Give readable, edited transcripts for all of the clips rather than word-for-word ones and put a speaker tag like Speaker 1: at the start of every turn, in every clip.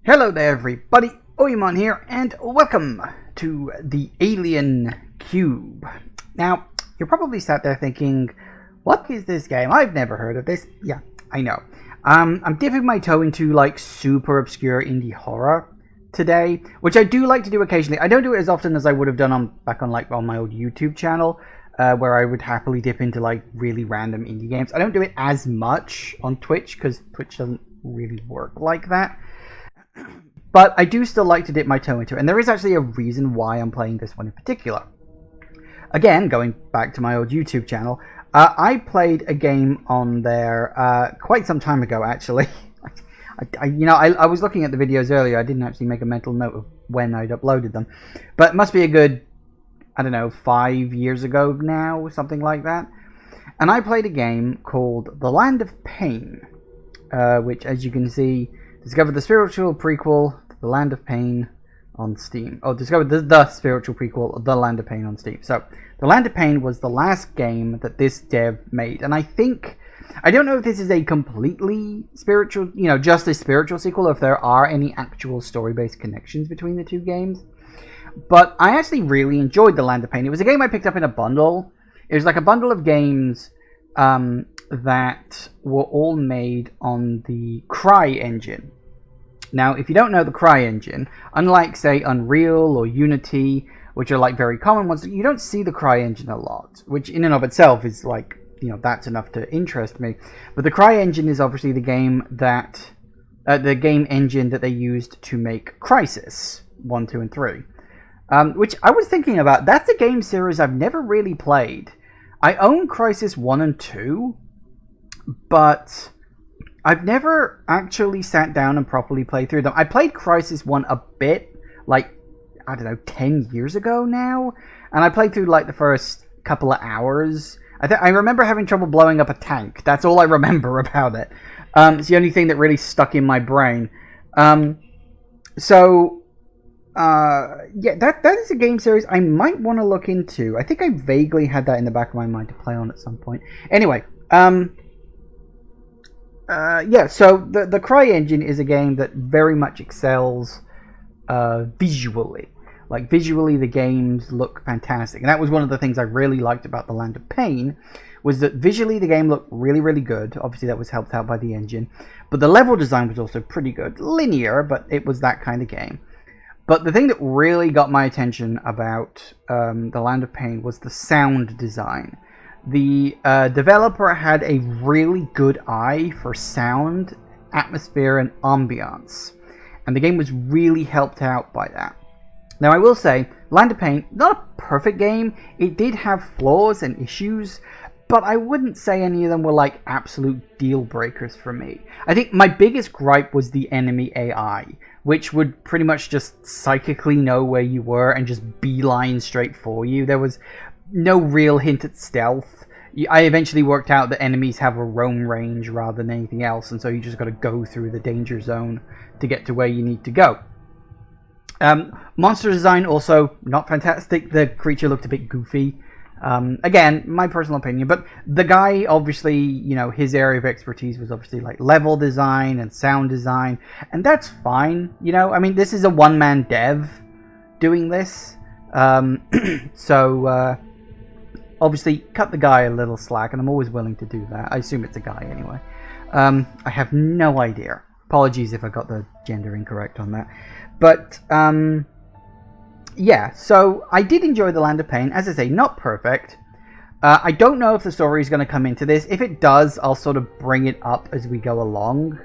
Speaker 1: Hello there everybody, Oimon here, and welcome to the Alien Cube. Now, you're probably sat there thinking, what is this game? I've never heard of this. Yeah, I know. I'm dipping my toe into like super obscure indie horror today, which I do like to do occasionally. I don't do it as often as I would have done back on my old YouTube channel, where I would happily dip into like really random indie games. I don't do it as much on Twitch because Twitch doesn't really work like that. But I do still like to dip my toe into it, and there is actually a reason why I'm playing this one in particular. Again, going back to my old YouTube channel, I played a game on there quite some time ago, actually. I was looking at the videos earlier. I didn't actually make a mental note of when I'd uploaded them. But it must be a good, I don't know, 5 years ago now, something like that. And I played a game called The Land of Pain, which, as you can see, discovered the spiritual prequel to The Land of Pain on Steam. Oh, discovered the spiritual prequel of The Land of Pain on Steam. So, The Land of Pain was the last game that this dev made. And I don't know if this is a completely spiritual, just a spiritual sequel, or if there are any actual story-based connections between the two games. But I actually really enjoyed The Land of Pain. It was a game I picked up in a bundle. It was like a bundle of games that were all made on the Cry engine. Now, if you don't know the Cry engine, unlike, say, Unreal or Unity, which are like very common ones, you don't see the Cry engine a lot, which in and of itself is like, that's enough to interest me. But the Cry engine is obviously the game engine that they used to make Crysis 1, 2, and 3. Which I was thinking about, that's a game series I've never really played. I own Crysis 1 and 2, but I've never actually sat down and properly played through them. I played Crysis 1 a bit, like, I don't know, 10 years ago now, and I played through, like, the first couple of hours. I remember having trouble blowing up a tank. That's all I remember about it. It's the only thing that really stuck in my brain. Yeah, that is a game series I might want to look into. I think I vaguely had that in the back of my mind to play on at some point. Anyway, yeah, so the Cry engine is a game that very much excels visually. Like, visually, the games look fantastic. And that was one of the things I really liked about The Land of Pain, was that visually the game looked really, really good. Obviously, that was helped out by the engine. But the level design was also pretty good. Linear, but it was that kind of game. But the thing that really got my attention about The Land of Pain was the sound design. The developer had a really good eye for sound, atmosphere, and ambiance. And the game was really helped out by that. Now, I will say, Land of Pain, not a perfect game. It did have flaws and issues, but I wouldn't say any of them were like absolute deal breakers for me. I think my biggest gripe was the enemy AI, which would pretty much just psychically know where you were and just beeline straight for you. There was no real hint at stealth. I eventually worked out that enemies have a roam range rather than anything else, and so you just got to go through the danger zone to get to where you need to go. Monster design also not fantastic. The creature looked a bit goofy. Again, my personal opinion, but the guy, obviously, his area of expertise was obviously like level design and sound design, and that's fine. I mean, this is a one-man dev doing this, so obviously cut the guy a little slack, and I'm always willing to do that. I assume it's a guy anyway. I have no idea. Apologies if I got the gender incorrect on that. But, yeah, so I did enjoy The Land of Pain. As I say, not perfect. I don't know if the story is going to come into this. If it does, I'll sort of bring it up as we go along.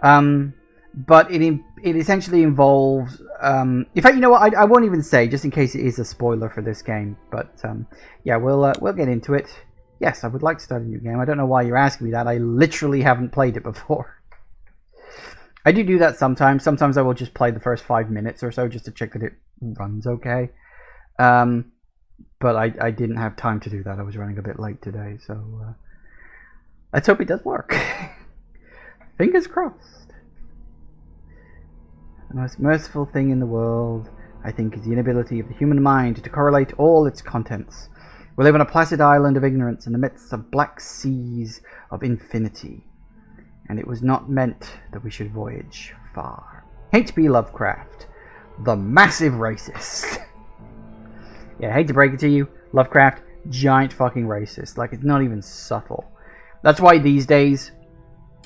Speaker 1: But it essentially involves... in fact, you know what? I won't even say, just in case it is a spoiler for this game. But, yeah, we'll get into it. Yes, I would like to start a new game. I don't know why you're asking me that. I literally haven't played it before. I do that sometimes. Sometimes I will just play the first 5 minutes or so just to check that it runs okay. But I didn't have time to do that. I was running a bit late today, so let's hope it does work. Fingers crossed. The most merciful thing in the world, I think, is the inability of the human mind to correlate all its contents. We live on a placid island of ignorance in the midst of black seas of infinity. And it was not meant that we should voyage far. H.P. Lovecraft, the massive racist. Yeah, I hate to break it to you, Lovecraft, giant fucking racist. Like, it's not even subtle. That's why these days,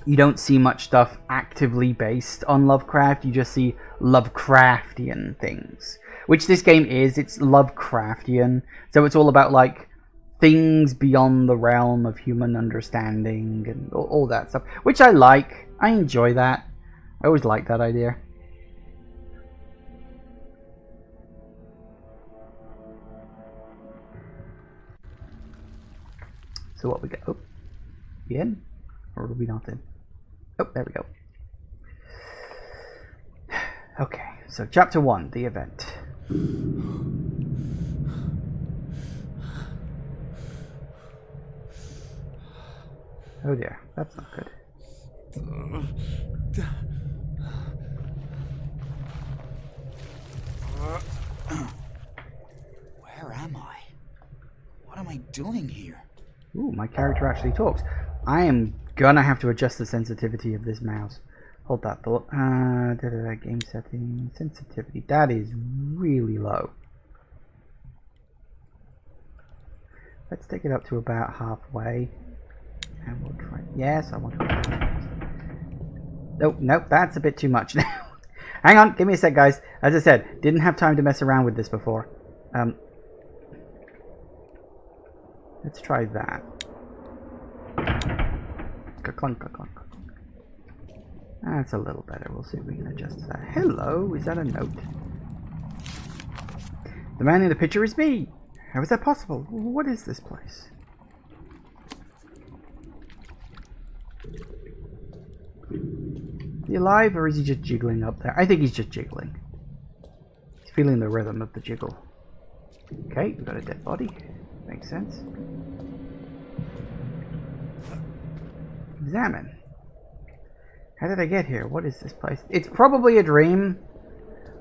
Speaker 1: you don't see much stuff actively based on Lovecraft. You just see Lovecraftian things. Which this game is. It's Lovecraftian. So it's all about, like, things beyond the realm of human understanding and all that stuff. Which I like. I enjoy that. I always like that idea. So what we got? Oh, we in? Or are we not in? Oh, there we go. Okay, so chapter 1, the event. Oh dear, that's not good.
Speaker 2: Where am I? What am I doing here?
Speaker 1: Ooh, my character actually talks. I am gonna have to adjust the sensitivity of this mouse. Hold that thought. Game settings, sensitivity. That is really low. Let's take it up to about halfway. And we'll try. Yes, I want to. Nope, nope, that's a bit too much now. Hang on, give me a sec, guys. As I said, didn't have time to mess around with this before. Let's try that. Ka-clunk, ka-clunk. That's a little better. We'll see if we can adjust that. Hello, is that a note? The man in the picture is me. How is that possible? What is this place? Is he alive or is he just jiggling up there? I think he's just jiggling. He's feeling the rhythm of the jiggle. Okay, we've got a dead body. Makes sense. Examine. How did I get here? What is this place? It's probably a dream.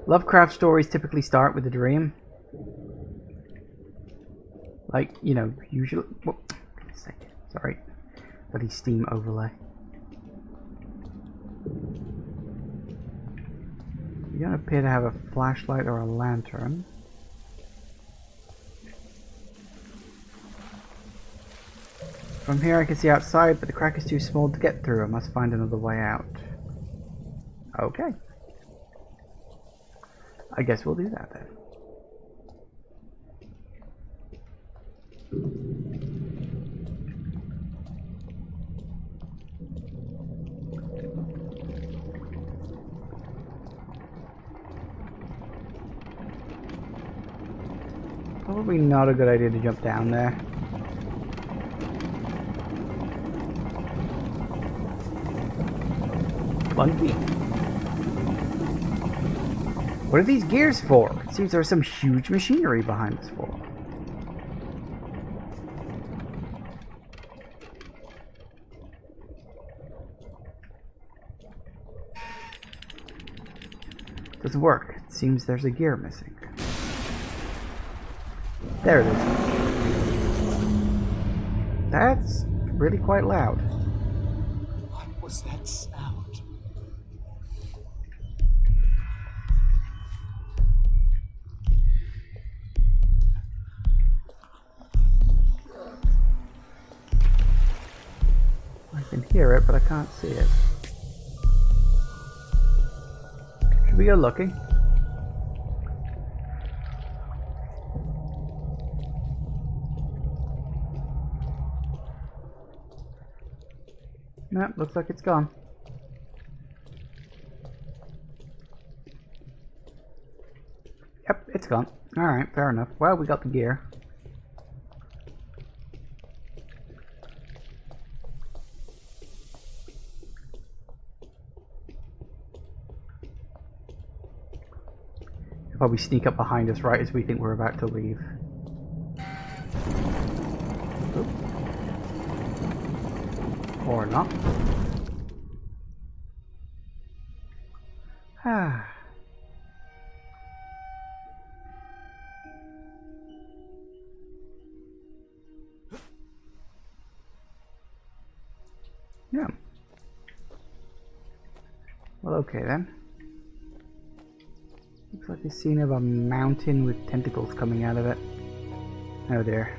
Speaker 1: Lovecraft stories typically start with a dream. Like, you know, usually... Whoop, sorry. Bloody Steam overlay. You don't appear to have a flashlight or a lantern. From here I can see outside, but the crack is too small to get through. I must find another way out. Okay. I guess we'll do that then. Probably not a good idea to jump down there. Funky. What are these gears for? It seems there's some huge machinery behind this wall. Doesn't work. It seems there's a gear missing. There it is. That's really quite loud.
Speaker 2: What was that sound?
Speaker 1: I can hear it, but I can't see it. Should we go looking? No, looks like it's gone. Yep, it's gone. Alright, fair enough. Well, we got the gear. He'll probably sneak up behind us right as we think we're about to leave. Oop. Or not. Ah. Yeah. Well, okay then. Looks like a scene of a mountain with tentacles coming out of it. Oh dear.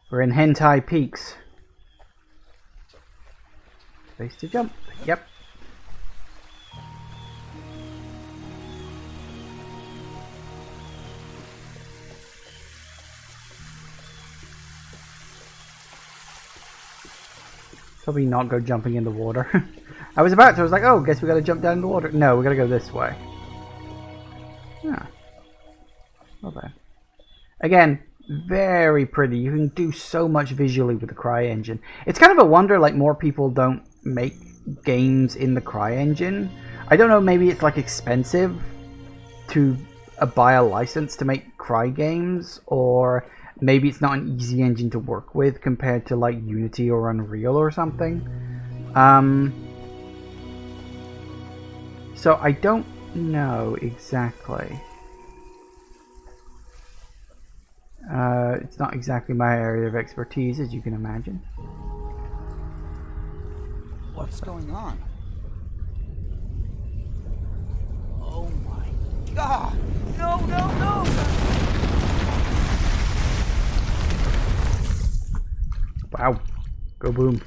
Speaker 1: We're in Hentai Peaks. Space to jump. Yep. Probably not go jumping in the water. I was about to. I was like, oh, guess we gotta jump down in the water. No, we gotta go this way. Yeah. Not bad. Again, very pretty. You can do so much visually with the CryEngine. It's kind of a wonder, like, more people don't make games in the CryEngine. I don't know, maybe it's, like, expensive to buy a license to make Cry games, or maybe it's not an easy engine to work with compared to, like, Unity or Unreal or something. So I don't know exactly. It's not exactly my area of expertise, as you can imagine.
Speaker 2: What's going on? Oh my god! No, no, no!
Speaker 1: Wow. Go boom.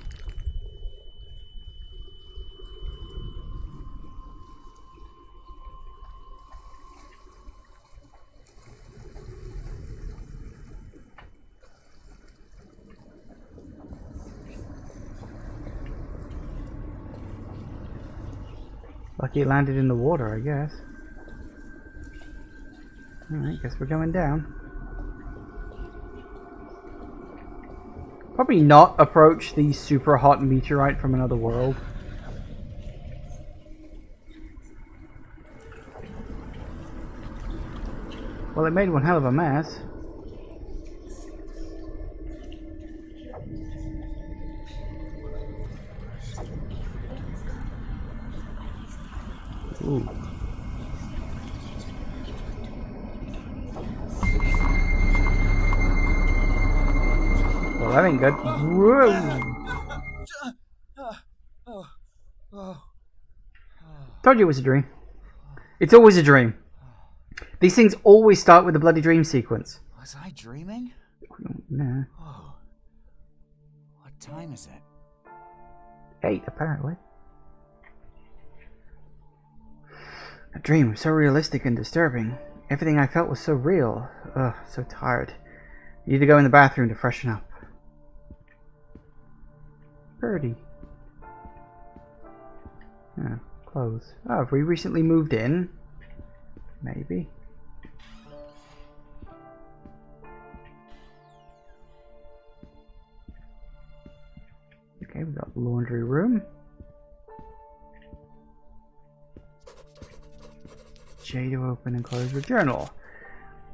Speaker 1: Lucky it landed in the water, I guess. Alright, guess we're going down. Probably not approach the super hot meteorite from another world. Well, it made one hell of a mess. Ooh. Well, that ain't good. Whoa. Told you it was a dream. It's always a dream. These things always start with a bloody dream sequence.
Speaker 2: Was I dreaming?
Speaker 1: Nah.
Speaker 2: Oh. What time is it?
Speaker 1: 8, apparently. A dream was so realistic and disturbing. Everything I felt was so real. Ugh, so tired. Need to go in the bathroom to freshen up. Birdie. Yeah, clothes. Oh, have we recently moved in? Maybe. Okay, we've got the laundry room. J to open and close your journal.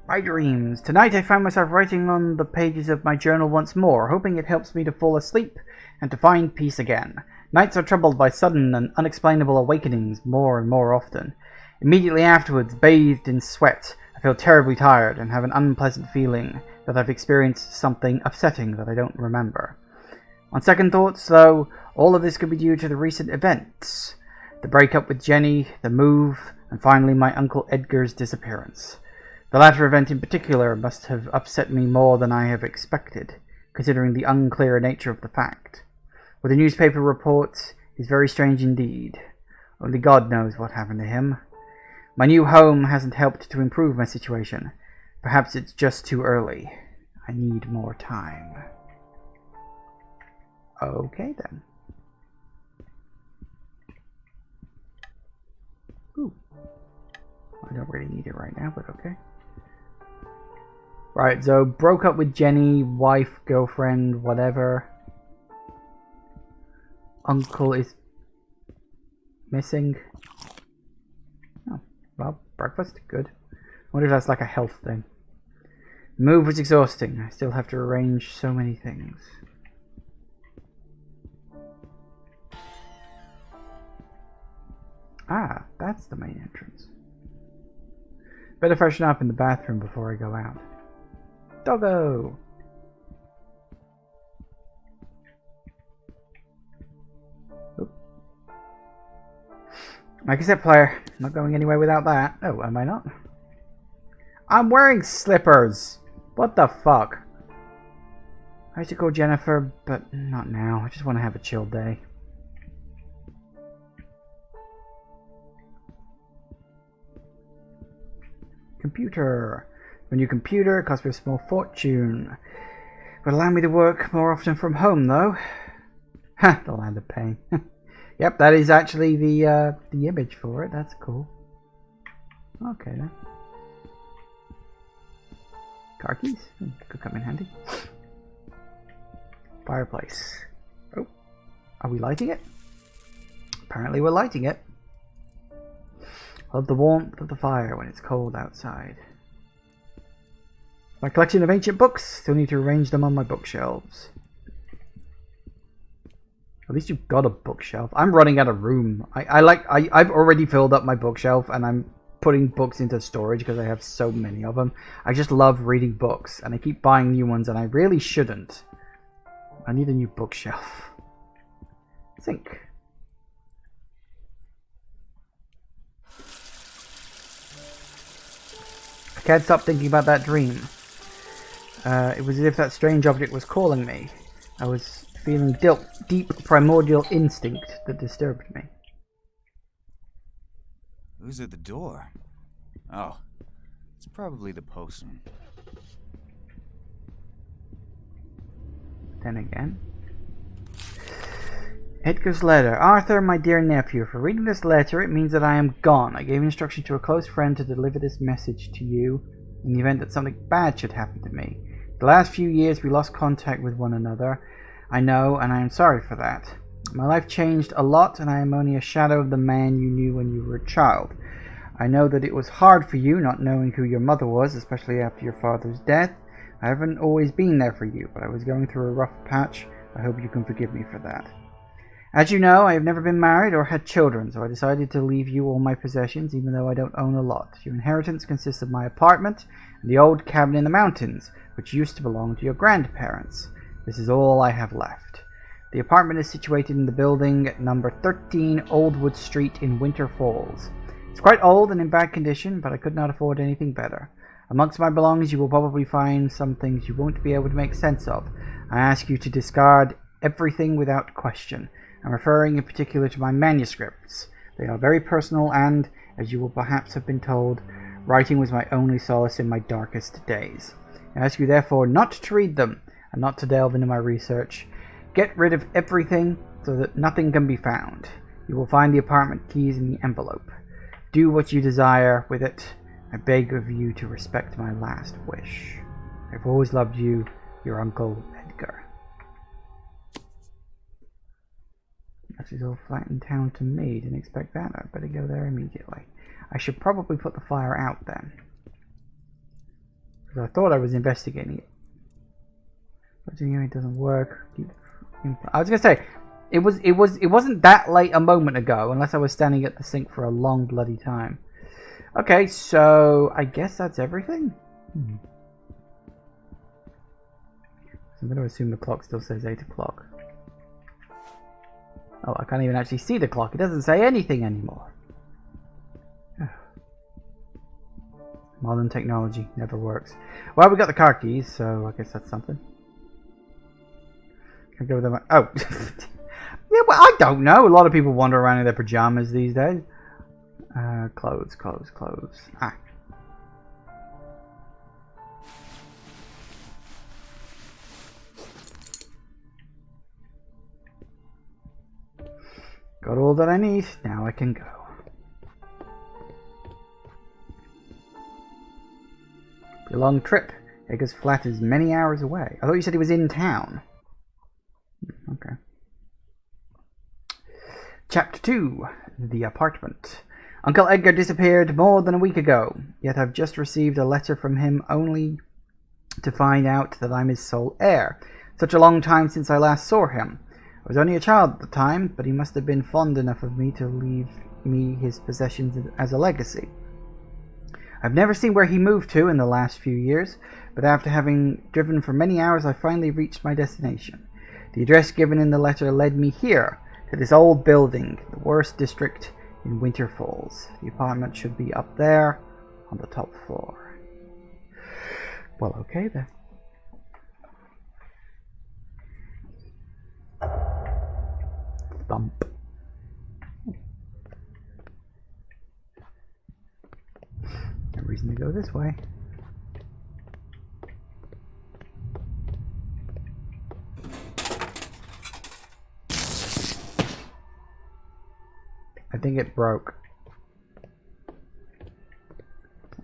Speaker 1: My dreams. Tonight I find myself writing on the pages of my journal once more, hoping it helps me to fall asleep and to find peace again. Nights are troubled by sudden and unexplainable awakenings more and more often. Immediately afterwards, bathed in sweat, I feel terribly tired and have an unpleasant feeling that I've experienced something upsetting that I don't remember. On second thoughts, though, all of this could be due to the recent events. The breakup with Jenny, the move, and finally my Uncle Edgar's disappearance. The latter event in particular must have upset me more than I have expected, considering the unclear nature of the fact. What the newspaper reports is very strange indeed. Only God knows what happened to him. My new home hasn't helped to improve my situation. Perhaps it's just too early. I need more time. Okay then. Ooh. I don't really need it right now, but okay. Right, so broke up with Jenny, wife, girlfriend, whatever. Uncle is missing. Oh, well, breakfast, good. I wonder if that's like a health thing. The move was exhausting. I still have to arrange so many things. Ah, that's the main entrance. Better freshen up in the bathroom before I go out. Doggo! Oop. My cassette player. Not going anywhere without that. Oh, am I not? I'm wearing slippers. What the fuck? I used to call Jennifer, but not now. I just want to have a chill day. Computer. A new computer cost me a small fortune. Would allow me to work more often from home, though. Ha! The land of pain. Yep, that is actually the image for it. That's cool. Okay then. Car keys could come in handy. Fireplace. Oh, are we lighting it? Apparently, we're lighting it. Love the warmth of the fire when it's cold outside. My collection of ancient books. Still need to arrange them on my bookshelves. At least you've got a bookshelf. I'm running out of room. I've already filled up my bookshelf, and I'm putting books into storage because I have so many of them. I just love reading books, and I keep buying new ones, and I really shouldn't. I need a new bookshelf. Sink. I can't stop thinking about that dream. It was as if that strange object was calling me. I was feeling deep primordial instinct that disturbed me.
Speaker 2: Who's at the door? Oh, it's probably the postman.
Speaker 1: Then again. Edgar's letter. Arthur, my dear nephew, for reading this letter, it means that I am gone. I gave instruction to a close friend to deliver this message to you in the event that something bad should happen to me. The last few years we lost contact with one another. I know, and I am sorry for that. My life changed a lot, and I am only a shadow of the man you knew when you were a child. I know that it was hard for you, not knowing who your mother was, especially after your father's death. I haven't always been there for you, but I was going through a rough patch. I hope you can forgive me for that. As you know, I have never been married or had children, so I decided to leave you all my possessions, even though I don't own a lot. Your inheritance consists of my apartment and the old cabin in the mountains, which used to belong to your grandparents. This is all I have left. The apartment is situated in the building at number 13 Oldwood Street in Winter Falls. It's quite old and in bad condition, but I could not afford anything better. Amongst my belongings you will probably find some things you won't be able to make sense of. I ask you to discard everything without question. I'm referring in particular to my manuscripts. They are very personal and, as you will perhaps have been told, writing was my only solace in my darkest days. I ask you therefore not to read them and not to delve into my research. Get rid of everything so that nothing can be found. You will find the apartment keys in the envelope. Do what you desire with it. I beg of you to respect my last wish. I've always loved you, your Uncle Edgar. She's all flat in town to me. Didn't expect that. I better go there immediately. I should probably put the fire out then, because I thought I was investigating it. But it doesn't work. I was gonna say it wasn't that late a moment ago, unless I was standing at the sink for a long bloody time. Okay, so I guess that's everything. So I'm gonna assume the clock still says 8 o'clock. Oh, I can't even actually see the clock. It doesn't say anything anymore. Modern technology never works. Well, we got the car keys, so I guess that's something. Can I go with them? Oh. Yeah, well, I don't know. A lot of people wander around in their pajamas these days. Clothes. Ah. Got all that I need. Now I can go. Be a long trip. Edgar's flat is many hours away. I thought you said he was in town. Okay. Chapter 2. The Apartment. Uncle Edgar disappeared more than a week ago, yet I've just received a letter from him only to find out that I'm his sole heir. Such a long time since I last saw him. I was only a child at the time, but he must have been fond enough of me to leave me his possessions as a legacy. I've never seen where he moved to in the last few years, but after having driven for many hours I finally reached my destination. The address given in the letter led me here, to this old building, the worst district in Winter Falls. The apartment should be up there on the top floor. Well, okay then. Thump. No reason to go this way. I think it broke.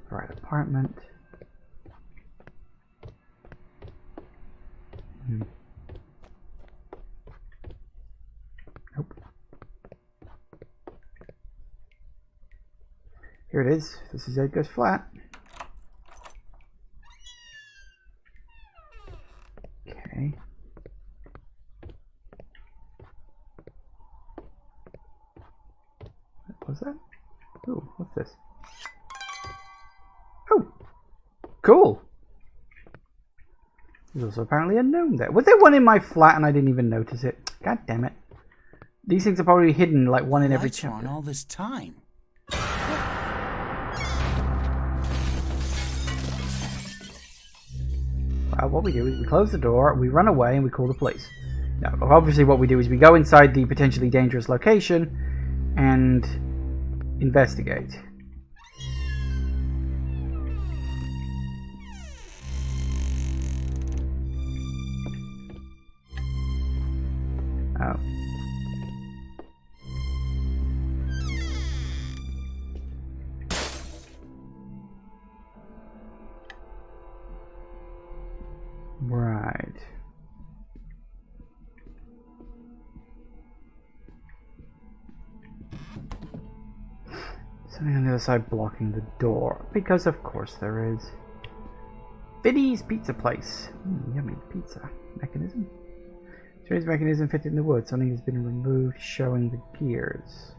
Speaker 1: Right apartment. Nope. Here it is. This is it goes flat. Okay. What was that? Ooh, what's this? Oh! Cool! There's also apparently a gnome there. Was there one in my flat and I didn't even notice it? God damn it. These things are probably hidden, like one in every chapter.
Speaker 2: On all this time.
Speaker 1: Well, what we do is we close the door, we run away, and we call the police. Now, obviously what we do is we go inside the potentially dangerous location and investigate. Oh. Right. Something on the other side blocking the door. Because of course there is. Biddy's Pizza Place. Yummy pizza. Mechanism. Strange mechanism fitted in the wood. Something has been removed, showing the gears.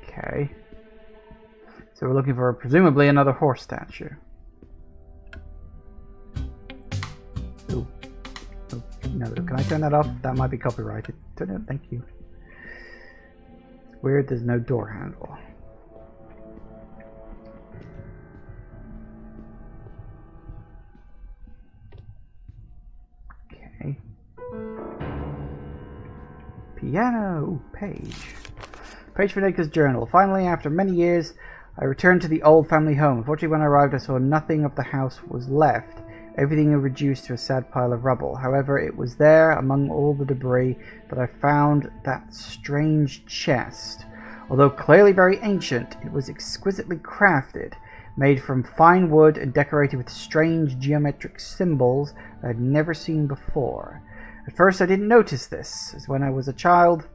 Speaker 1: Okay. So we're looking for presumably another horse statue. Ooh. Oh, no, can I turn that off? That might be copyrighted. Turn it. Thank you. It's weird. There's no door handle. Okay. Piano. Ooh, page. Page for Nika's journal. Finally, after many years, I returned to the old family home. Unfortunately, when I arrived, I saw nothing of the house was left. Everything had reduced to a sad pile of rubble. However, it was there, among all the debris, that I found that strange chest. Although clearly very ancient, it was exquisitely crafted, made from fine wood and decorated with strange geometric symbols I had never seen before. At first, I didn't notice this, as when I was a child,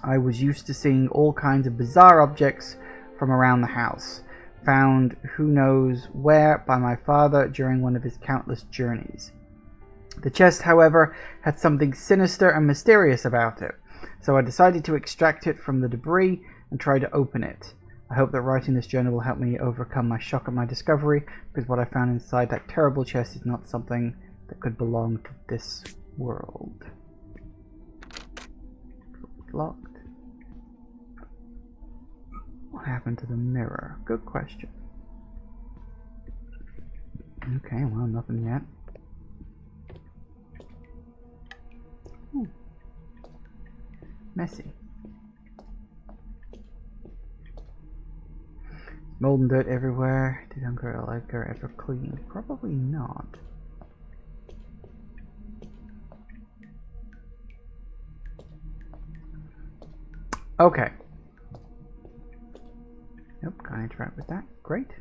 Speaker 1: I was used to seeing all kinds of bizarre objects from around the house, found who knows where by my father during one of his countless journeys. The chest, however, had something sinister and mysterious about it, so I decided to extract it from the debris and try to open it. I hope that writing this journal will help me overcome my shock at my discovery, because what I found inside that terrible chest is not something that could belong to this world. Locked. What happened to the mirror? Good question. Okay, well, nothing yet. Ooh. Messy. Mold and dirt everywhere. Did Uncle Edgar ever clean? Probably not. Okay. Nope, can't interact with that. Great.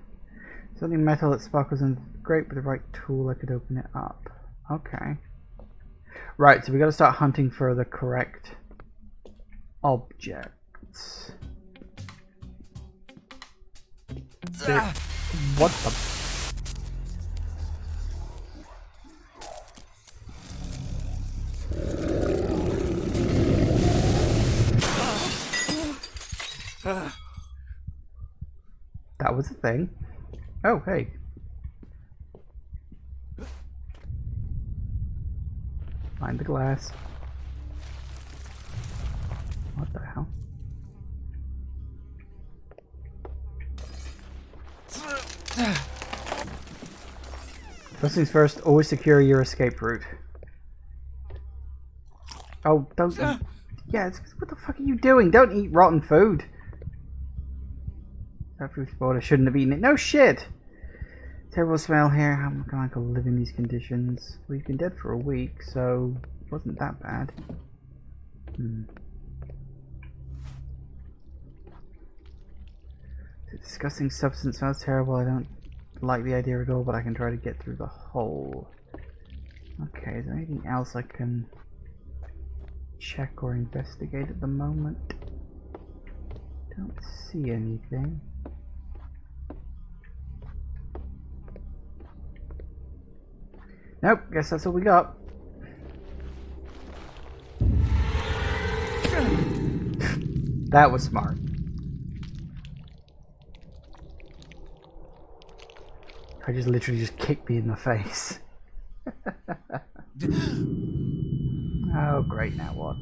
Speaker 1: Something metal that sparkles and great. With the right tool I could open it up. Okay. Right, so we gotta start hunting for the correct objects. What the? That was a thing. Oh, hey. Find the glass. What the hell? First things first, always secure your escape route. Oh, don't eat. Yeah, what the fuck are you doing? Don't eat rotten food. That food spoiled. I shouldn't have eaten it. No shit! Terrible smell here. How am I going to live in these conditions? We've been dead for a week, so it wasn't that bad. The disgusting substance smells terrible. I don't like the idea at all, but I can try to get through the hole. Okay, is there anything else I can check or investigate at the moment? Don't see anything. Nope, guess that's all we got. That was smart. I just literally just kicked me in the face. Oh great, now what?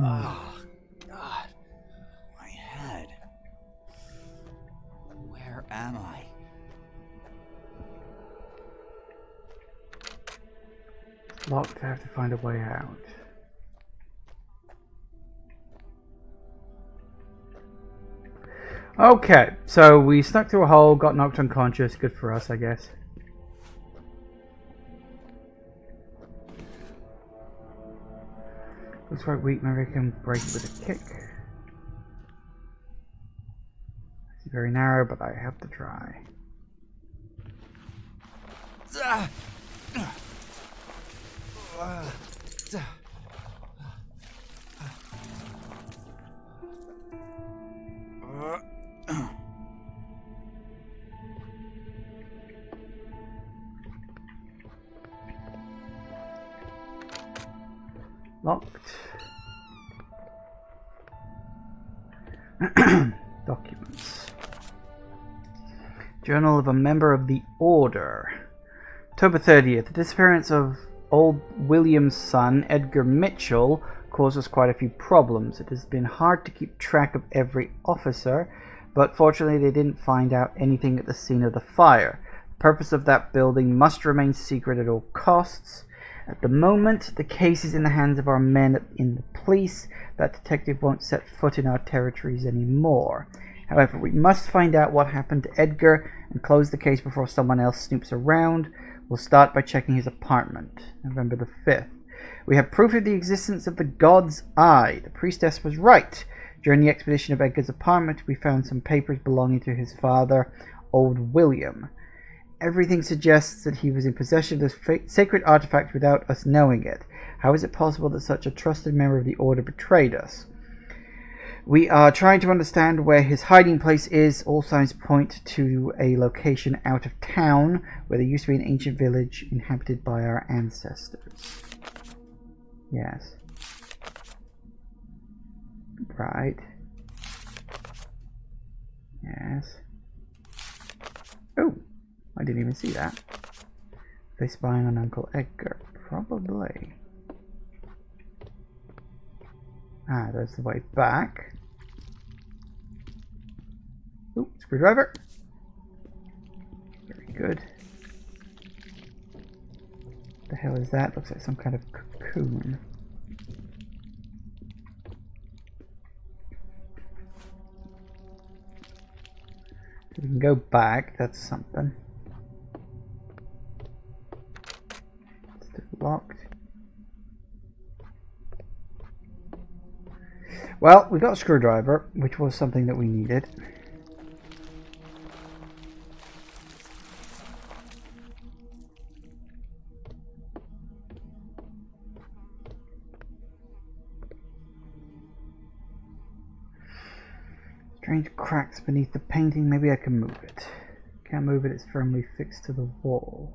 Speaker 2: Oh, God. My head. Where am I?
Speaker 1: Locked, I have to find a way out. Okay, so we stuck to a hole, got knocked unconscious. Good for us, I guess. Looks like weak, maybe I can break it with a kick. It's very narrow, but I have to try. Locked. Documents. Journal of a member of the Order. October 30th. The disappearance of old William's son, Edgar Mitchell, caused us quite a few problems. It has been hard to keep track of every officer, but fortunately they didn't find out anything at the scene of the fire. The purpose of that building must remain secret at all costs. At the moment, the case is in the hands of our men in the police. That detective won't set foot in our territories anymore. However, we must find out what happened to Edgar and close the case before someone else snoops around. We'll start by checking his apartment. November the 5th. We have proof of the existence of the God's Eye. The priestess was right. During the expedition of Edgar's apartment, we found some papers belonging to his father, old William. Everything suggests that he was in possession of this sacred artifact without us knowing it. How is it possible that such a trusted member of the Order betrayed us? We are trying to understand where his hiding place is. All signs point to a location out of town where there used to be an ancient village inhabited by our ancestors. Yes. Right. Yes. Oh! I didn't even see that. They spying on Uncle Edgar. Probably. Ah, there's the way back. Ooh, screwdriver. Very good. What the hell is that? Looks like some kind of cocoon. So we can go back. That's something. Locked. Well, we got a screwdriver, which was something that we needed. Strange cracks beneath the painting. Maybe I can move it. Can't move it, it's firmly fixed to the wall.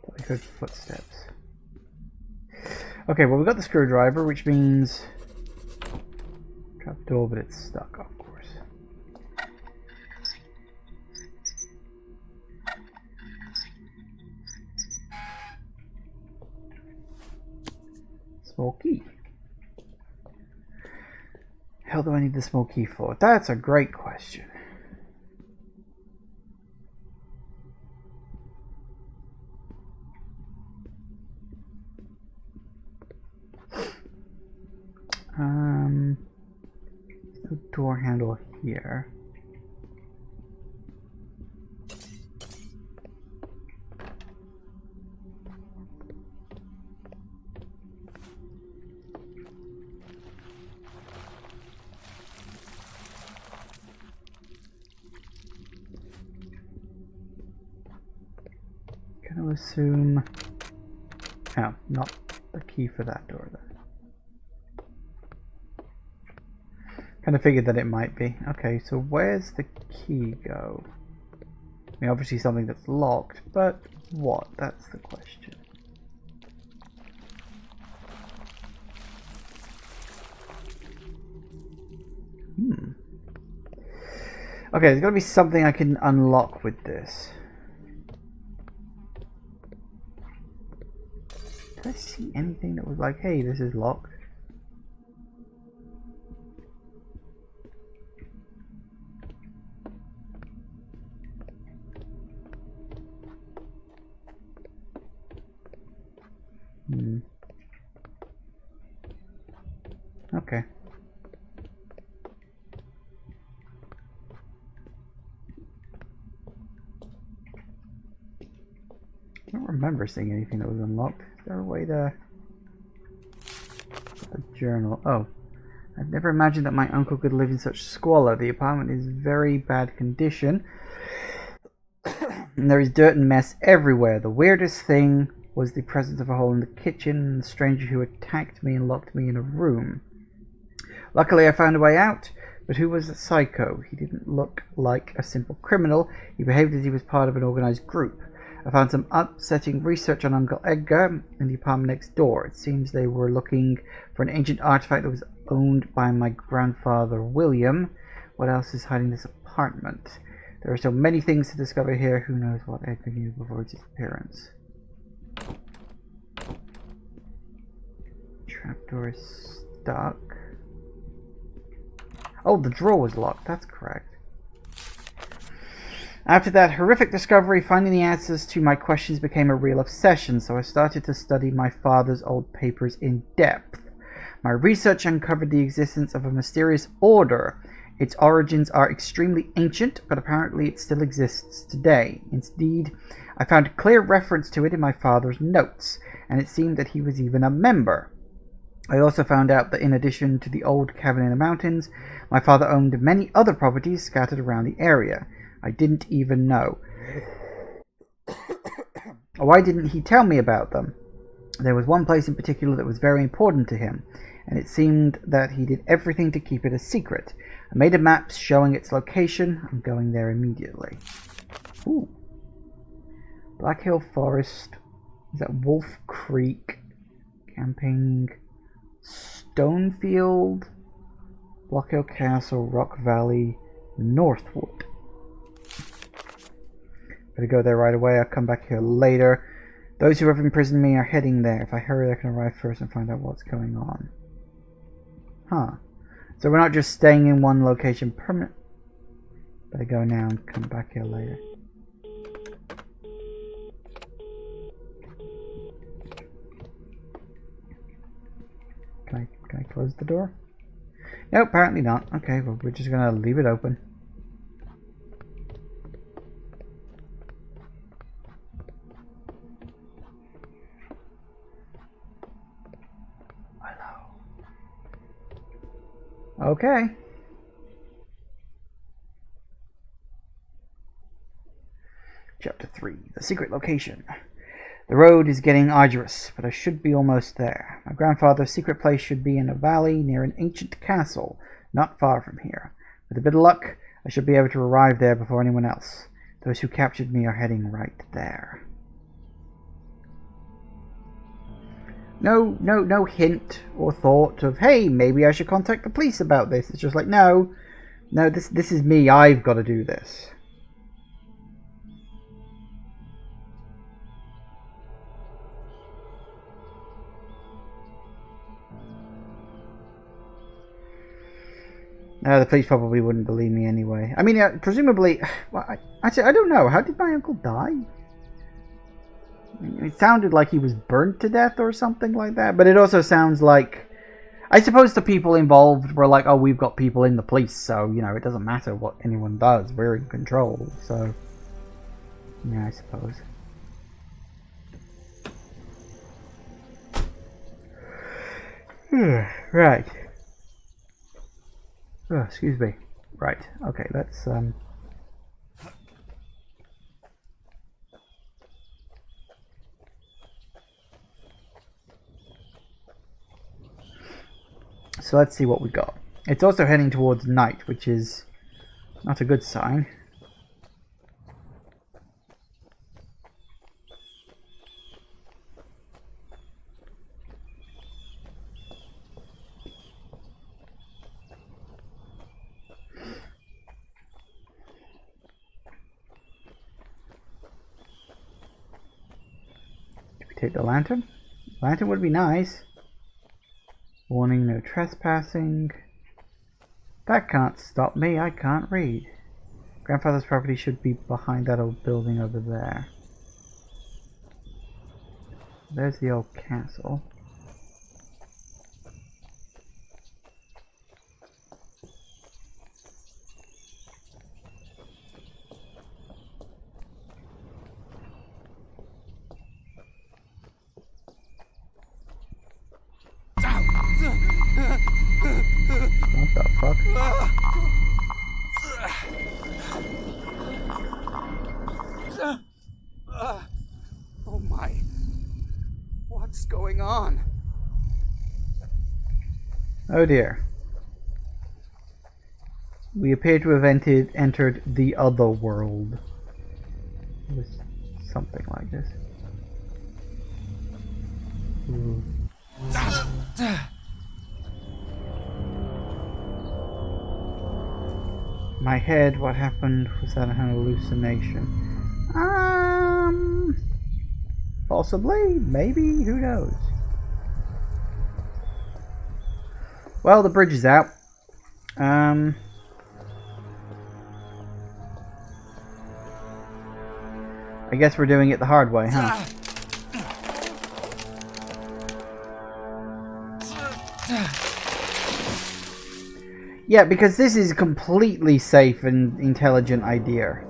Speaker 1: Thought I heard footsteps. Okay, well we got the screwdriver, which means trap door, but it's stuck, of course. Small key. Hell do I need the small key for? That's a great question. No door handle here. Gonna assume. Oh, not the key for that door then. Kind of figured that it might be. Okay, so where's the key go? I mean, obviously something that's locked, but what? That's the question. Okay, there's got to be something I can unlock with this. Did I see anything that was like, hey, this is locked? Okay. I don't remember seeing anything that was unlocked. Is there a way to... A journal. Oh. I've never imagined that my uncle could live in such squalor. The apartment is very bad condition. And there is dirt and mess everywhere. The weirdest thing was the presence of a hole in the kitchen and the stranger who attacked me and locked me in a room. Luckily I found a way out, but who was a psycho? He didn't look like a simple criminal. He behaved as he was part of an organized group. I found some upsetting research on Uncle Edgar in the apartment next door. It seems they were looking for an ancient artifact that was owned by my grandfather William. What else is hiding this apartment? There are so many things to discover here. Who knows what Edgar knew before his disappearance? Trapdoor is stuck. Oh, the drawer was locked. That's correct. After that horrific discovery, finding the answers to my questions became a real obsession, so I started to study my father's old papers in depth. My research uncovered the existence of a mysterious order. Its origins are extremely ancient, but apparently it still exists today. Indeed, I found a clear reference to it in my father's notes, and it seemed that he was even a member. I also found out that in addition to the old cabin in the mountains, my father owned many other properties scattered around the area. I didn't even know. Why didn't he tell me about them? There was one place in particular that was very important to him, and it seemed that he did everything to keep it a secret. I made a map showing its location. I'm going there immediately. Ooh. Black Hill Forest. Is that Wolf Creek? Camping. Stonefield. Block Hill Castle. Rock Valley. Northwood. Better go there right away. I'll come back here later. Those who have imprisoned me are heading there. If I hurry, I can arrive first and find out what's going on. Huh. So we're not just staying in one location permanent. Better go now and come back here later. Can I close the door? No, apparently not. Okay, well we're just gonna leave it open. Okay. Chapter 3. The secret location. The road is getting arduous, but I should be almost there. My grandfather's secret place should be in a valley near an ancient castle, not far from here. With a bit of luck, I should be able to arrive there before anyone else. Those who captured me are heading right there. No hint or thought of, hey, maybe I should contact the police about this. It's just like, no, this is me. I've got to do this. The police probably wouldn't believe me anyway. I mean, presumably... Well, actually, I don't know. How did my uncle die? I mean, it sounded like he was burnt to death or something like that. But it also sounds like... I suppose the people involved were like, oh, we've got people in the police, so, you know, it doesn't matter what anyone does. We're in control, so... Yeah, I suppose. Right. Oh, excuse me. Right. Okay, let's So let's see what we got. It's also heading towards night, which is not a good sign. Take the lantern. Lantern would be nice. Warning, no trespassing. That can't stop me. I can't read. Grandfather's property should be behind that old building over there. There's the old castle. What the fuck?
Speaker 2: Oh my. What's going on?
Speaker 1: Oh dear. We appear to have entered the other world. It was something like this. Ooh. My head, what happened? Was that an hallucination? Possibly, maybe, who knows? Well, the bridge is out. I guess we're doing it the hard way, huh? Yeah, because this is a completely safe and intelligent idea.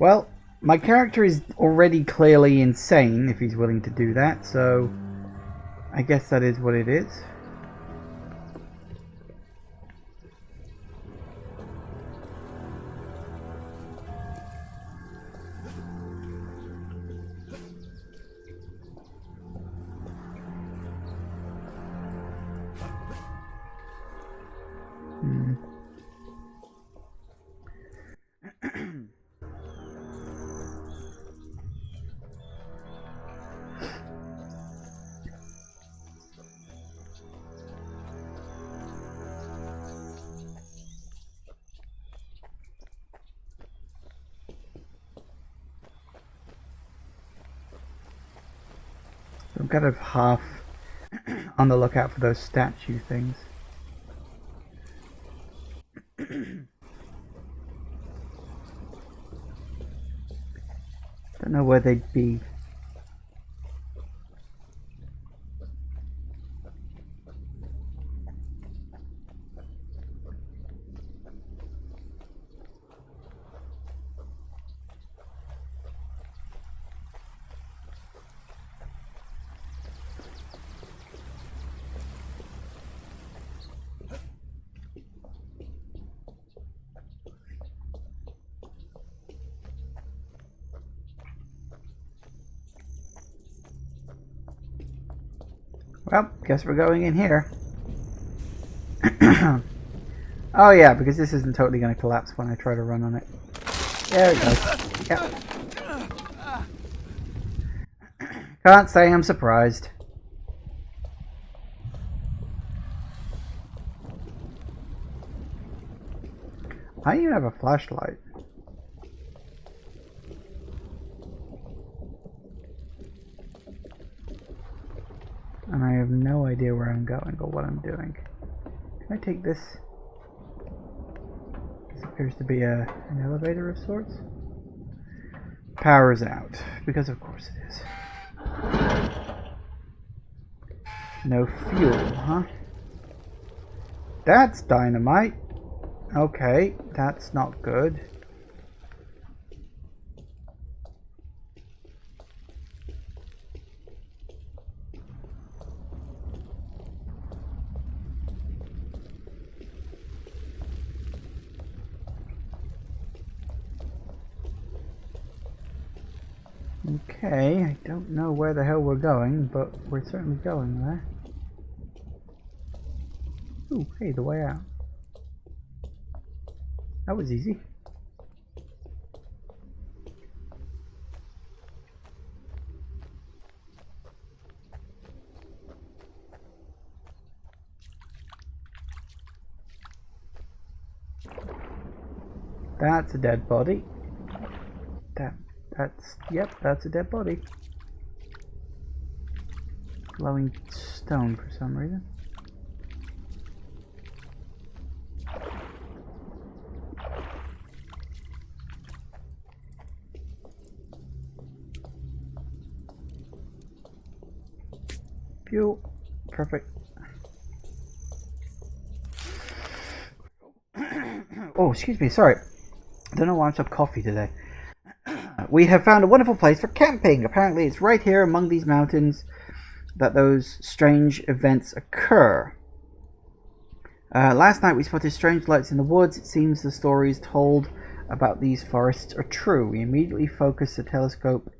Speaker 1: Well, my character is already clearly insane if he's willing to do that, so I guess that is what it is. I'm kind of half on the lookout for those statue things. Don't know where they'd be. Well, guess we're going in here. Oh yeah, because this isn't totally going to collapse when I try to run on it. There it goes. Yep. Can't say I'm surprised. I even have a flashlight. And I have no idea where I'm going or what I'm doing. Can I take this? This appears to be an elevator of sorts. Power's out, because of course it is. No fuel, huh? That's dynamite. Okay, that's not good. Okay, I don't know where the hell we're going, but we're certainly going there. Ooh, hey, the way out. That was easy. That's a dead body. Yep, that's a dead body. Glowing stone for some reason. Fuel. Perfect. Oh, excuse me, sorry. I don't know why I'm so coffee today. We have found a wonderful place for camping. Apparently it's right here among these mountains that those strange events occur. Last night we spotted strange lights in the woods. It seems the stories told about these forests are true. We immediately focused the telescope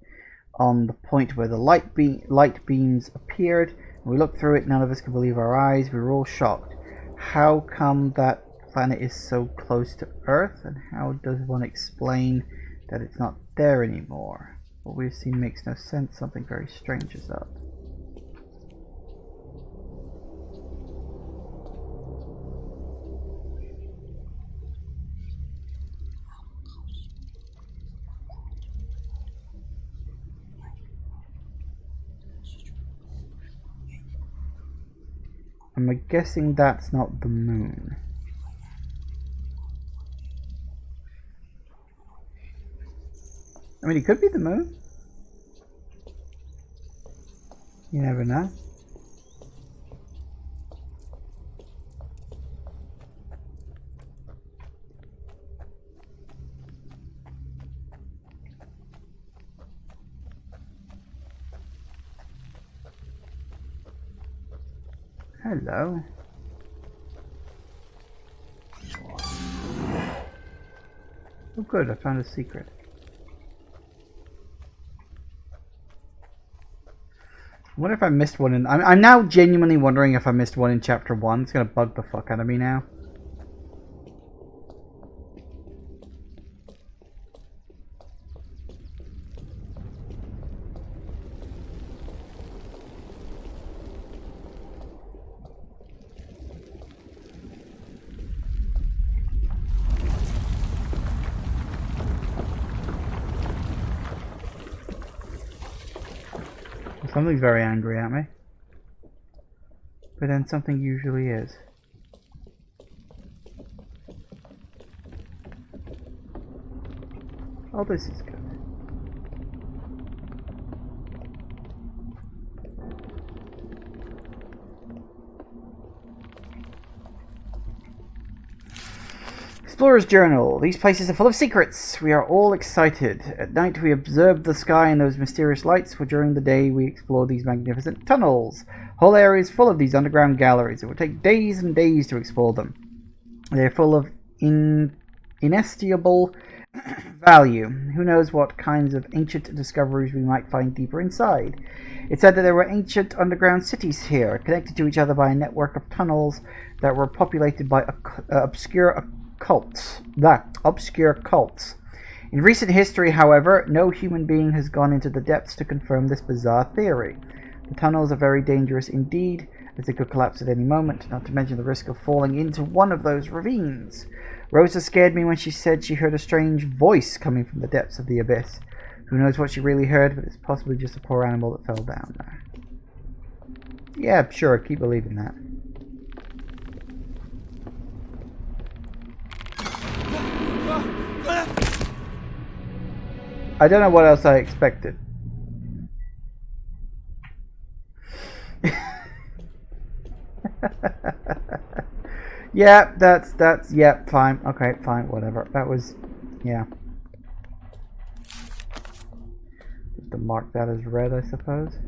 Speaker 1: on the point where the light beams appeared. We looked through it. None of us could believe our eyes. We were all shocked. How come that planet is so close to Earth? And how does one explain that it's not there anymore? What we've seen makes no sense. Something very strange is up. I'm guessing that's not the moon. I mean, it could be the moon. You never know. Hello. Oh good, I found a secret. I wonder if I missed one in... I'm now genuinely wondering if I missed one in chapter 1. It's gonna bug the fuck out of me now. Something's very angry at me. But then something usually is. Oh, this is good. Explorer's Journal. These places are full of secrets. We are all excited. At night we observe the sky and those mysterious lights, for during the day we explore these magnificent tunnels. Whole areas full of these underground galleries. It will take days and days to explore them. They are full of inestimable Value. Who knows what kinds of ancient discoveries we might find deeper inside. It said that there were ancient underground cities here, connected to each other by a network of tunnels that were populated by obscure cults. Obscure cults. In recent history, however, no human being has gone into the depths to confirm this bizarre theory. The tunnels are very dangerous indeed, as they could collapse at any moment, not to mention the risk of falling into one of those ravines. Rosa scared me when she said she heard a strange voice coming from the depths of the abyss. Who knows what she really heard, but it's possibly just a poor animal that fell down there. Yeah, sure, keep believing that. I don't know what else I expected. Yeah, that's, yeah, fine. Okay, fine, whatever. That was, yeah. Just to mark that as red, I suppose.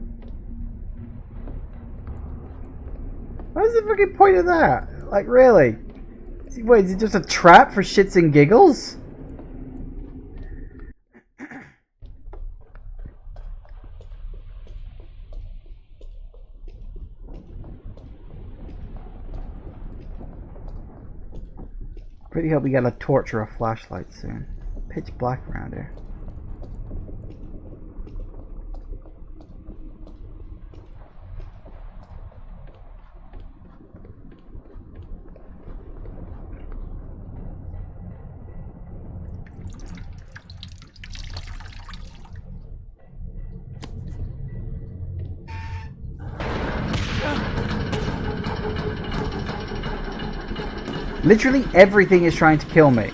Speaker 1: What's the fucking point of that? Like, really? Wait, is it just a trap for shits and giggles? Pretty hope we get a torch or a flashlight soon. Pitch black around here. Literally everything is trying to kill me.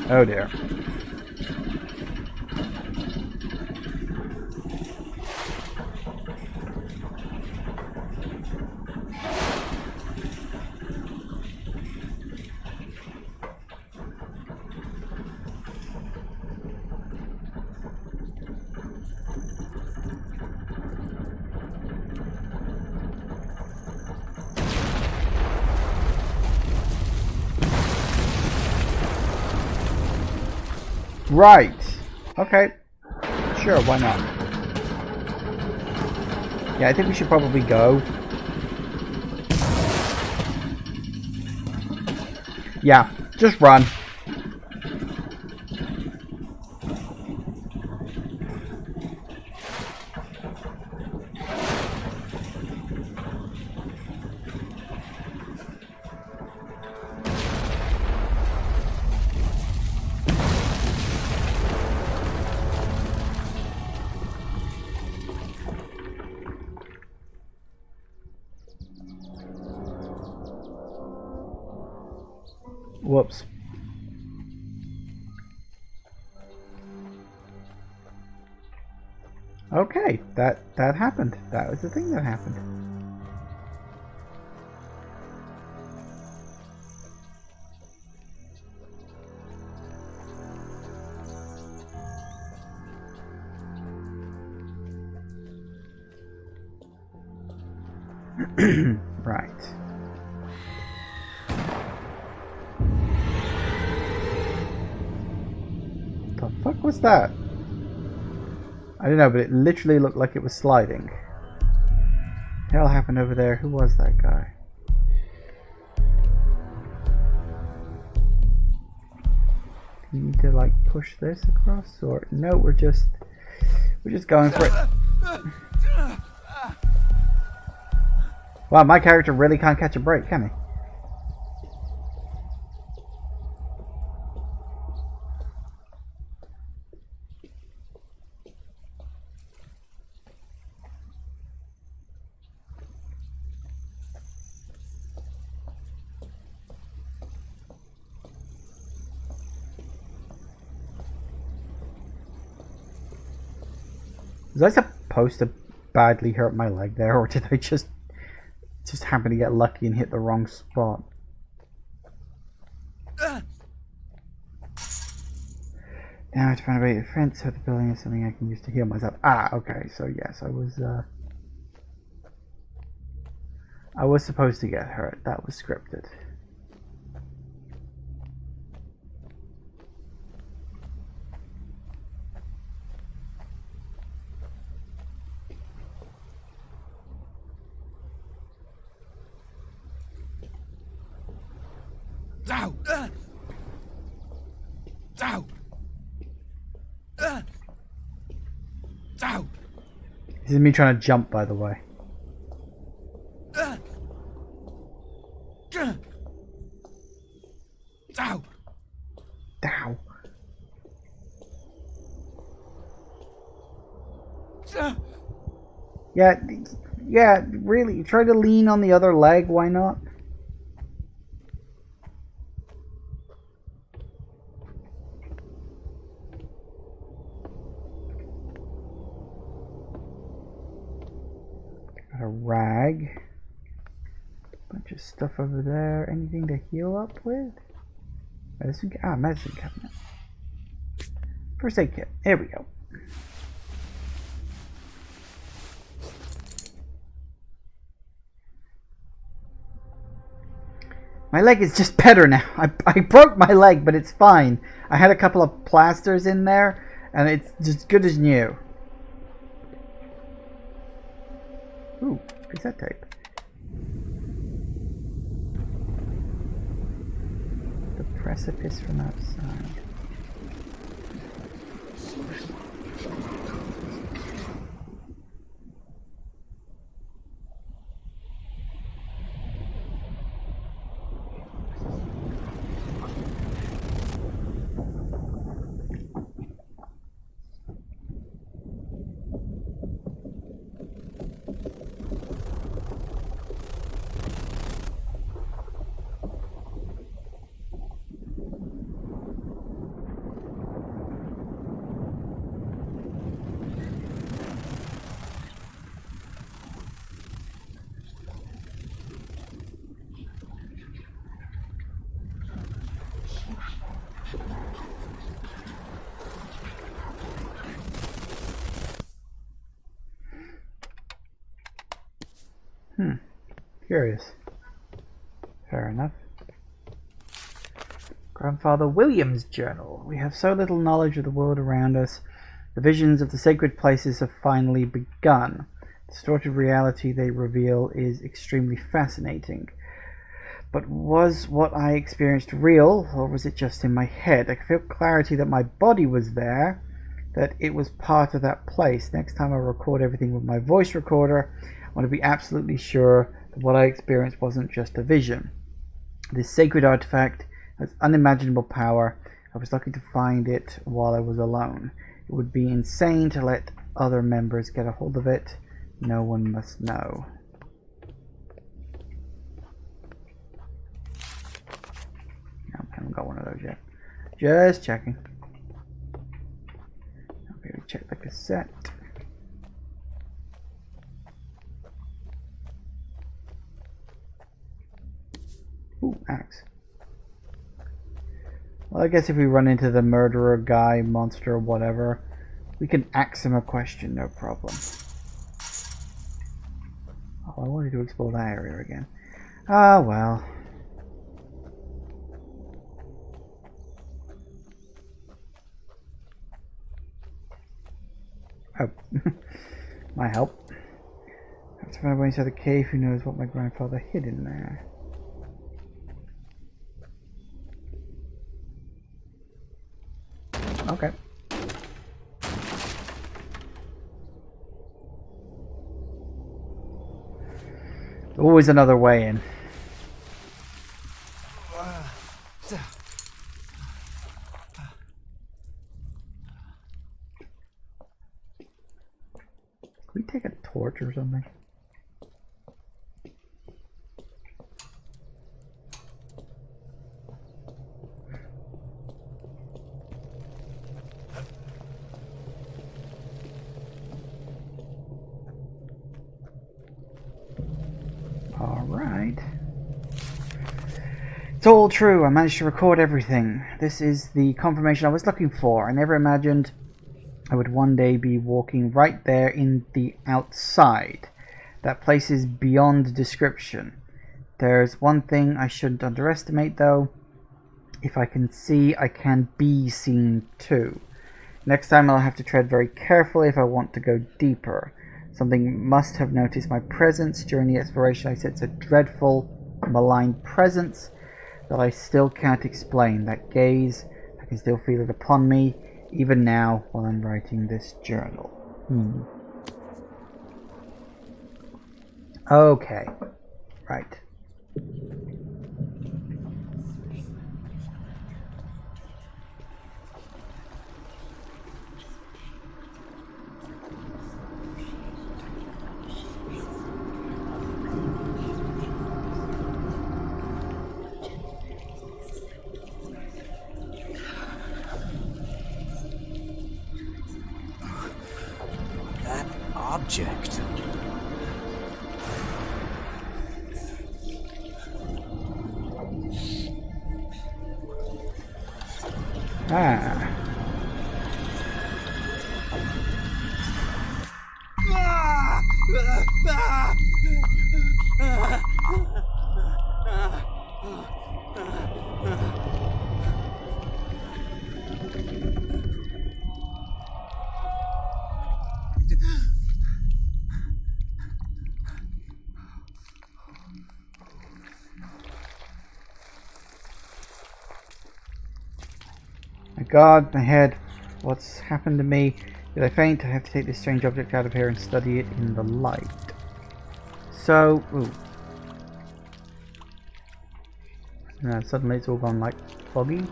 Speaker 1: Oh dear. Right. Okay. Sure, why not? Yeah, I think we should probably go. Yeah, just run. Whoops. Okay, that happened. That was the thing that happened. Right. The fuck was that? I don't know, but it literally looked like it was sliding. What the hell happened over there? Who was that guy? Do you need to like push this across, or no? We're just going for it. Wow, my character really can't catch a break, can he? Was I supposed to badly hurt my leg there, or did I just happen to get lucky and hit the wrong spot? Now I have to find a way to fence so the building is something I can use to heal myself. Ah, okay, so yes, I was supposed to get hurt. That was scripted.
Speaker 2: Ow! Ow! Ow!
Speaker 1: This is me trying to jump, by the way.
Speaker 2: Ow!
Speaker 1: Ow. Yeah, really. Try to lean on the other leg, why not? Got a rag. Bunch of stuff over there. Anything to heal up with? Medicine cabinet. First aid kit. There we go. My leg is just better now. I broke my leg, but it's fine. I had a couple of plasters in there, and it's just good as new. Ooh, cassette tape. The precipice from outside. Curious. Fair enough. Grandfather William's journal. We have so little knowledge of the world around us. The visions of the sacred places have finally begun. The distorted reality they reveal is extremely fascinating. But was what I experienced real, or was it just in my head? I could feel clarity that my body was there, that it was part of that place. Next time I record everything with my voice recorder, I want to be absolutely sure that what I experienced wasn't just a vision. This sacred artifact has unimaginable power. I was lucky to find it while I was alone. It would be insane to let other members get a hold of it. No one must know. No, I haven't got one of those yet. Just checking. Okay, we check the cassette. Ooh, axe. Well, I guess if we run into the murderer guy, monster, whatever, we can ask him a question, no problem. Oh, I wanted to explore that area again. Ah, well. Oh, might help. I have to find a way inside the cave. Who knows what my grandfather hid in there? Okay. Always another way in. Can we take a torch or something? Alright. It's all true. I managed to record everything. This is the confirmation I was looking for. I never imagined I would one day be walking right there in the outside. That place is beyond description. There's one thing I shouldn't underestimate though. If I can see, I can be seen too. Next time I'll have to tread very carefully if I want to go deeper. Something must have noticed my presence during the exploration. I sense a dreadful, malign presence. that I still can't explain. That gaze, I can still feel it upon me, even now while I'm writing this journal. Okay. Right.
Speaker 2: That object.
Speaker 1: Ah. My God, my head. What's happened to me? Did I faint? I have to take this strange object out of here and study it in the light. So, ooh. And then suddenly it's all gone like foggy.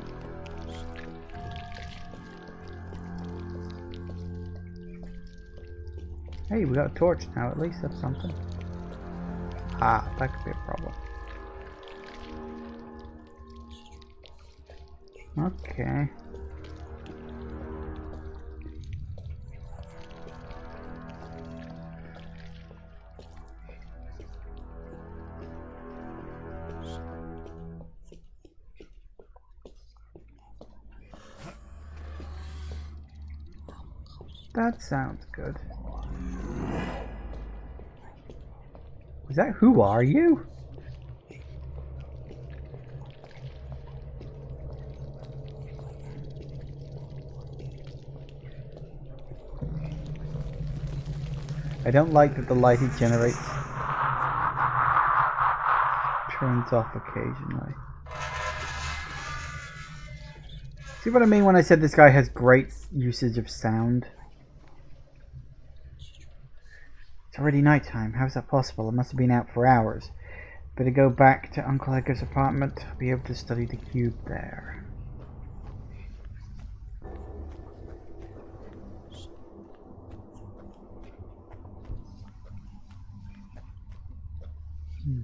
Speaker 1: Hey, we got a torch now, at least that's something. Ah, that could be a problem. Okay. That sounds good. Is that who are you? I don't like that the light it generates turns off occasionally. See what I mean when I said this guy has great usage of sound? It's already nighttime. How is that possible? It must have been out for hours. Better go back to Uncle Edgar's apartment. I'll be able to study the cube there.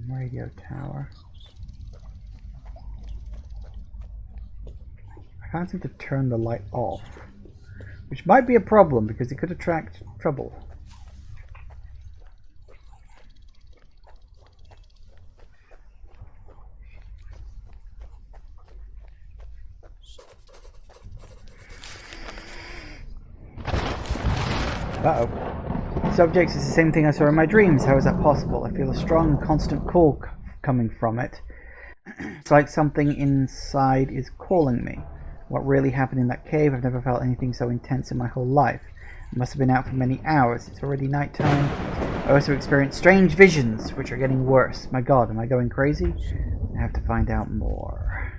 Speaker 1: Radio tower. I can't seem to turn the light off, which might be a problem because it could attract trouble. Uh-oh. This object is the same thing I saw in my dreams. How is that possible? I feel a strong, constant call coming from it. It's like something inside is calling me. What really happened in that cave? I've never felt anything so intense in my whole life. It must have been out for many hours. It's already nighttime. I also experienced strange visions, which are getting worse. My God, am I going crazy? I have to find out more.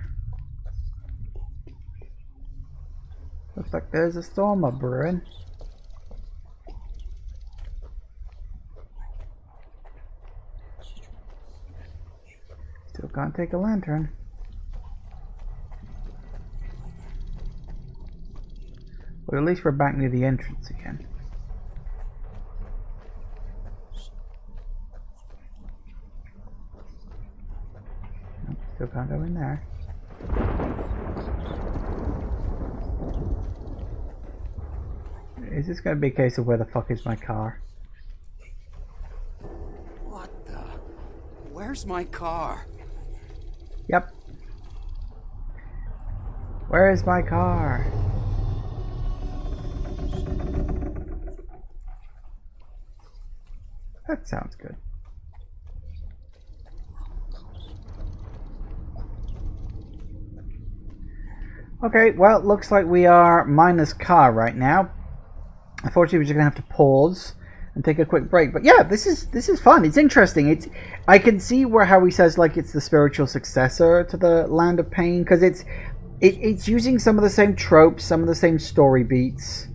Speaker 1: Looks like there's a storm up brewing. Still can't take a lantern. But at least we're back near the entrance again. Nope, still can't go in there. Is this going to be a case of where the fuck is my car?
Speaker 2: What the? Where's my car?
Speaker 1: Yep. Where is my car? That sounds good. Okay, well, it looks like we are minus car right now. Unfortunately, we're just going to have to pause and take a quick break. But yeah, this is fun. It's interesting. I can see how he says like it's the spiritual successor to the Land of Pain, because it's using some of the same tropes, some of the same story beats.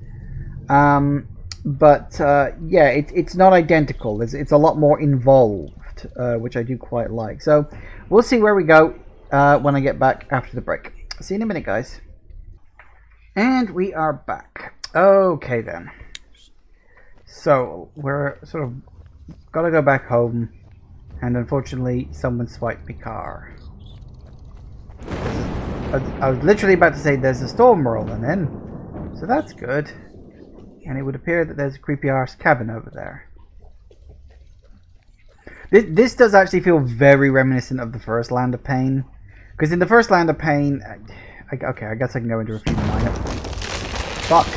Speaker 1: But yeah, it's not identical. It's a lot more involved, which I do quite like. So we'll see where we go when I get back after the break. See you in a minute, guys. And we are back. Okay then. So we're sort of gotta go back home, and unfortunately, someone swiped my car. I was literally about to say there's a storm rolling in, so that's good. And it would appear that there's a creepy arse cabin over there. This does actually feel very reminiscent of the first Land of Pain, because in the first Land of Pain, okay, I guess I can go into a few minor. Fuck.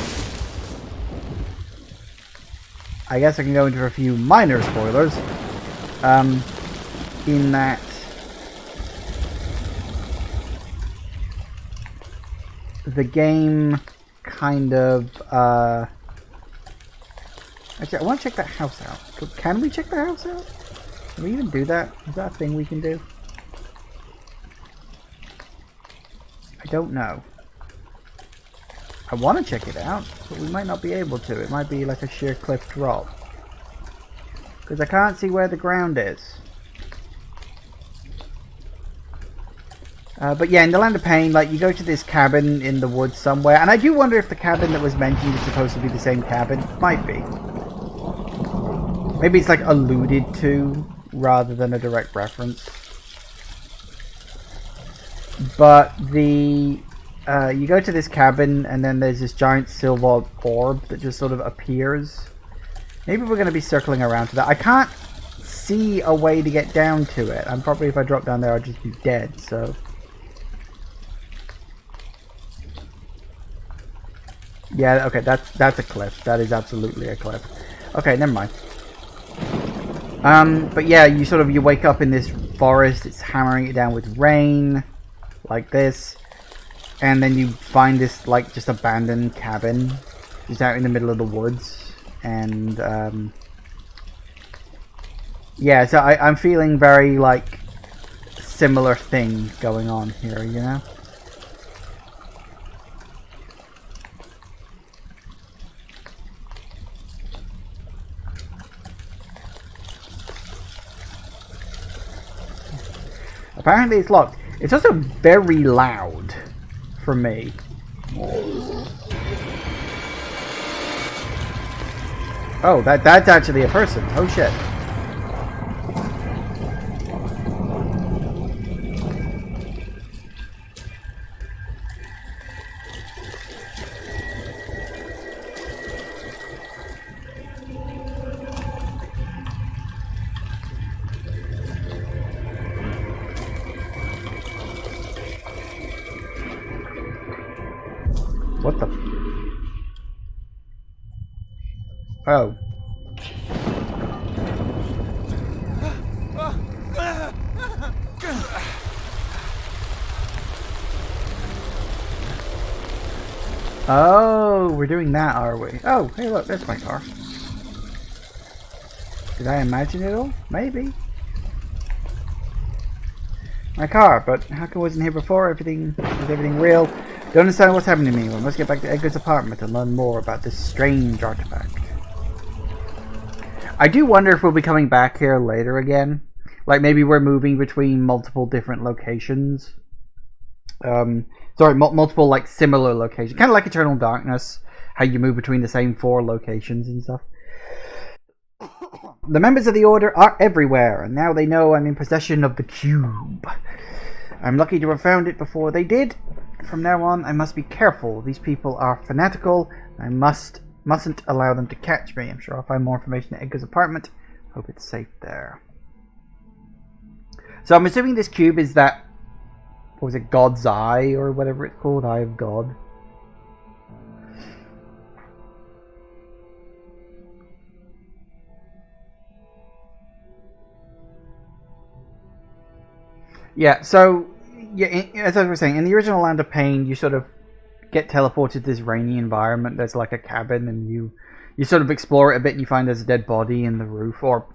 Speaker 1: I guess I can go into a few minor spoilers. In that the game kind of actually, I want to check that house out. Can we check the house out? Can we even do that? Is that a thing we can do? I don't know. I want to check it out, but we might not be able to. It might be like a sheer cliff drop. Because I can't see where the ground is. But yeah, in the Land of Pain, like, you go to this cabin in the woods somewhere, and I do wonder if the cabin that was mentioned is supposed to be the same cabin. Might be. Maybe it's like alluded to rather than a direct reference. But the you go to this cabin, and then there's this giant silver orb that just sort of appears. Maybe we're going to be circling around to that. I can't see a way to get down to it. I'm probably, if I drop down there, I'll just be dead, so... Yeah, okay, that's a cliff. That is absolutely a cliff. Okay, never mind. But yeah, you wake up in this forest, it's hammering it down with rain, like this. And then you find this, like, just abandoned cabin, just out in the middle of the woods. And, yeah, so I'm feeling very, like, similar thing going on here, you know? Apparently it's locked. It's also very loud for me. Oh, that's actually a person. Oh shit. What the? Oh. Oh, we're doing that, are we? Oh, hey look, there's my car. Did I imagine it all? Maybe. My car, but how come I wasn't here before? Is everything real? Don't understand what's happening to me. We must get back to Edgar's apartment and learn more about this strange artifact. I do wonder if we'll be coming back here later again. Like maybe we're moving between multiple different locations. Sorry, multiple like similar locations. Kind of like Eternal Darkness, how you move between the same 4 locations and stuff. The members of the Order are everywhere, and now they know I'm in possession of the cube. I'm lucky to have found it before they did. From now on, I must be careful. These people are fanatical. I mustn't allow them to catch me. I'm sure I'll find more information at Edgar's apartment. Hope it's safe there. So I'm assuming this cube is that, what was it, God's Eye or whatever it's called, Eye of God. Yeah, so yeah, as I was saying, in the original Land of Pain, you sort of get teleported to this rainy environment. There's like a cabin, and you You sort of explore it a bit and you find there's a dead body in the roof, or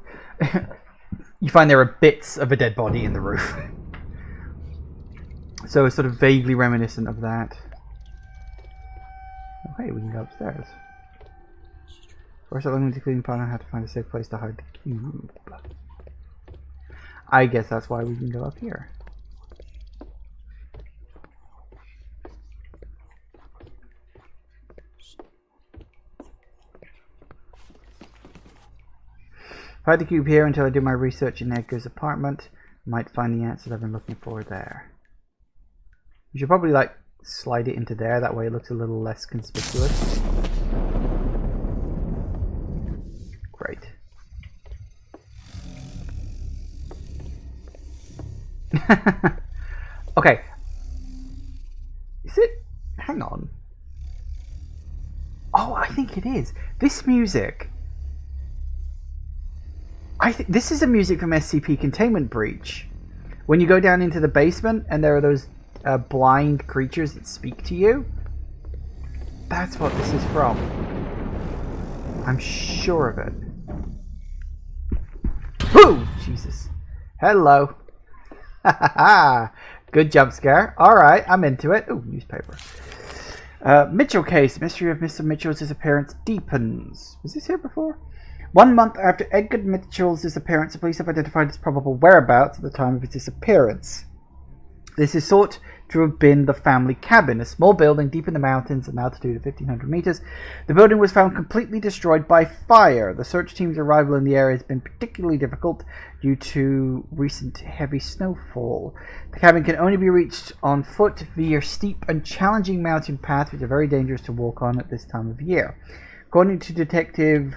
Speaker 1: you find there are bits of a dead body in the roof. So it's sort of vaguely reminiscent of that. Oh, hey, we can go upstairs. First, I'm going to clean upon how to find a safe place to hide the cube. I guess that's why we can go up here. Hide the cube here until I do my research in Edgar's apartment. Might find the answers I've been looking for there. You should probably like slide it into there, that way it looks a little less conspicuous. Great. Okay. Is it? Hang on. Oh, I think it is. This music. I think this is a music from SCP Containment Breach. When you go down into the basement and there are those blind creatures that speak to you. That's what this is from. I'm sure of it. Whoo! Jesus. Hello. Ha ha ha. Good jump scare. Alright, I'm into it. Ooh, newspaper. Mitchell case. Mystery of Mr. Mitchell's disappearance deepens. Was this here before? 1 month after Edgar Mitchell's disappearance, the police have identified his probable whereabouts at the time of his disappearance. This is thought to have been the family cabin, a small building deep in the mountains, an altitude of 1,500 meters. The building was found completely destroyed by fire. The search team's arrival in the area has been particularly difficult due to recent heavy snowfall. The cabin can only be reached on foot via steep and challenging mountain paths, which are very dangerous to walk on at this time of year. According to Detective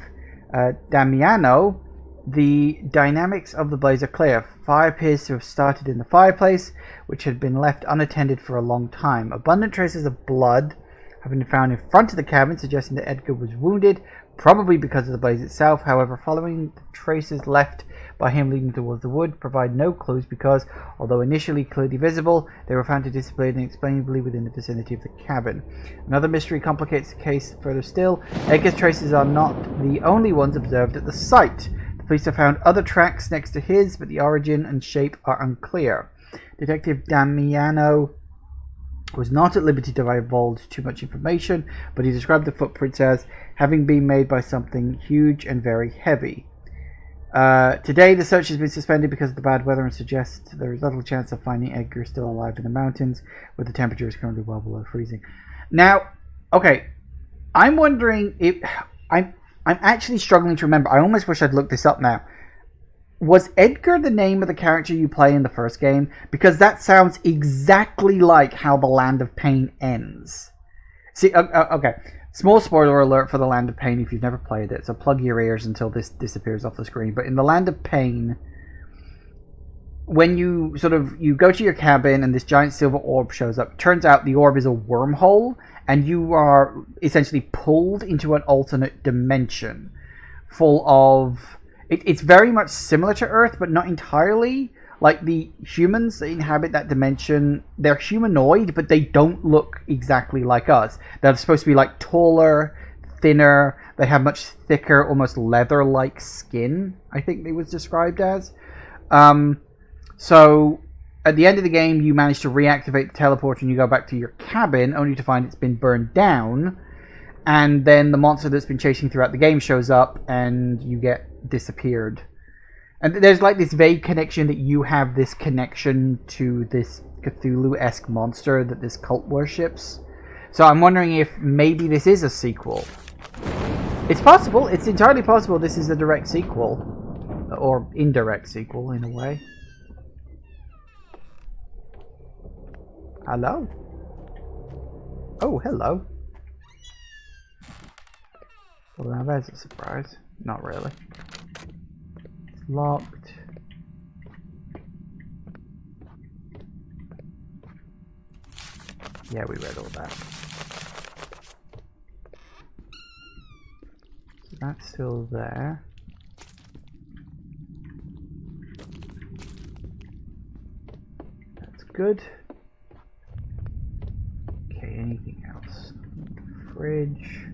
Speaker 1: Damiano, the dynamics of the blaze are clear. Fire appears to have started in the fireplace, which had been left unattended for a long time. Abundant traces of blood have been found in front of the cabin, suggesting that Edgar was wounded, probably because of the blaze itself. However, following the traces left by him leading towards the wood provide no clues because, although initially clearly visible, they were found to disappear inexplicably within the vicinity of the cabin. Another mystery complicates the case further still. Edgar's traces are not the only ones observed at the site. Police have found other tracks next to his, but the origin and shape are unclear. Detective Damiano was not at liberty to divulge too much information, but he described the footprints as having been made by something huge and very heavy. Today, the search has been suspended because of the bad weather and suggests there is little chance of finding Edgar still alive in the mountains, where the temperature is currently well below freezing. Now, okay, I'm wondering if... I'm actually struggling to remember. I almost wish I'd looked this up now. Was Edgar the name of the character you play in the first game? Because that sounds exactly like how the Land of Pain ends. See, okay. Small spoiler alert for the Land of Pain if you've never played it, so plug your ears until this disappears off the screen. But in the Land of Pain, when you go to your cabin and this giant silver orb shows up, turns out the orb is a wormhole, and you are essentially pulled into an alternate dimension full of... It's very much similar to Earth, but not entirely. Like, the humans that inhabit that dimension, they're humanoid, but they don't look exactly like us. They're supposed to be, like, taller, thinner. They have much thicker, almost leather-like skin, I think it was described as. So... At the end of the game, you manage to reactivate the teleporter and you go back to your cabin, only to find it's been burned down. And then the monster that's been chasing throughout the game shows up and you get disappeared. And there's like this vague connection that you have this connection to this Cthulhu-esque monster that this cult worships. So I'm wondering if maybe this is a sequel. It's possible. It's entirely possible this is a direct sequel. Or indirect sequel, in a way. Hello? Oh, hello. Well, now there's a surprise. Not really. It's locked. Yeah, we read all that. So that's still there. That's good. Okay, anything else? Fridge.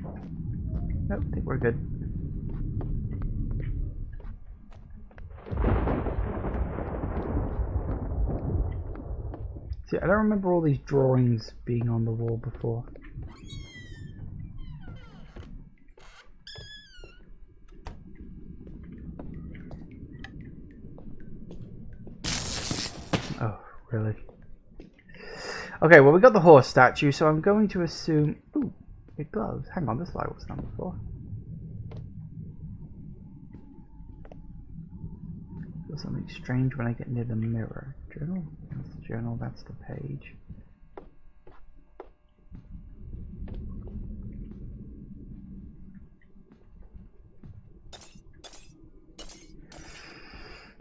Speaker 1: Nope, I think we're good. See, I don't remember all these drawings being on the wall before. Oh, really? Okay, well we got the horse statue, so I'm going to assume... Ooh, it glows. Hang on, this light wasn't on before. There's something strange when I get near the mirror. Journal? That's the journal, that's the page.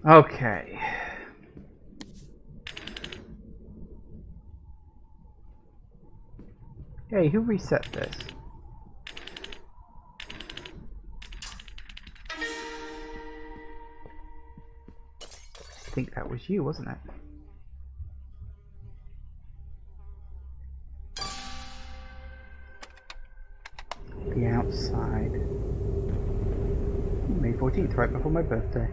Speaker 1: Okay. Hey, who reset this? I think that was you, wasn't it? The outside. May 14th, right before my birthday.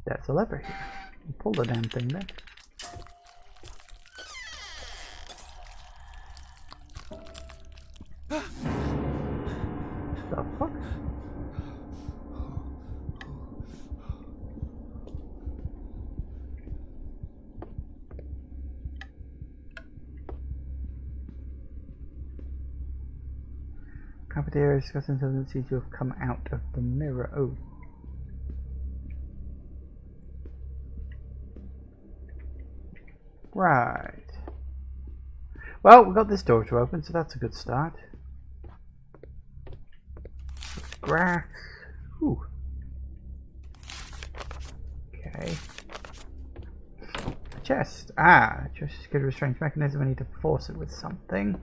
Speaker 1: That's a lever here. Pull the damn thing then. The fuck? Cafeteria discussing something that seems to have come out of the mirror. Oh. Right. Well, we've got this door to open, so that's a good start. Grass. Ooh. Okay. Chest. Ah, just get a strange mechanism. I need to force it with something.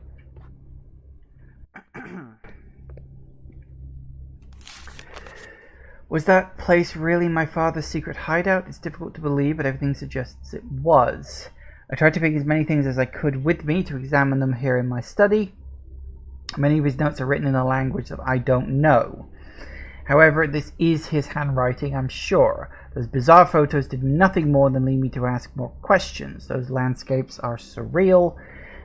Speaker 1: Was that place really my father's secret hideout? It's difficult to believe, but everything suggests it was. I tried to pick as many things as I could with me to examine them here in my study. Many of his notes are written in a language that I don't know. However, this is his handwriting, I'm sure. Those bizarre photos did nothing more than lead me to ask more questions. Those landscapes are surreal,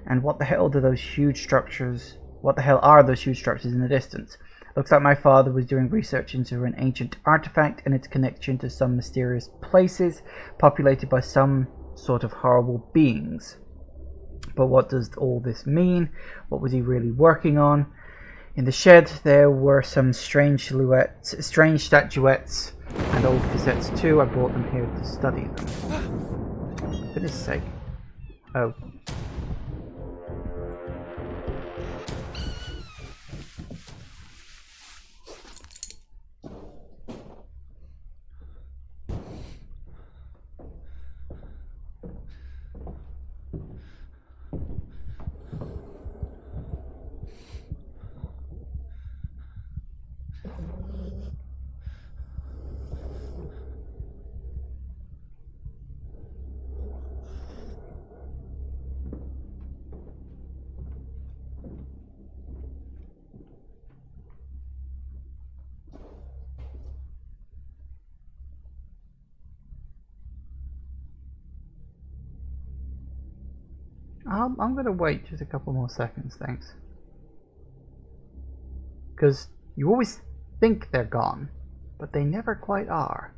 Speaker 1: and what the hell are those huge structures in the distance? Looks like my father was doing research into an ancient artifact and its connection to some mysterious places populated by some sort of horrible beings. But what does all this mean? What was he really working on? In the shed there were some strange statuettes, and old cassettes too. I brought them here to study them. For goodness sake. Oh. I'm going to wait just a couple more seconds, thanks. Because you always think they're gone, but they never quite are.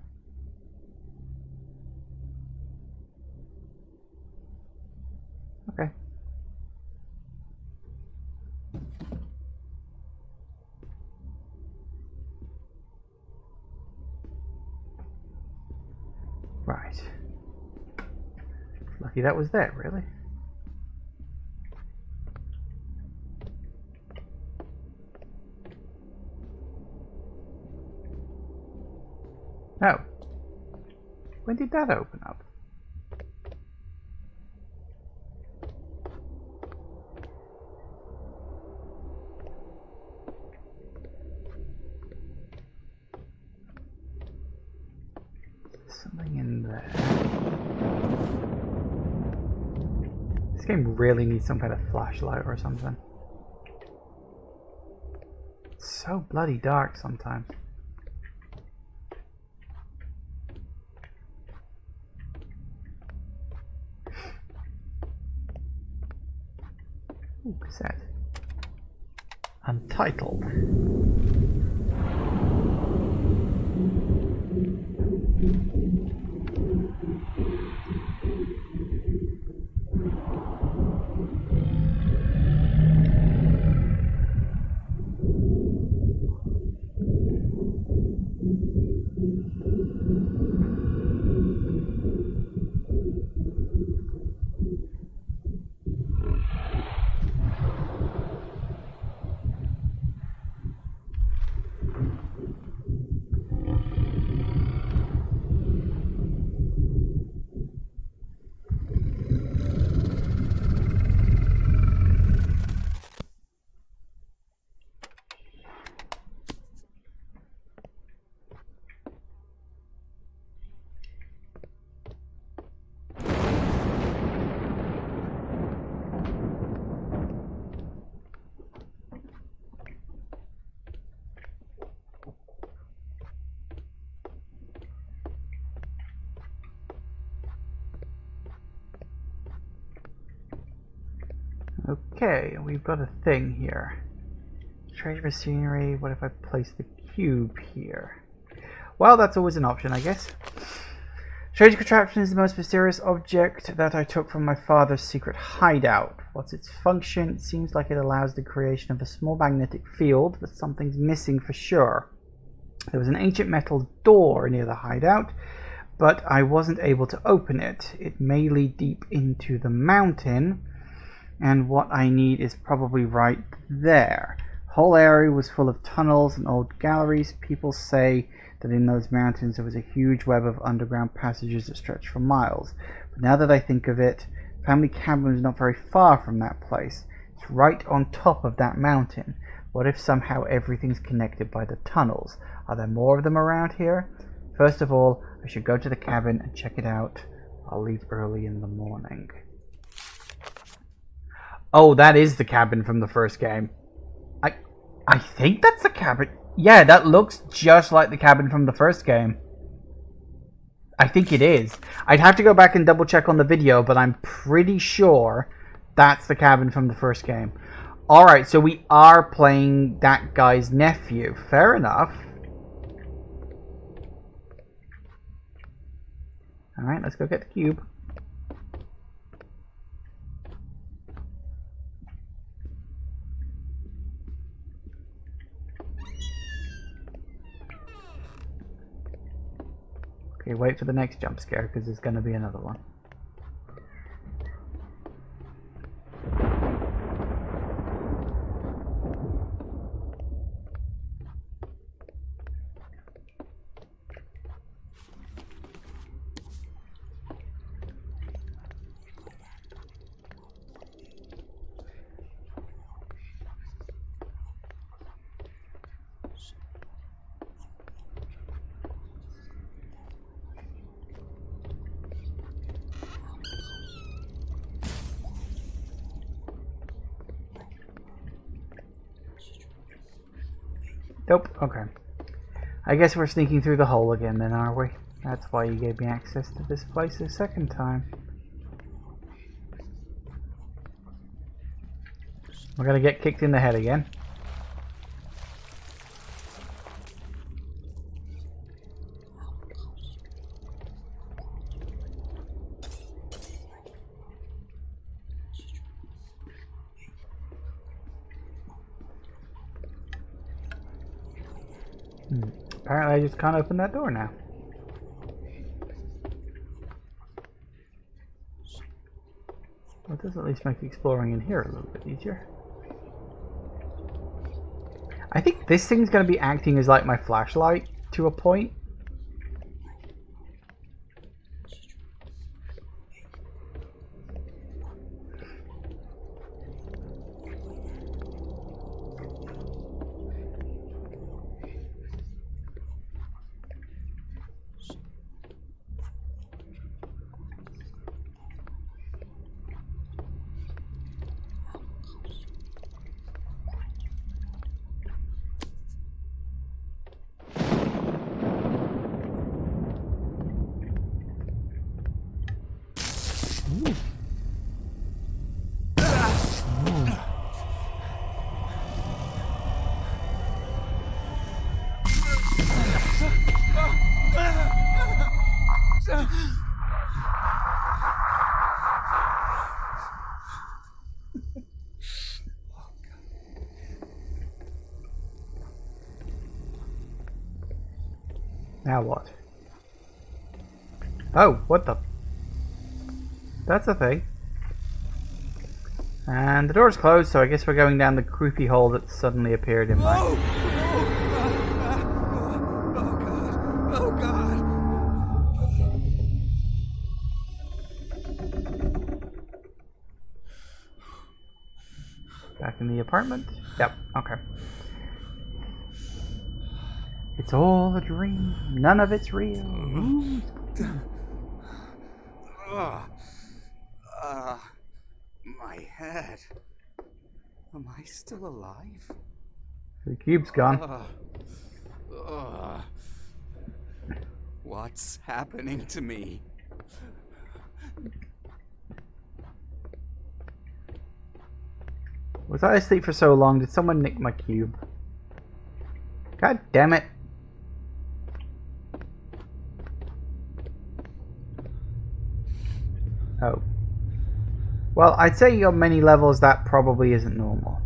Speaker 1: Okay. Right. Lucky that was there, really. Oh. When did that open up? Something in there. This game really needs some kind of flashlight or something. It's so bloody dark sometimes. Ooh, cassette. Untitled. Okay, we've got a thing here. Treasure machinery. What if I place the cube here? Well, that's always an option, I guess. Strange contraption is the most mysterious object that I took from my father's secret hideout. What's its function? It seems like it allows the creation of a small magnetic field, but something's missing for sure. There was an ancient metal door near the hideout, but I wasn't able to open it. It may lead deep into the mountain, and what I need is probably right there. The whole area was full of tunnels and old galleries. People say that in those mountains there was a huge web of underground passages that stretched for miles. But now that I think of it, family cabin was not very far from that place. It's right on top of that mountain. What if somehow everything's connected by the tunnels? Are there more of them around here? First of all, I should go to the cabin and check it out. I'll leave early in the morning. Oh, that is the cabin from the first game. I think that's the cabin. Yeah, that looks just like the cabin from the first game. I think it is. I'd have to go back and double check on the video, but I'm pretty sure that's the cabin from the first game. Alright, so we are playing that guy's nephew. Fair enough. Alright, let's go get the cube. Okay, wait for the next jump scare because there's going to be another one. Nope, okay. I guess we're sneaking through the hole again then, are we? That's why you gave me access to this place a second time. We're gonna get kicked in the head again. Apparently I just can't open that door now. Well, it does at least make exploring in here a little bit easier. I think this thing's going to be acting as like my flashlight to a point. Now what? Oh, what the? That's a thing. And the door's closed, so I guess we're going down the creepy hole that suddenly appeared in my...
Speaker 2: Oh God! Oh God!
Speaker 1: Back in the apartment? Yep, okay. It's all a dream. None of it's real.
Speaker 2: My head. Am I still alive?
Speaker 1: The cube's gone.
Speaker 2: What's happening to me?
Speaker 1: Was I asleep for so long? Did someone nick my cube? God damn it. Oh. Well, I'd say on many levels that probably isn't normal.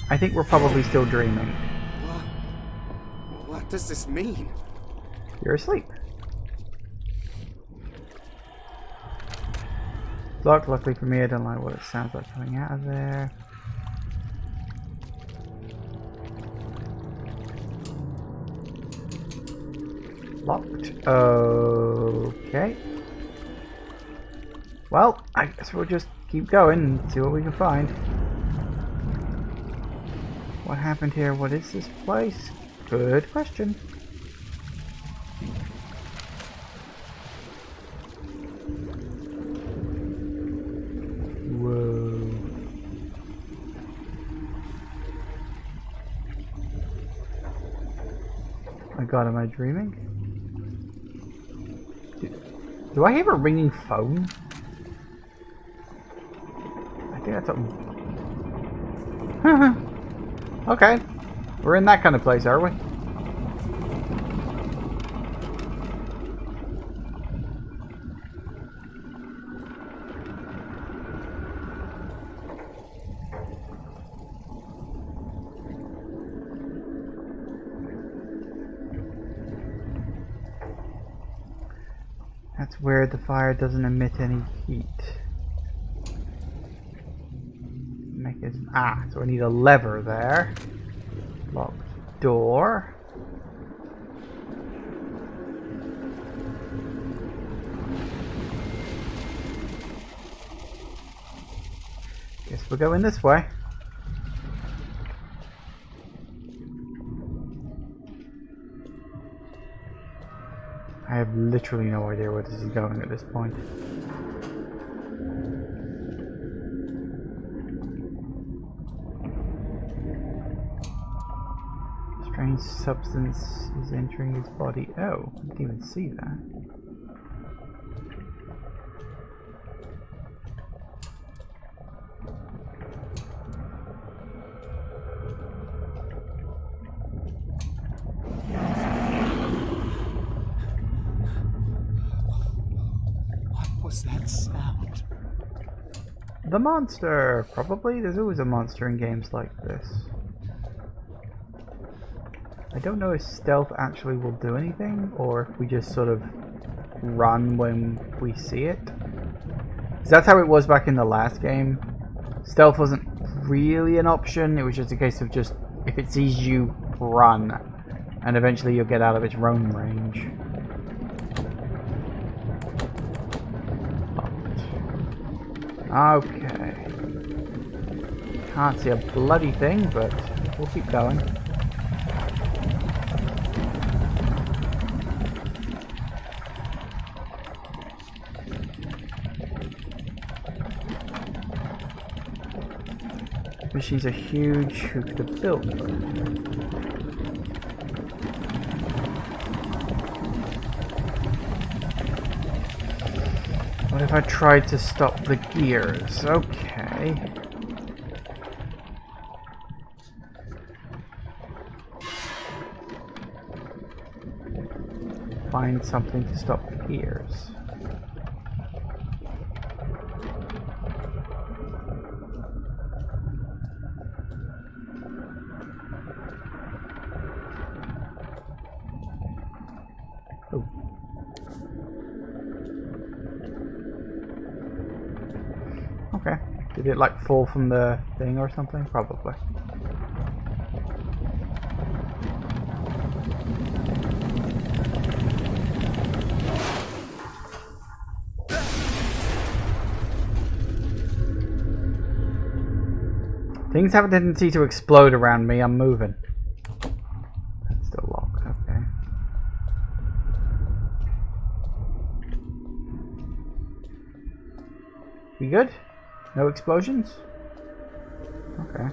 Speaker 1: I think we're probably still dreaming.
Speaker 2: What does this mean?
Speaker 1: You're asleep. Locked, luckily for me, I don't like what it sounds like coming out of there. Locked. Okay. Well, I guess we'll just keep going and see what we can find. What happened here? What is this place? Good question. Whoa. My God, am I dreaming? Do I have a ringing phone? I think that's something. Okay. We're in that kind of place, are we? That's where the fire doesn't emit any heat. Mechanism. Ah, so I need a lever there. Locked door. Guess we're going this way. I have literally no idea where this is going at this point. Strange substance is entering his body. Oh, I didn't even see that.
Speaker 2: What was that sound?
Speaker 1: The monster! Probably. There's always a monster in games like this. I don't know if stealth actually will do anything, or if we just sort of run when we see it. 'Cause that's how it was back in the last game. Stealth wasn't really an option, it was just a case of just, if it sees you, run. And eventually you'll get out of its roam range. Okay. Can't see a bloody thing, but we'll keep going. Machines are huge. Who could have built them? What if I tried to stop the gears? Okay. Find something to stop the gears. Oh. Okay. Did it like fall from the thing or something? Probably. Things have a tendency to explode around me. I'm moving. That's still locked. Okay. We good? No explosions? Okay.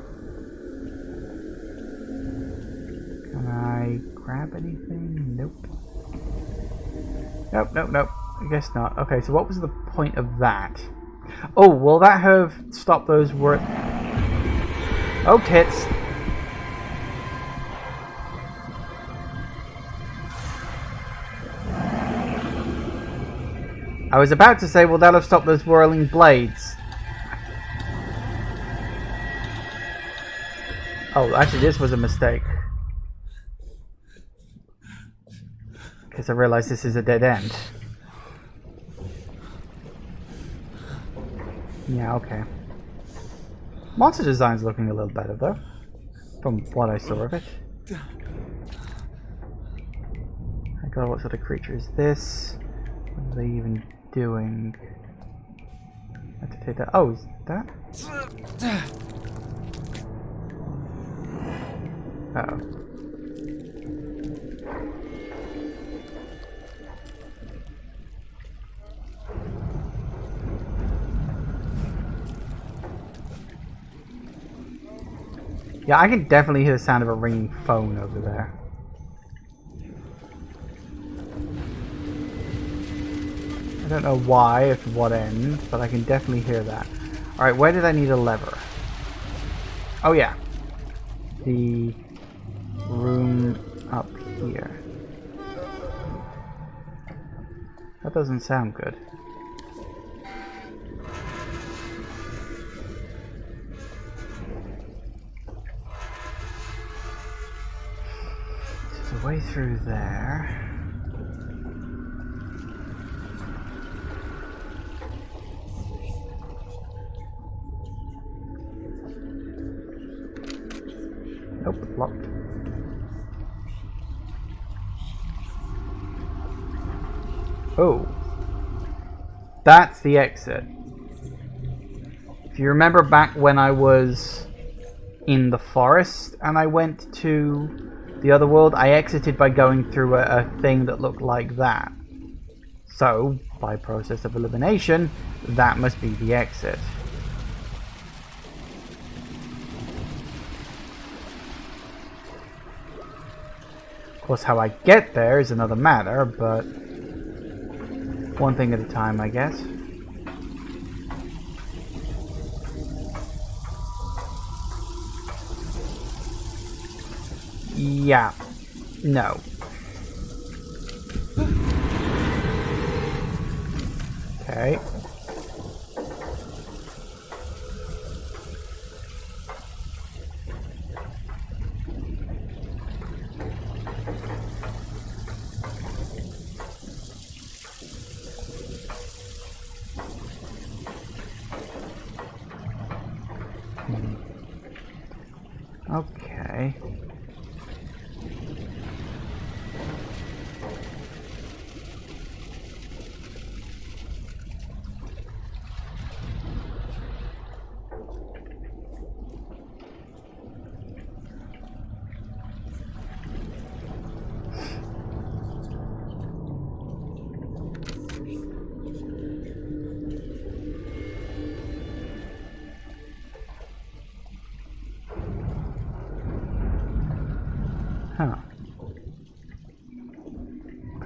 Speaker 1: Can I grab anything? Nope. Nope, nope, nope. I guess not. Okay, so what was the point of that? Oh, will that have stopped those Oh, tits. I was about to say, will that have stopped those whirling blades? Oh, actually this was a mistake. Because I realized this is a dead end. Yeah, okay. Monster design's looking a little better though, from what I saw of it. I God, what sort of creature is this? What are they even doing? I have to take that. Oh, is that? Uh-oh. Yeah, I can definitely hear the sound of a ringing phone over there. I don't know why, at what end, but I can definitely hear that. Alright, where did I need a lever? Oh yeah. The room up here. That doesn't sound good. There's a way through there. Nope, locked. Oh. That's the exit. If you remember back when I was in the forest and I went to the other world, I exited by going through a thing that looked like that. So, by process of elimination, that must be the exit. Of course, how I get there is another matter, but one thing at a time, I guess. Yeah. No. Okay.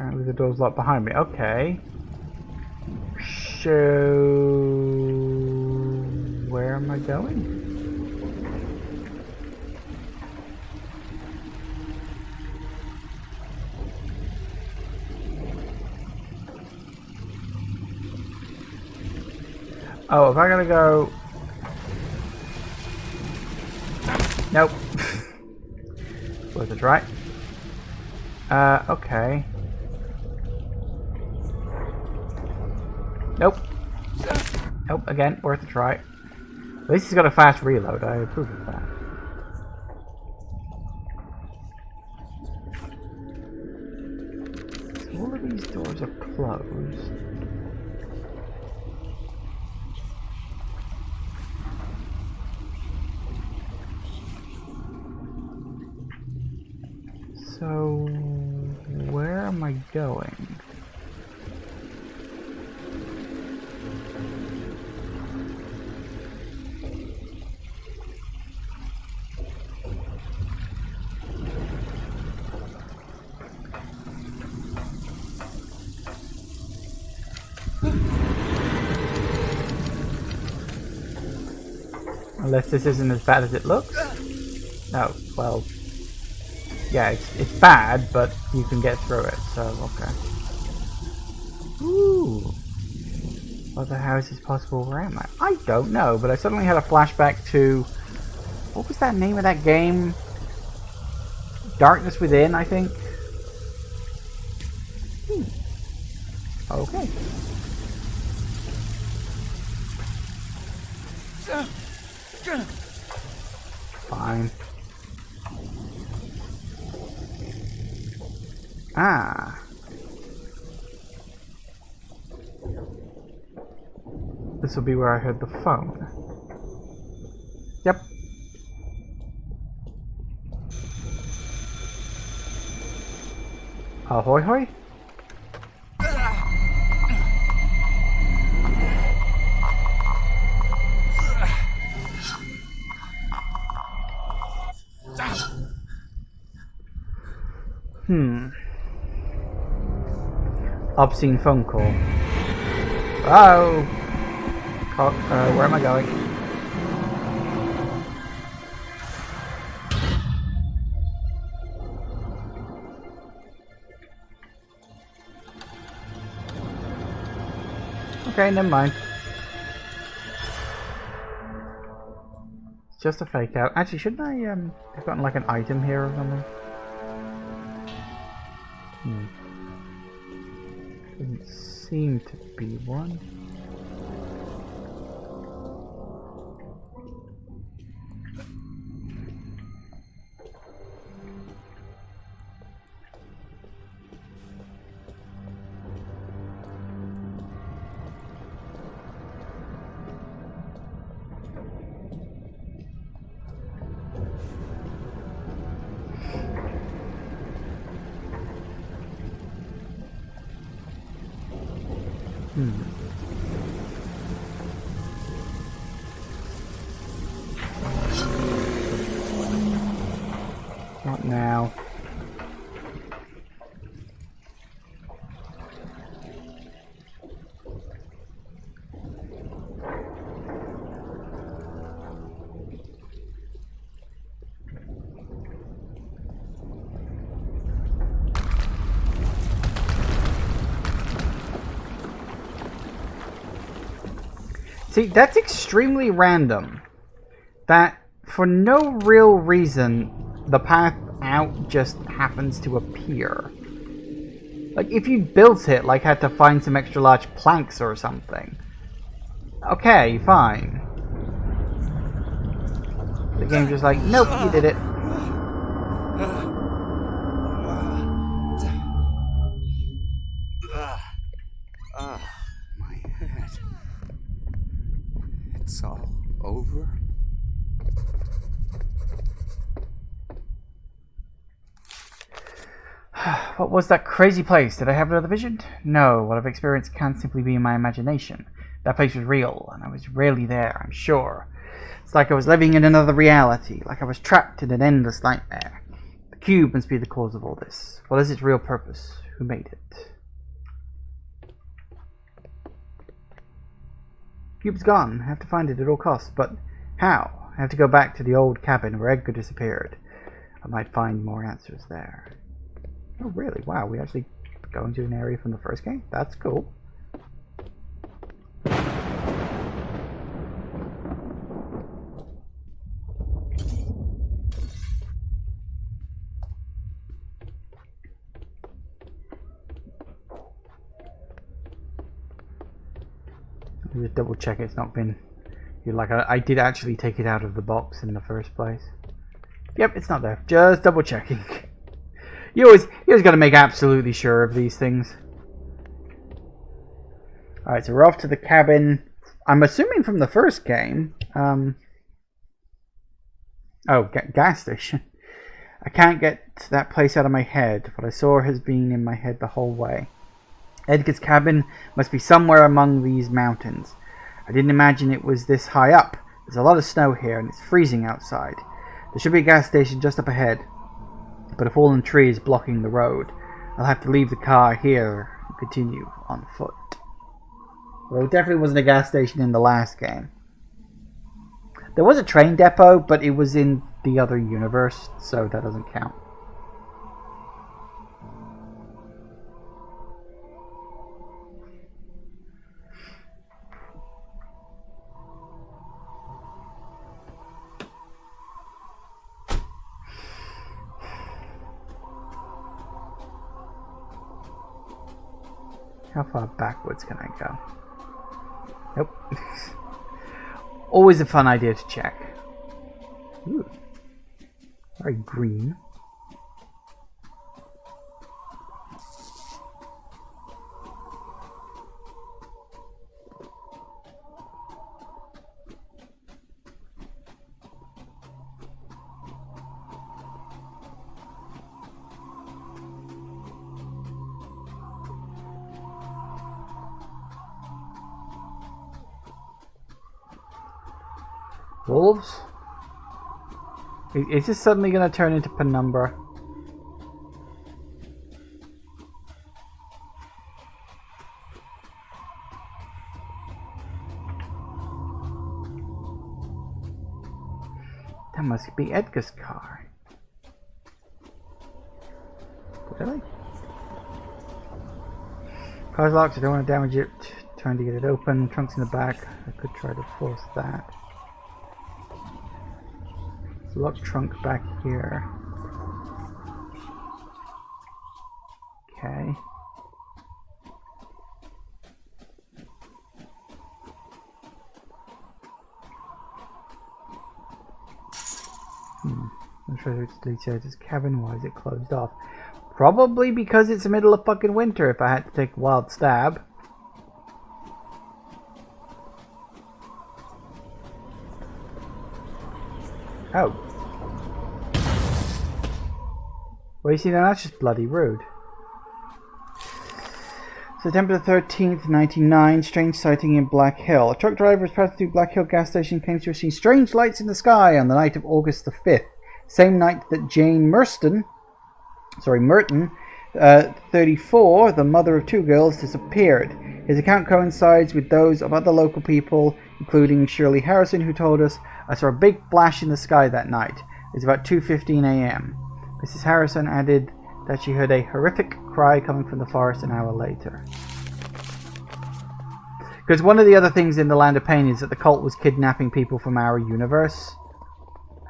Speaker 1: Apparently the door's locked behind me. Okay. So... where am I going? Oh, if I gotta go... Nope. Worth a try. Okay. Nope. Nope, again, worth a try. At least he's got a fast reload, I approve of that. So all of these doors are closed. So, where am I going? Unless this isn't as bad as it looks? No, well... yeah, it's bad, but you can get through it, so okay. Ooh. What the house is possible? Where am I don't know, but I suddenly had a flashback to... what was that name of that game? Darkness Within, I think? Okay. Fine. Ah. This will be where I heard the phone. Yep. Ahoy hoy? Obscene phone call. Oh! Where am I going? Okay, never mind. It's just a fake out. Actually, shouldn't I have gotten like an item here or something? Doesn't seem to be one. Not now. See, that's extremely random. That, for no real reason, the path out just happens to appear. Like, if you built it, like had to find some extra large planks or something. Okay, fine. The game's just like, nope, you did it.
Speaker 2: My head. It's all over?
Speaker 1: What was that crazy place? Did I have another vision? No, what I've experienced can't simply be in my imagination. That place was real, and I was really there, I'm sure. It's like I was living in another reality, like I was trapped in an endless nightmare. The cube must be the cause of all this. What is its real purpose? Who made it? Cube's gone. I have to find it at all costs, but how? I have to go back to the old cabin where Edgar disappeared. I might find more answers there. Oh, really? Wow, we actually going to an area from the first game? That's cool. Just double check it's not been... Like, I did actually take it out of the box in the first place. Yep, it's not there. Just double checking. You always got to make absolutely sure of these things. Alright, so we're off to the cabin. I'm assuming from the first game. Oh, gas station. I can't get that place out of my head. What I saw has been in my head the whole way. Edgar's cabin must be somewhere among these mountains. I didn't imagine it was this high up. There's a lot of snow here and it's freezing outside. There should be a gas station just up ahead, but a fallen tree is blocking the road. I'll have to leave the car here and continue on foot. Well, it definitely wasn't a gas station in the last game. There was a train depot, but it was in the other universe, so that doesn't count. How far backwards can I go? Nope. Always a fun idea to check. Ooh. Very green. Wolves? Is this suddenly going to turn into Penumbra? That must be Edgar's car. Really? Car's locked, I don't want to damage it. Trying to get it open. Trunk's in the back. I could try to force that. Lock trunk back here. Okay. I'm sure it's detailed his cabin. Why is it closed off? Probably because it's the middle of fucking winter if I had to take a wild stab. Oh. Well, you see, now that's just bloody rude. September the 13th, 1999, strange sighting in Black Hill. A truck driver was passing through Black Hill gas station came to have seen strange lights in the sky on the night of August the 5th. Same night that Jane Merton, 34, the mother of two girls, disappeared. His account coincides with those of other local people, including Shirley Harrison, who told us, I saw a big flash in the sky that night. It's about 2:15 a.m. Mrs. Harrison added that she heard a horrific cry coming from the forest an hour later. Because one of the other things in the Land of Pain is that the cult was kidnapping people from our universe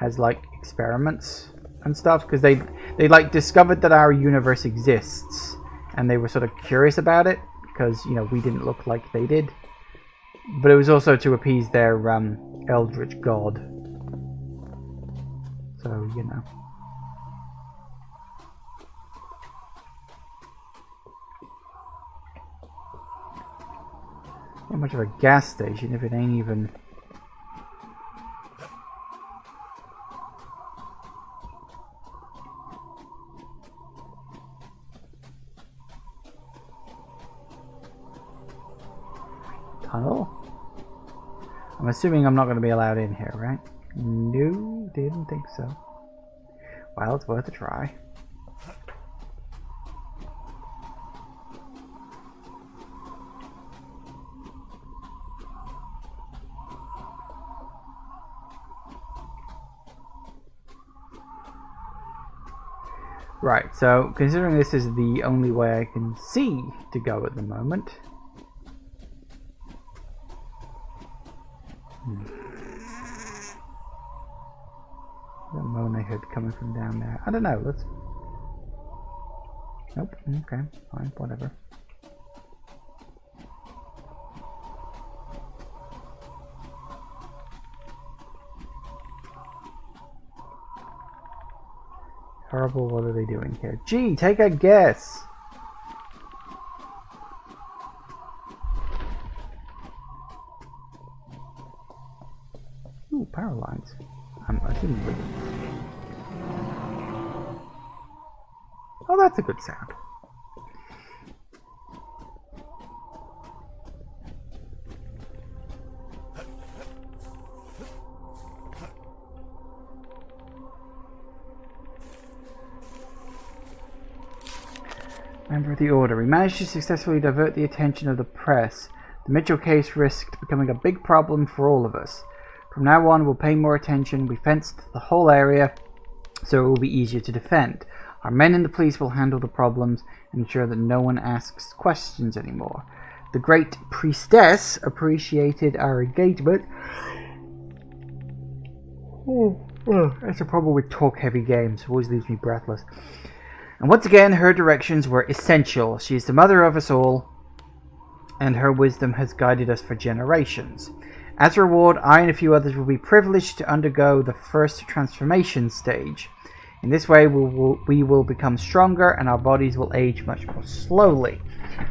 Speaker 1: as like experiments and stuff, because they like discovered that our universe exists and they were sort of curious about it because, you know, we didn't look like they did. But it was also to appease their eldritch god. So, you know. Not much of a gas station if it ain't even... tunnel? I'm assuming I'm not going to be allowed in here, right? No, didn't think so. Well, it's worth a try. Right, so considering this is the only way I can see to go at the moment. That moan I heard coming from down there. I don't know, let's... Nope, okay, fine, whatever. Horrible, what are they doing here? Gee, take a guess! Ooh, power lines. I didn't really... Oh, that's a good sound. Member of the Order. We managed to successfully divert the attention of the press. The Mitchell case risked becoming a big problem for all of us. From now on, we'll pay more attention. We fenced the whole area, so it will be easier to defend. Our men and the police will handle the problems and ensure that no one asks questions anymore. The Great Priestess appreciated our engagement. That's a problem with talk-heavy games. It always leaves me breathless. And once again, her directions were essential. She is the mother of us all, and her wisdom has guided us for generations. As a reward, I and a few others will be privileged to undergo the first transformation stage. In this way, we will become stronger, and our bodies will age much more slowly.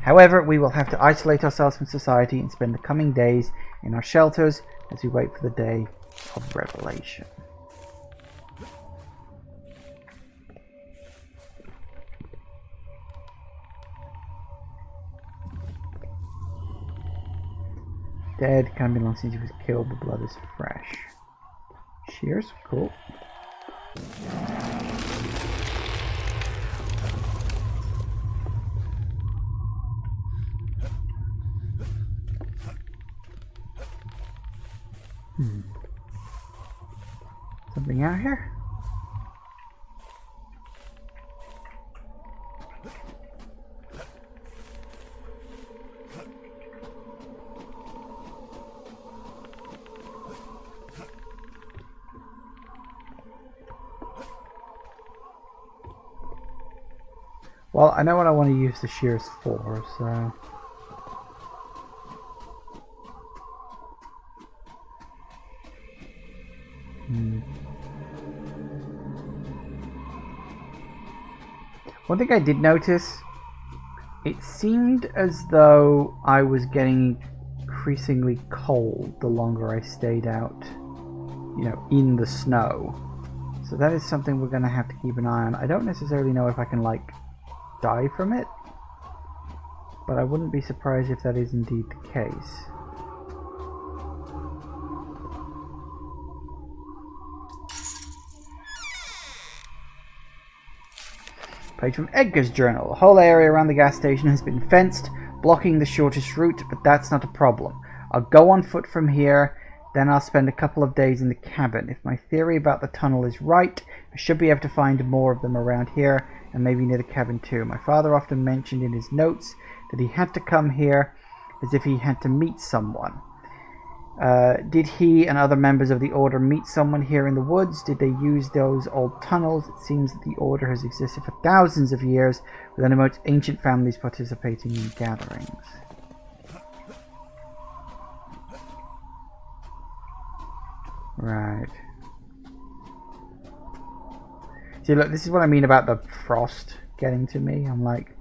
Speaker 1: However, we will have to isolate ourselves from society and spend the coming days in our shelters as we wait for the day of revelation. Dead, can't be long since he was killed, the blood is fresh. Shears, cool. Something out here? Well, I know what I want to use the shears for, so... One thing I did notice, it seemed as though I was getting increasingly cold the longer I stayed out, you know, in the snow. So that is something we're going to have to keep an eye on. I don't necessarily know if I can, like, die from it, but I wouldn't be surprised if that is indeed the case. Page from Edgar's journal. The whole area around the gas station has been fenced, blocking the shortest route, but that's not a problem. I'll go on foot from here, then I'll spend a couple of days in the cabin. If my theory about the tunnel is right, I should be able to find more of them around here, and maybe near the cabin too. My father often mentioned in his notes that he had to come here as if he had to meet someone. Did he and other members of the Order meet someone here in the woods? Did they use those old tunnels? It seems that the Order has existed for thousands of years, with one of the most ancient families participating in gatherings. Right. See, look, this is what I mean about the frost getting to me. I'm like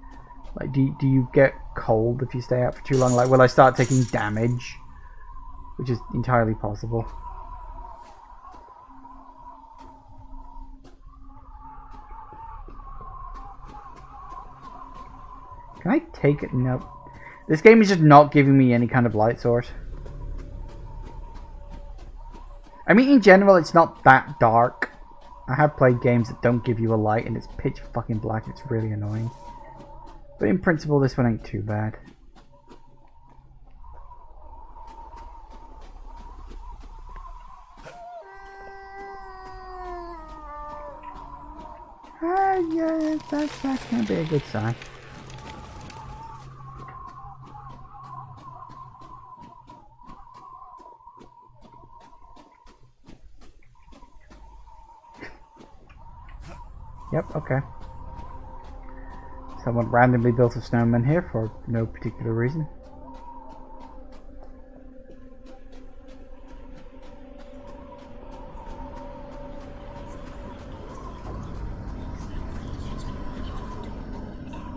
Speaker 1: do you get cold if you stay out for too long? Like, will I start taking damage? Which is entirely possible. Can I take it? Nope. This game is just not giving me any kind of light source. I mean, in general, it's not that dark. I have played games that don't give you a light and it's pitch fucking black. It's really annoying. But in principle, this one ain't too bad. Yeah, that can be a good sign. Yep, okay. Someone randomly built a snowman here for no particular reason.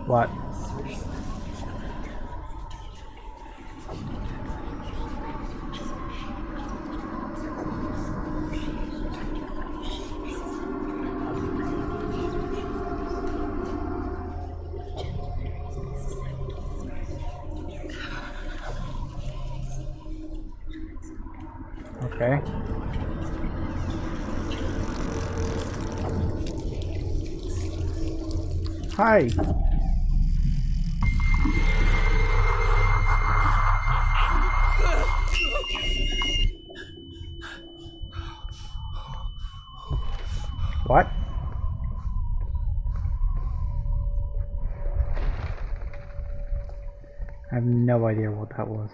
Speaker 1: What? Okay. Hi. What? I have no idea what that was.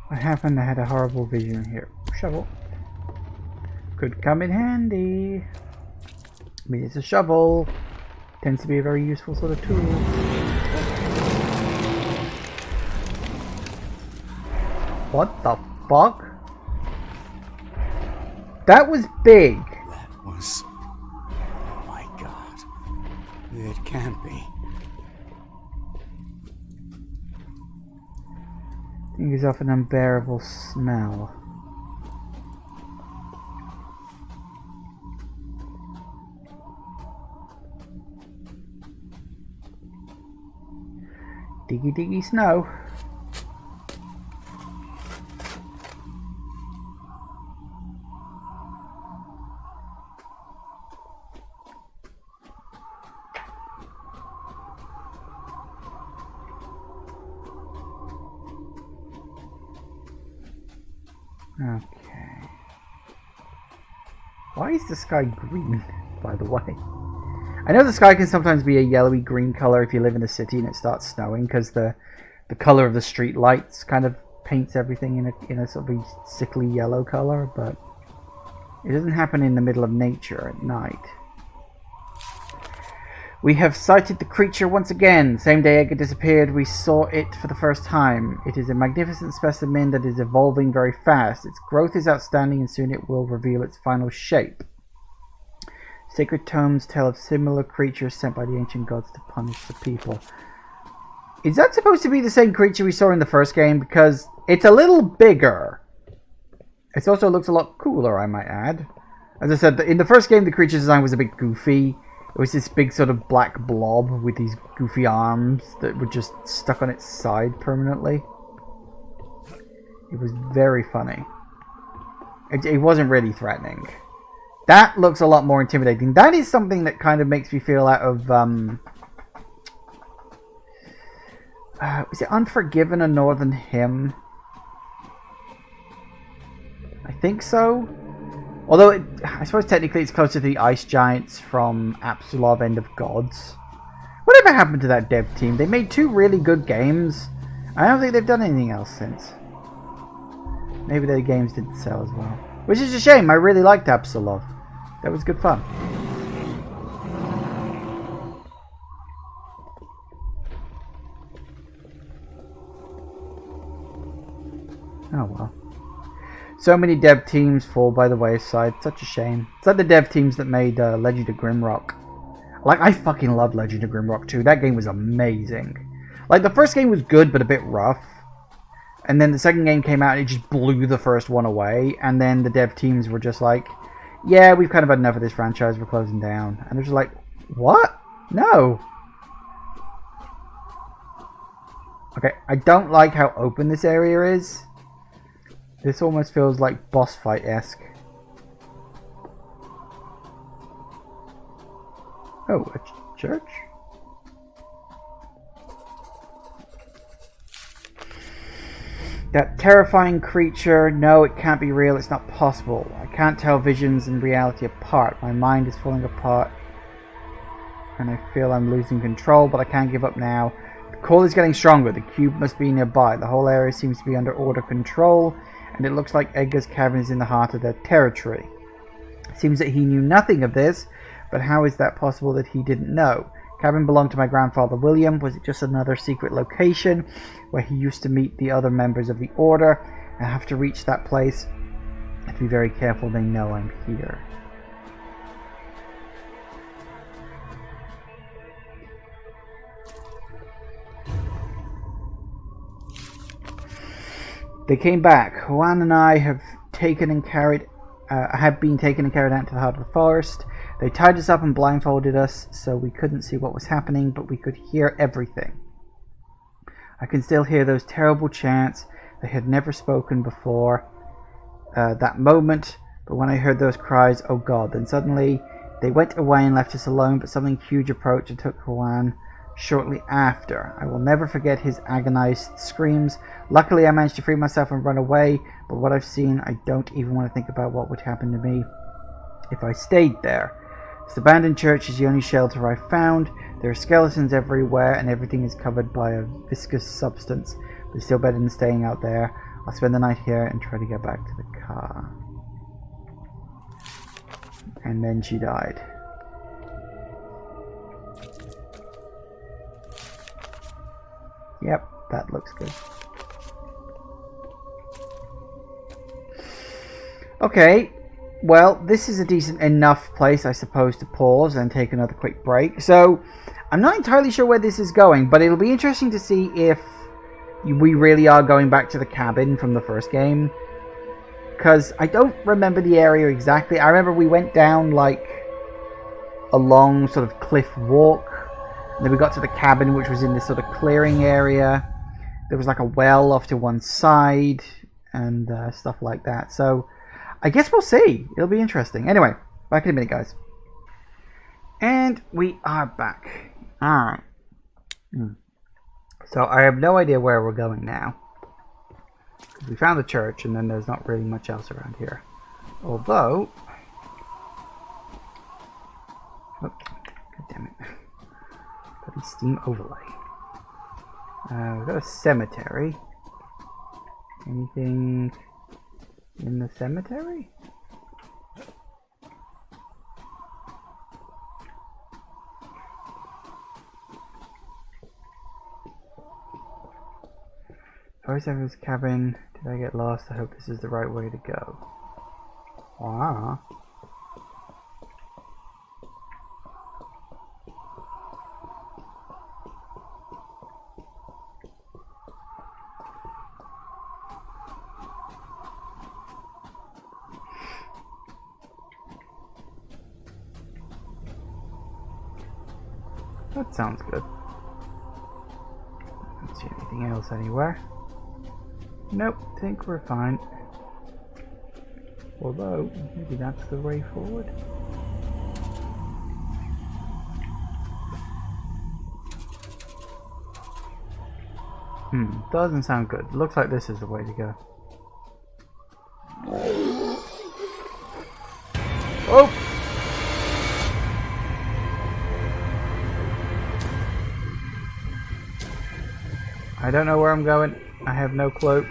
Speaker 1: What happened? I had a horrible vision here. Shovel. Could come in handy. I mean, it's a shovel. Tends to be a very useful sort of tool. What the fuck? That was big.
Speaker 2: That was... Oh my god. It can't be.
Speaker 1: It gives off an unbearable smell. Diggy diggy snow. Okay. Why is the sky green, by the way? I know the sky can sometimes be a yellowy green color if you live in a city and it starts snowing, because the color of the street lights kind of paints everything in a sort of sickly yellow color, but it doesn't happen in the middle of nature at night. We have sighted the creature once again. Same day Edgar disappeared, we saw it for the first time. It is a magnificent specimen that is evolving very fast. Its growth is outstanding and soon it will reveal its final shape. Sacred tomes tell of similar creatures sent by the ancient gods to punish the people. Is that supposed to be the same creature we saw in the first game? Because it's a little bigger. It also looks a lot cooler, I might add. As I said, in the first game the creature design was a bit goofy. It was this big sort of black blob with these goofy arms that were just stuck on its side permanently. It was very funny. It wasn't really threatening. That looks a lot more intimidating. That is something that kind of makes me feel out of... is it Unforgiven, A Northern Hymn? I think so. Although, I suppose technically it's closer to the Ice Giants from Absolov End of Gods. Whatever happened to that dev team? They made 2 really good games. I don't think they've done anything else since. Maybe their games didn't sell as well. Which is a shame. I really liked Absolov. That was good fun. Oh well. So many dev teams fall by the wayside. Such a shame. It's like the dev teams that made Legend of Grimrock. Like, I fucking loved Legend of Grimrock 2. That game was amazing. Like, the first game was good, but a bit rough. And then the second game came out and it just blew the first one away. And then the dev teams were just like, yeah, we've kind of had enough of this franchise. We're closing down. And they're just like, what? No. Okay, I don't like how open this area is. This almost feels like boss fight-esque. Oh, a church? That terrifying creature, no, it can't be real, it's not possible. I can't tell visions and reality apart. My mind is falling apart and I feel I'm losing control, but I can't give up now. The call is getting stronger. The cube must be nearby. The whole area seems to be under order control, and it looks like Edgar's cabin is in the heart of their territory. It seems that he knew nothing of this, but how is that possible that he didn't know? Cabin belonged to my grandfather William. Was it just another secret location where he used to meet the other members of the Order? I have to reach that place. I have to be very careful, they know I'm here. They came back. Juan and I have been taken and carried out to the heart of the forest. They tied us up and blindfolded us so we couldn't see what was happening, but we could hear everything. I can still hear those terrible chants. They had never spoken before that moment, but when I heard those cries, oh God, then suddenly they went away and left us alone, but something huge approached and took Juan shortly after. I will never forget his agonized screams. Luckily, I managed to free myself and run away, but what I've seen, I don't even want to think about what would happen to me if I stayed there. This abandoned church is the only shelter I found. There are skeletons everywhere, and everything is covered by a viscous substance, but it's still better than staying out there. I'll spend the night here and try to get back to the car. And then she died. Yep, that looks good. Okay, well, this is a decent enough place, I suppose, to pause and take another quick break. So, I'm not entirely sure where this is going, but it'll be interesting to see if we really are going back to the cabin from the first game. Because I don't remember the area exactly. I remember we went down, like, a long sort of cliff walk. And then we got to the cabin, which was in this sort of clearing area. There was like a well off to one side and stuff like that. So I guess we'll see. It'll be interesting. Anyway, back in a minute, guys. And we are back. Alright. So I have no idea where we're going now. We found the church and then there's not really much else around here. Although... Oh, God damn it. Steam overlay. We've got a cemetery. Anything in the cemetery? Forest Ever's cabin. Did I get lost? I hope this is the right way to go. Wow. That sounds good. Don't see anything else anywhere. Nope, think we're fine. Although, maybe that's the way forward. Doesn't sound good. Looks like this is the way to go. Oh! I don't know where I'm going. I have no clue.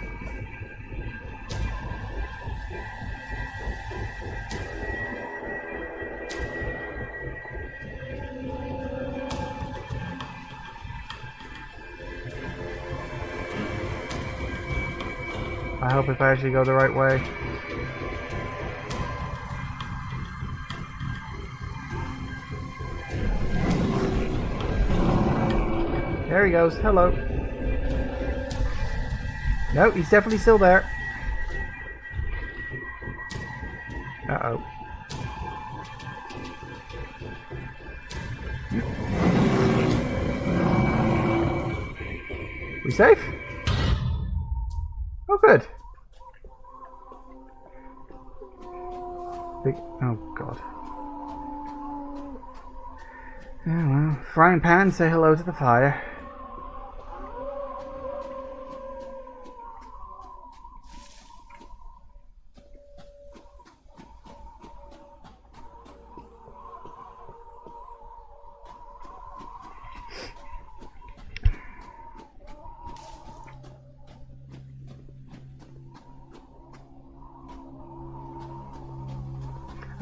Speaker 1: I hope if I actually go the right way. There he goes. Hello. No, he's definitely still there. Uh-oh. We safe? Oh, good. Oh, God. Oh, well. Frying pan, say hello to the fire.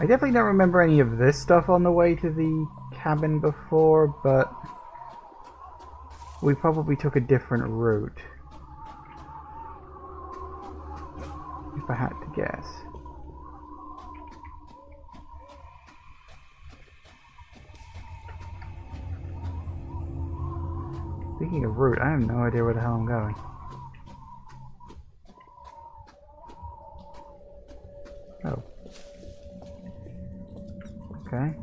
Speaker 1: I definitely don't remember any of this stuff on the way to the cabin before, but we probably took a different route, if I had to guess. Speaking of route, I have no idea where the hell I'm going. Oh. Okay.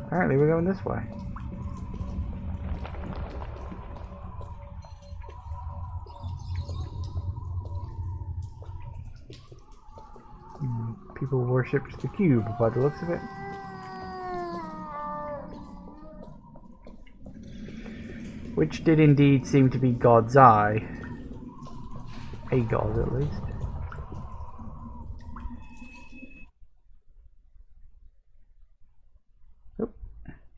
Speaker 1: Apparently we're going this way. People worshipped the cube by the looks of it. Which did indeed seem to be God's eye. A god, at least. Oh.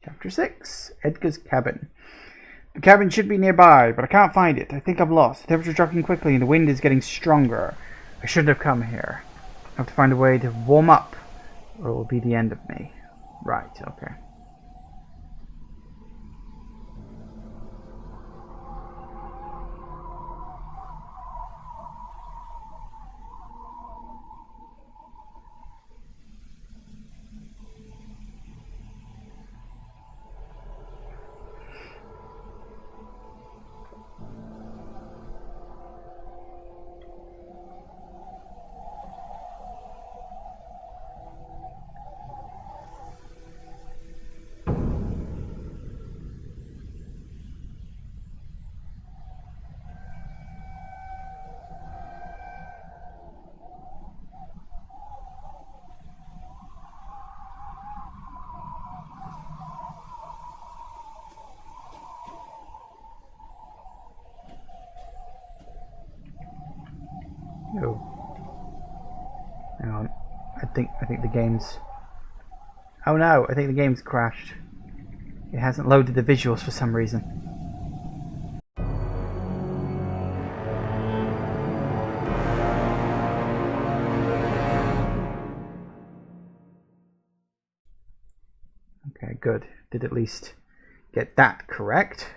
Speaker 1: Chapter 6. Edgar's cabin. The cabin should be nearby, but I can't find it. I think I'm lost. The temperature's dropping quickly and the wind is getting stronger. I shouldn't have come here. I have to find a way to warm up, or it will be the end of me. Right, okay. Oh. Hang on. I think the game's... Oh no, I think the game's crashed. It hasn't loaded the visuals for some reason. Okay, good. Did at least get that correct.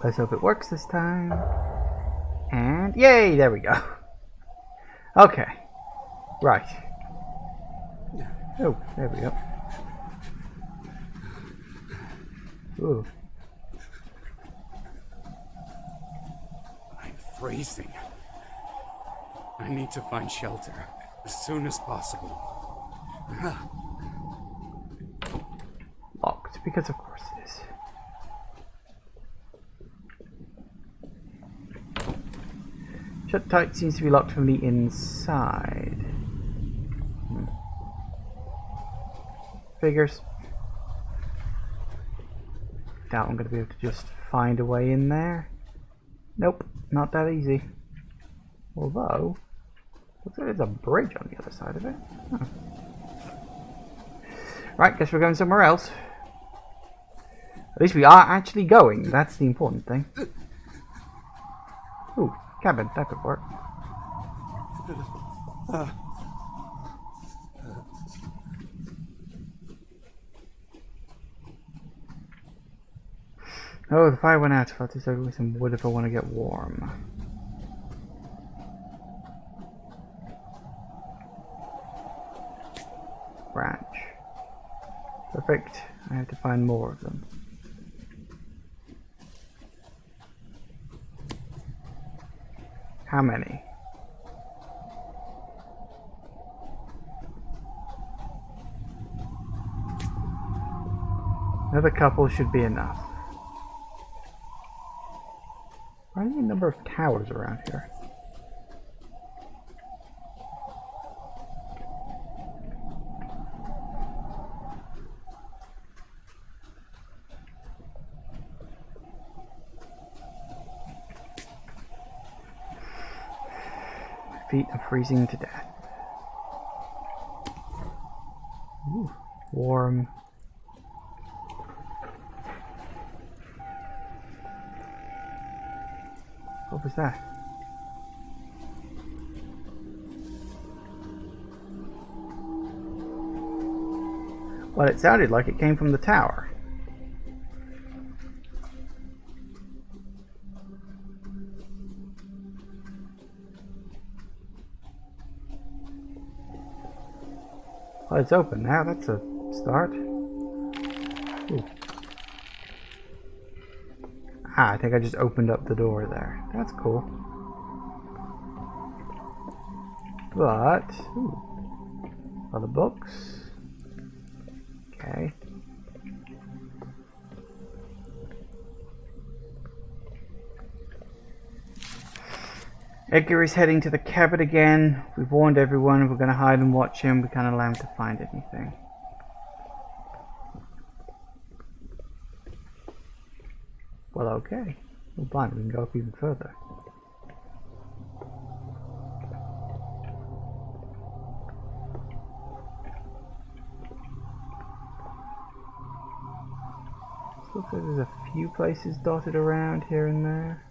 Speaker 1: Let's hope it works this time. And yay, there we go. Okay. Right. Oh, there we go. Ooh.
Speaker 3: I'm freezing. I need to find shelter as soon as possible.
Speaker 1: Locked, because of course it is. Shut tight, seems to be locked from the inside. Figures. Doubt I'm going to be able to just find a way in there. Nope, not that easy. Although, looks like there's a bridge on the other side of it. Huh. Right, guess we're going somewhere else. At least we are actually going, that's the important thing. Ooh, cabin, that could work. Oh, the fire went out. I'll have to start with some wood if I want to get warm. Perfect. I have to find more of them. How many? Another couple should be enough. Why are there a number of towers around here? My feet are freezing to death. Ooh, warm. What was that? Well, it sounded like it came from the tower. Well, it's open now. That's a start. Ooh. Ah, I think I just opened up the door there. That's cool. But, ooh, other books. Okay. Edgar is heading to the cabin again. We've warned everyone we're going to hide and watch him. We can't allow him to find anything. Well, okay. Well, fine, we can go up even further. Looks like there's a few places dotted around here and there.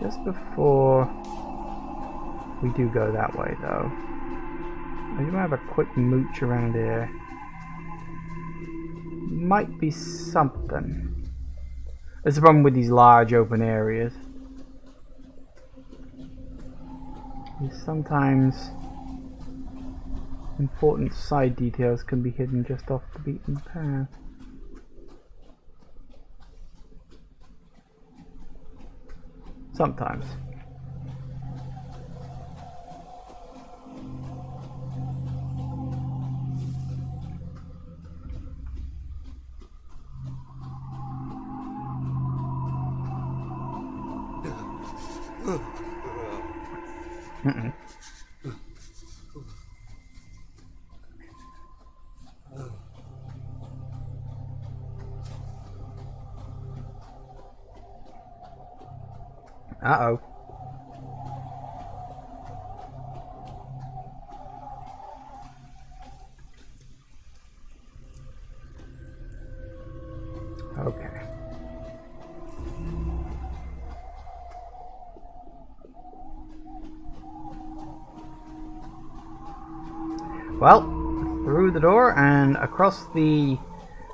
Speaker 1: Just before we do go that way, though, I just want to have a quick mooch around here. Might be something. That's the problem with these large open areas. Sometimes important side details can be hidden just off the beaten path. Sometimes. Uh-oh. Okay. Well, through the door and across the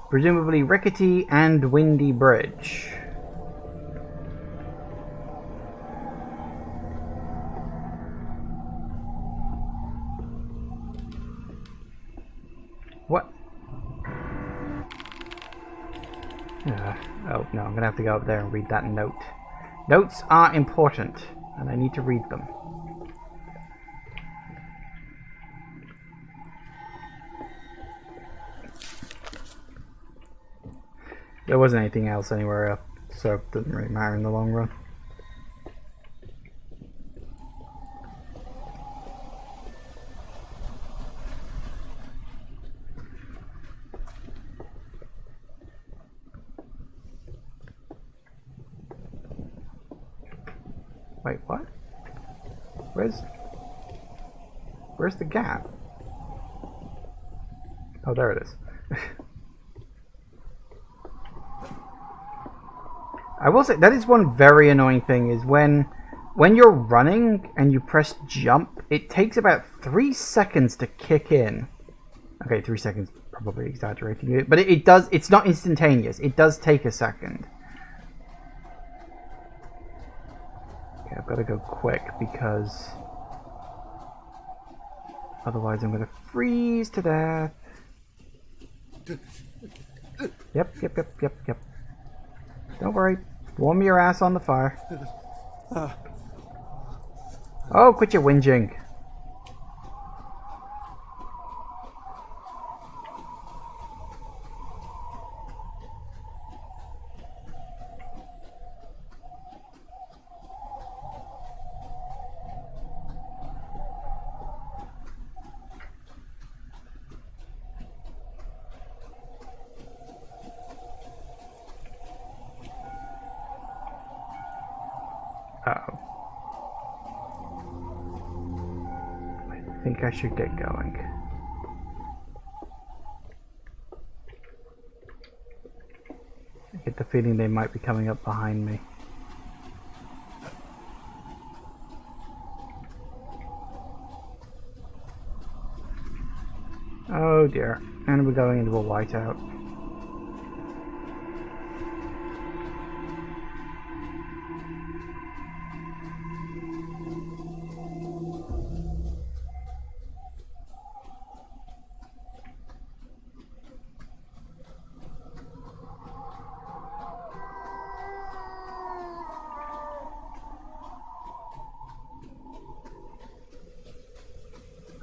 Speaker 1: presumably rickety and windy bridge. What? Oh, no, I'm gonna have to go up there and read that note. Notes are important, and I need to read them. There wasn't anything else anywhere else, so it doesn't really matter in the long run. Wait, what? Where's the gap? Oh, there it is. I will say, that is one very annoying thing, is when when you're running and you press jump, it takes about 3 seconds to kick in. Okay, 3 seconds, probably exaggerating it, but it does. It's not instantaneous. It does take a second. Okay, I've got to go quick because otherwise I'm going to freeze to death. Yep. Don't worry. Warm your ass on the fire. Oh, quit your whinging. Uh-oh. I think I should get going. I get the feeling they might be coming up behind me. Oh dear. And we're going into a whiteout.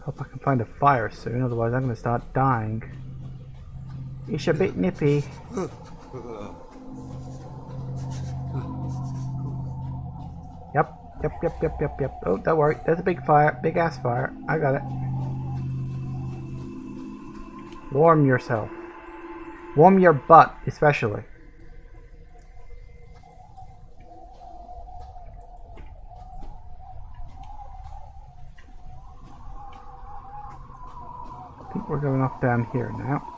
Speaker 1: Hope I can find a fire soon, otherwise I'm going to start dying. It's a bit nippy. Yep. Oh, don't worry. There's a big fire. Big ass fire. I got it. Warm yourself. Warm your butt, especially. I think we're going off down here now.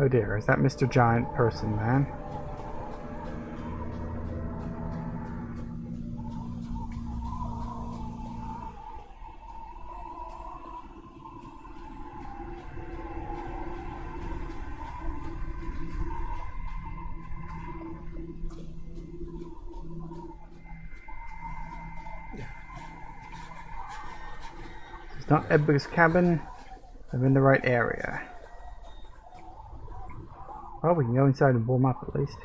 Speaker 1: Oh dear, is that Mr. Giant Person Man? It's not Edgar's cabin. I'm in the right area. Well, we can go inside and warm up at least.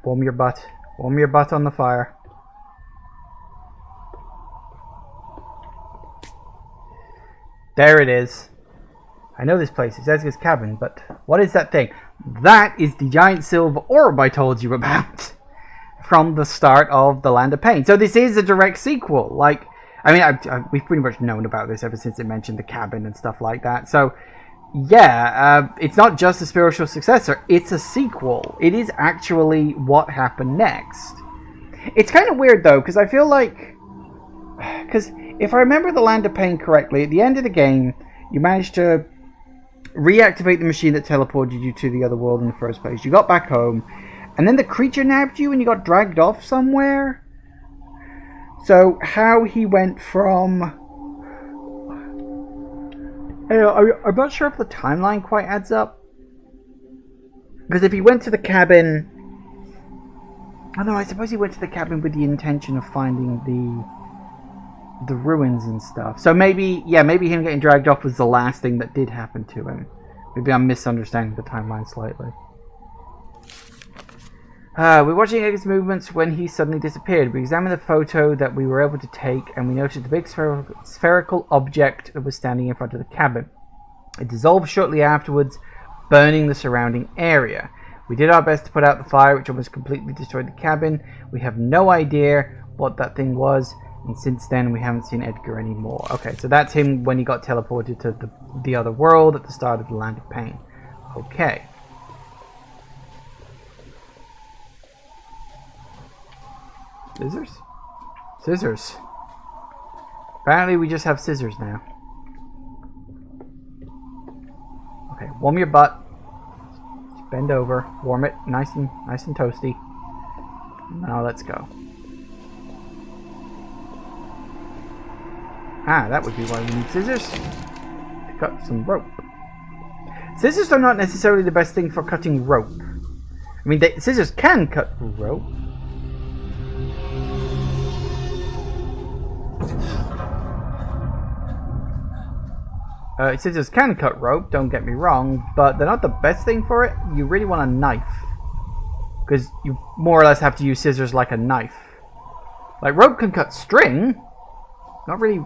Speaker 1: Warm your butt. Warm your butt on the fire. There it is. I know this place. It's Edgar's cabin, but what is that thing? That is the giant silver orb I told you about from the start of The Land of Pain. So this is a direct sequel. Like, I mean, we've pretty much known about this ever since it mentioned the cabin and stuff like that. So yeah, it's not just a spiritual successor, it's a sequel. It is actually what happened next. It's kind of weird though, because I feel like... Because if I remember The Land of Pain correctly, at the end of the game, you managed to reactivate the machine that teleported you to the other world in the first place. You got back home, and then the creature nabbed you and you got dragged off somewhere. So how he went from... I'm not sure if the timeline quite adds up. Because if he went to the cabin... I don't know, I suppose he went to the cabin with the intention of finding the ruins and stuff. So maybe, yeah, maybe him getting dragged off was the last thing that did happen to him. Maybe I'm misunderstanding the timeline slightly. We're watching Edgar's movements when he suddenly disappeared. We examined the photo that we were able to take, and we noticed the big spherical object that was standing in front of the cabin. It dissolved shortly afterwards, burning the surrounding area. We did our best to put out the fire, which almost completely destroyed the cabin. We have no idea what that thing was. And since then, we haven't seen Edgar anymore. Okay, so that's him when he got teleported to the other world at the start of the Land of Pain. Okay. Scissors? Scissors. Apparently we just have scissors now. Okay, warm your butt. Just bend over. Warm it nice and toasty. Now let's go. Ah, that would be why we need scissors. To cut some rope. Scissors are not necessarily the best thing for cutting rope. I mean, scissors can cut rope. Scissors can cut rope, don't get me wrong, but they're not the best thing for it. You really want a knife. Because you more or less have to use scissors like a knife. Like, rope can cut string. Not really...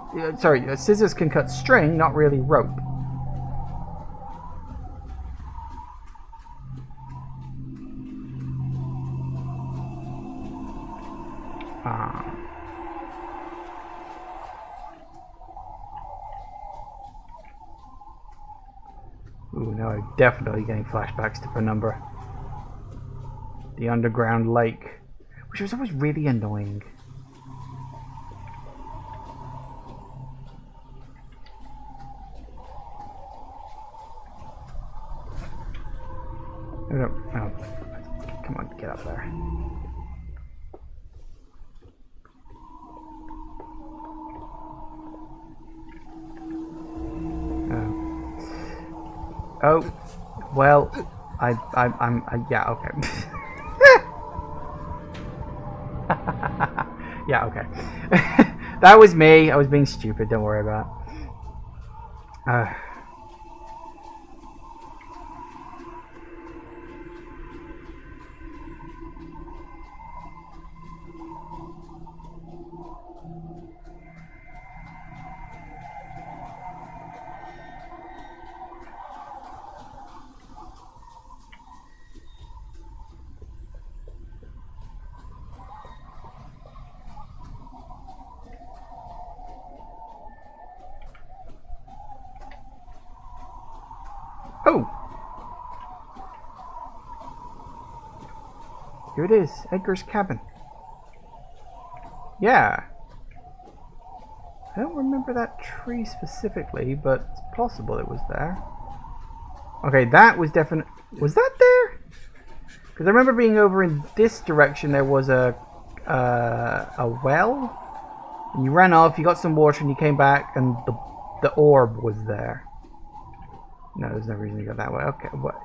Speaker 1: scissors can cut string, not really rope. Ooh, now I'm definitely getting flashbacks to Penumbra. The underground lake. Which was always really annoying. Oh, come on, get up there. Oh, well, I'm yeah, okay. Yeah, okay. That was me. I was being stupid. Don't worry about it. Oh! Here it is, Edgar's cabin. Yeah. I don't remember that tree specifically, but it's possible it was there. Okay, that was definite. Was that there? Because I remember being over in this direction. There was a well. And you ran off. You got some water, and you came back, and the orb was there. No, there's no reason to go that way. Okay, what?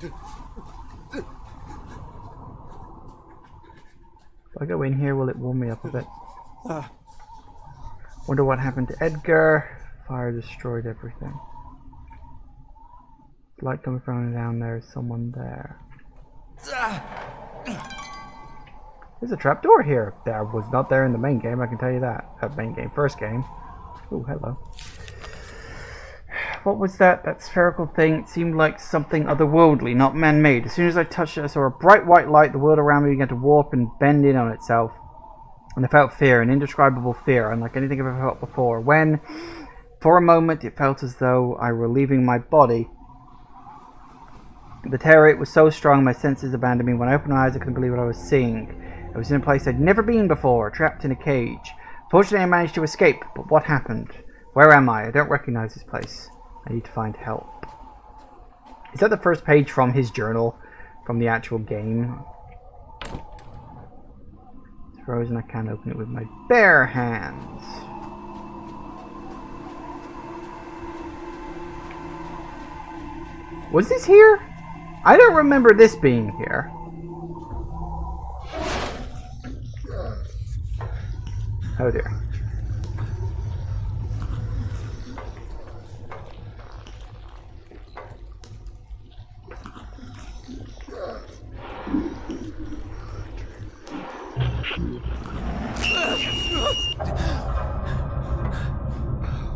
Speaker 1: If I go in here, will it warm me up a bit? Wonder what happened to Edgar. Fire destroyed everything. Light coming from and down there. Is someone there? There's a trapdoor here. There was not there in the main game, I can tell you that. Main game, first game. Oh, hello. What was that? That spherical thing? It seemed like something otherworldly, not man-made. As soon as I touched it, I saw a bright white light. The world around me began to warp and bend in on itself. And I felt fear, an indescribable fear, unlike anything I've ever felt before. When, for a moment, it felt as though I were leaving my body. The terror, it was so strong, my senses abandoned me. When I opened my eyes, I couldn't believe what I was seeing. I was in a place I'd never been before, trapped in a cage. Fortunately, I managed to escape, but what happened? Where am I? I don't recognize this place. I need to find help. Is that the first page from his journal? From the actual game? It's frozen, I can't open it with my bare hands. Was this here? I don't remember this being here. Oh dear.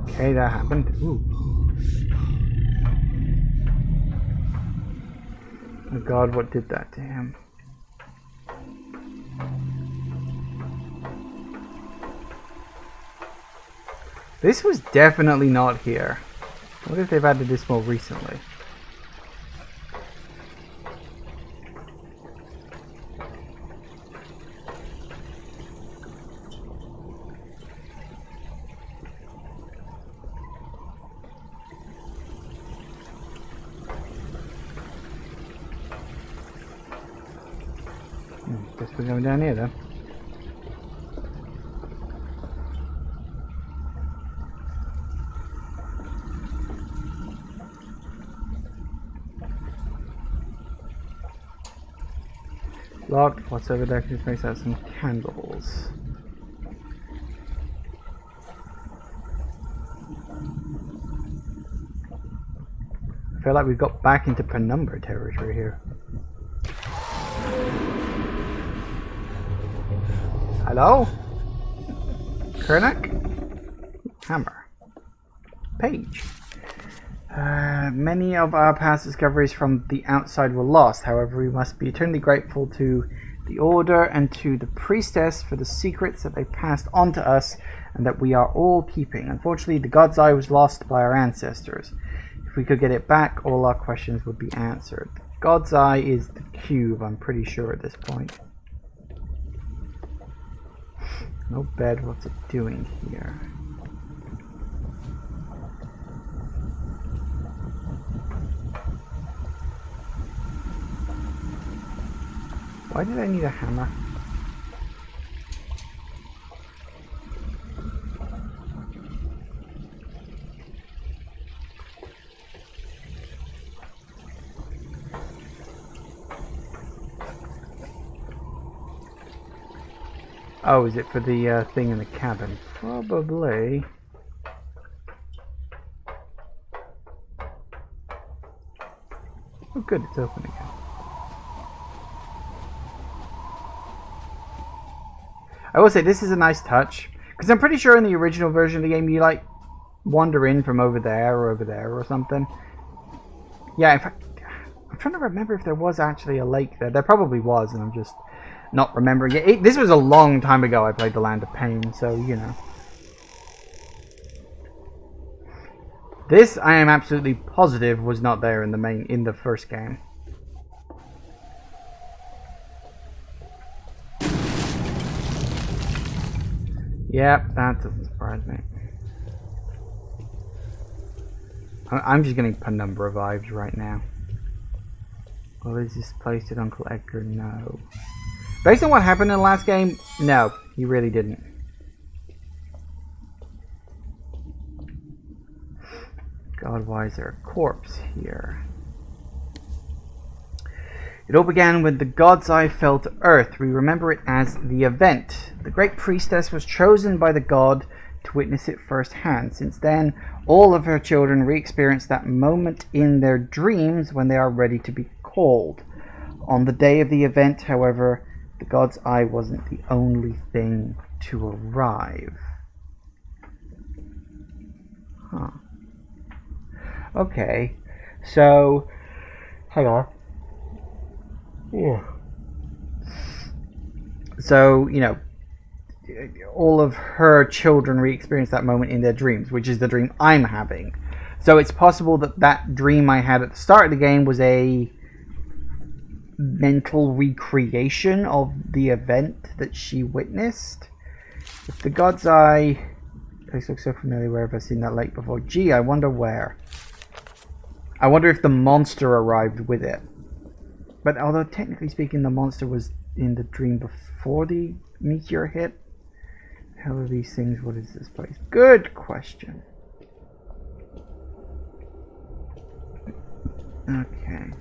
Speaker 1: Okay, that happened. Ooh. Oh God, what did that to him? This was definitely not here. What if they've added this more recently? Guess we're going down here then. Locked. What's over there? Just makes out some candles. I feel like we've got back into penumbra territory here. Hello? Kernak? Hammer. Page. Many of our past discoveries from the outside were lost. However, we must be eternally grateful to the Order and to the Priestess for the secrets that they passed on to us and that we are all keeping. Unfortunately, the God's Eye was lost by our ancestors. If we could get it back, all our questions would be answered. God's Eye is the cube, I'm pretty sure at this point. No bed, what's it doing here? Why did I need a hammer? Oh, is it for the thing in the cabin? Probably. Oh good, it's open again. I will say this is a nice touch, because I'm pretty sure in the original version of the game you like wander in from over there or something. Yeah, in fact, I'm trying to remember if there was actually a lake there. There probably was, and I'm just not remembering it. This was a long time ago I played The Land of Pain, so you know. This I am absolutely positive was not there in the first game. Yep, that doesn't surprise me. I'm just getting penumbra vibes right now. Well, is this place did Uncle Edgar? No. Based on what happened in the last game, no, he really didn't. God, why is there a corpse here? It all began when the God's Eye fell to Earth. We remember it as the event. The great priestess was chosen by the god to witness it firsthand. Since then, all of her children re-experience that moment in their dreams when they are ready to be called. On the day of the event, however, the God's Eye wasn't the only thing to arrive. Huh. Okay, so hang on. Yeah. So, you know, all of her children re-experience that moment in their dreams, which is the dream I'm having. So it's possible that that dream I had at the start of the game was a mental recreation of the event that she witnessed. If the God's Eye... Place looks so familiar. Where have I seen that lake before? Gee, I wonder where. I wonder if the monster arrived with it. But although technically speaking the monster was in the dream before the meteor hit. How are these things? What is this place? Good question. Okay.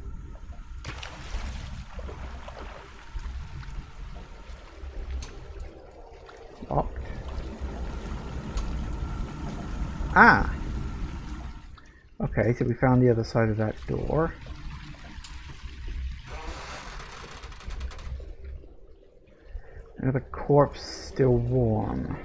Speaker 1: Locked. Ah! Okay, so we found the other side of that door. The corpse still warm.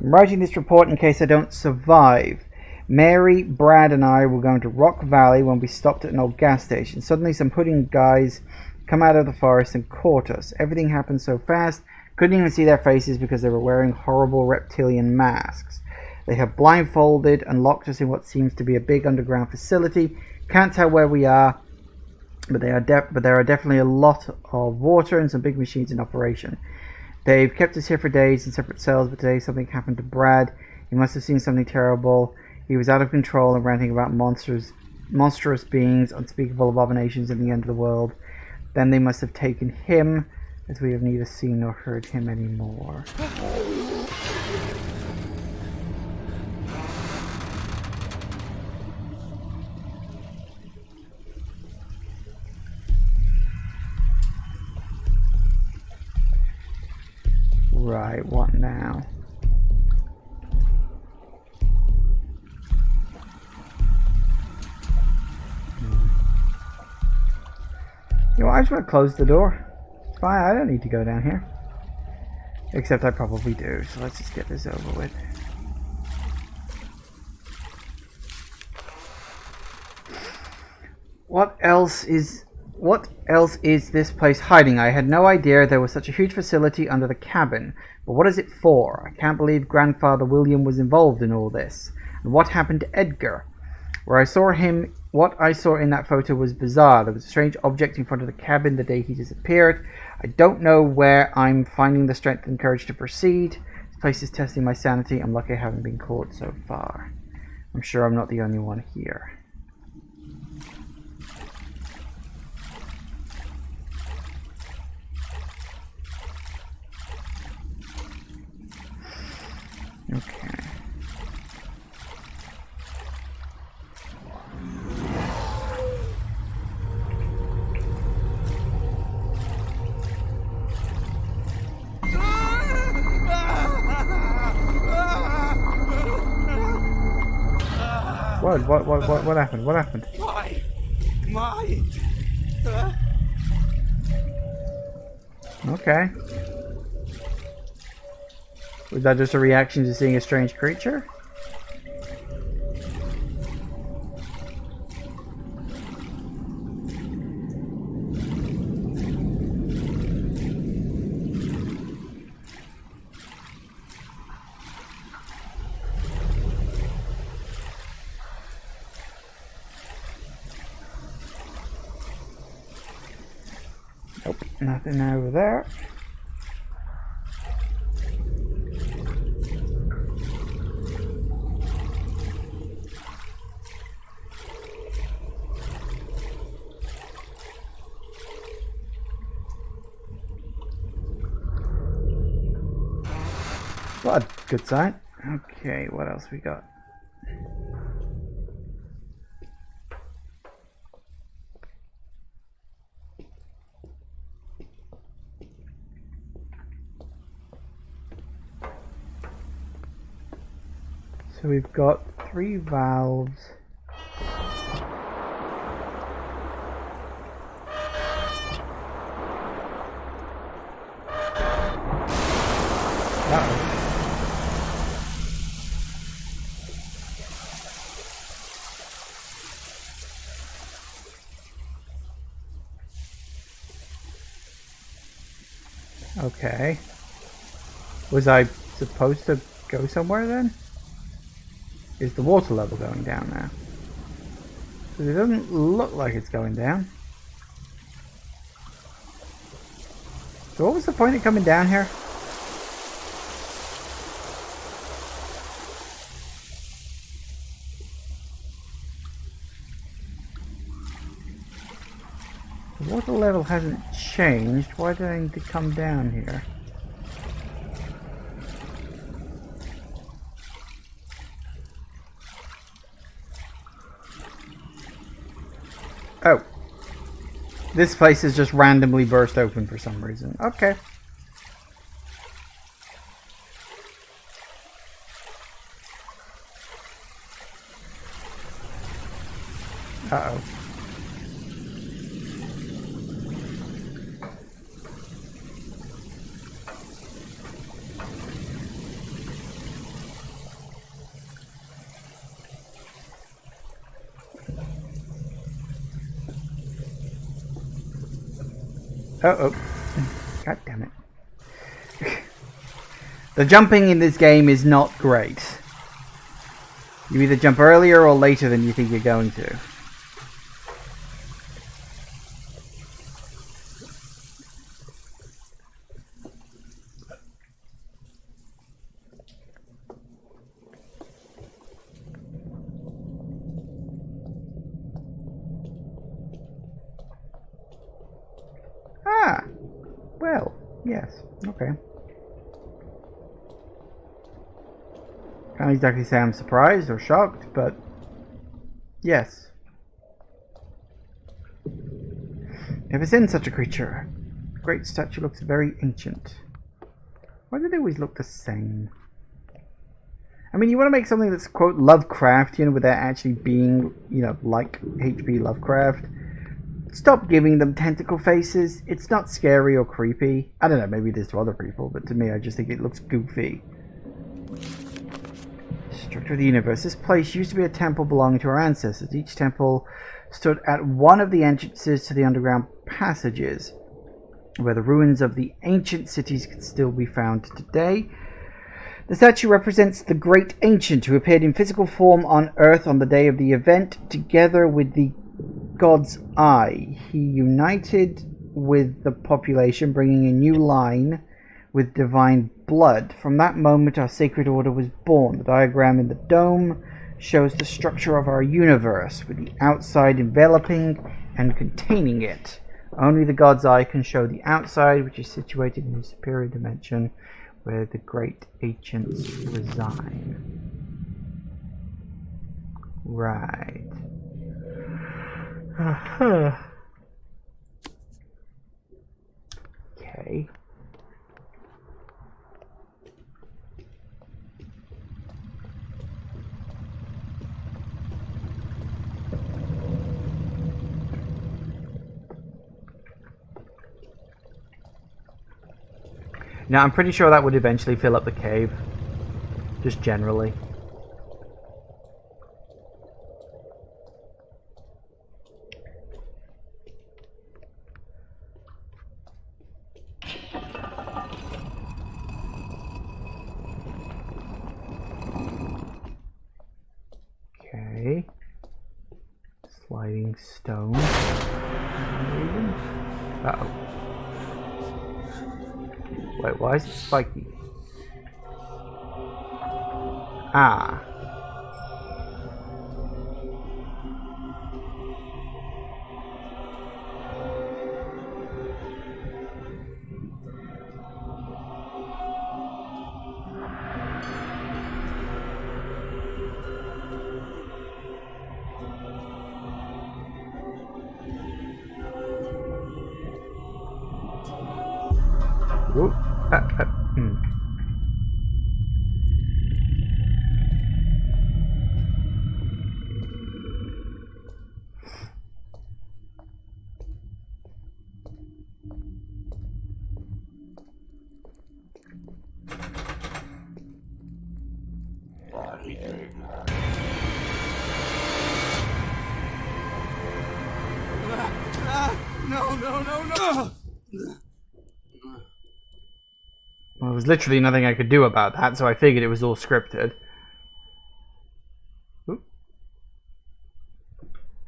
Speaker 1: I'm writing this report in case I don't survive. Mary, Brad, and I were going to Rock Valley when we stopped at an old gas station. Suddenly, some hooded guys come out of the forest and caught us. Everything happened so fast, couldn't even see their faces because they were wearing horrible reptilian masks. They have blindfolded and locked us in what seems to be a big underground facility. Can't tell where we are, but there are definitely a lot of water and some big machines in operation. They've kept us here for days in separate cells, but today something happened to Brad. He must have seen something terrible. He was out of control and ranting about monstrous beings, unspeakable abominations in the end of the world. Then they must have taken him, as we have neither seen nor heard him anymore. Right, what now? You know, I just want to close the door. It's fine, I don't need to go down here. Except I probably do, so let's just get this over with. What else is this place hiding? I had no idea there was such a huge facility under the cabin. But what is it for? I can't believe Grandfather William was involved in all this. And what happened to Edgar? What I saw in that photo was bizarre. There was a strange object in front of the cabin the day he disappeared. I don't know where I'm finding the strength and courage to proceed. This place is testing my sanity. I'm lucky I haven't been caught so far. I'm sure I'm not the only one here. Okay. What happened? What happened?
Speaker 3: Mine.
Speaker 1: Okay. Was that just a reaction to seeing a strange creature? Nope, nothing over there. Blood, good sign. Okay, what else we got? So we've got 3 valves. Uh-oh. Okay. Was I supposed to go somewhere then? Is the water level going down now? Because it doesn't look like it's going down. So what was the point of coming down here? The water level hasn't changed. Why do I need to come down here? Oh. This place is just randomly burst open for some reason. Okay. Uh-oh. Oh. God damn it. The jumping in this game is not great. You either jump earlier or later than you think you're going to. Ah! Well, yes. Okay. Can't exactly say I'm surprised or shocked, but yes. Never seen such a creature. The great statue looks very ancient. Why do they always look the same? I mean, you want to make something that's, quote, Lovecraftian without actually being, you know, like H.P. Lovecraft. Stop giving them tentacle faces. It's not scary or creepy. I don't know, maybe it is to other people, but to me, I just think it looks goofy. Structure of the universe. This place used to be a temple belonging to our ancestors. Each temple stood at one of the entrances to the underground passages, where the ruins of the ancient cities can still be found today. The statue represents the great ancient who appeared in physical form on Earth on the day of the event, together with the god's eye. He united with the population, bringing a new line with divine blood. From that moment, our sacred order was born. The diagram in the dome shows the structure of our universe, with the outside enveloping and containing it. Only the god's eye can show the outside, which is situated in a superior dimension, where the great ancients reside. Right. Okay. Now, I'm pretty sure that would eventually fill up the cave. Just generally. Okay. Sliding stone. Uh-oh. Wait, why is it spiky? Ah. Whoop. Hmm.
Speaker 3: No!
Speaker 1: Well, there was literally nothing I could do about that, so I figured it was all scripted. Oop.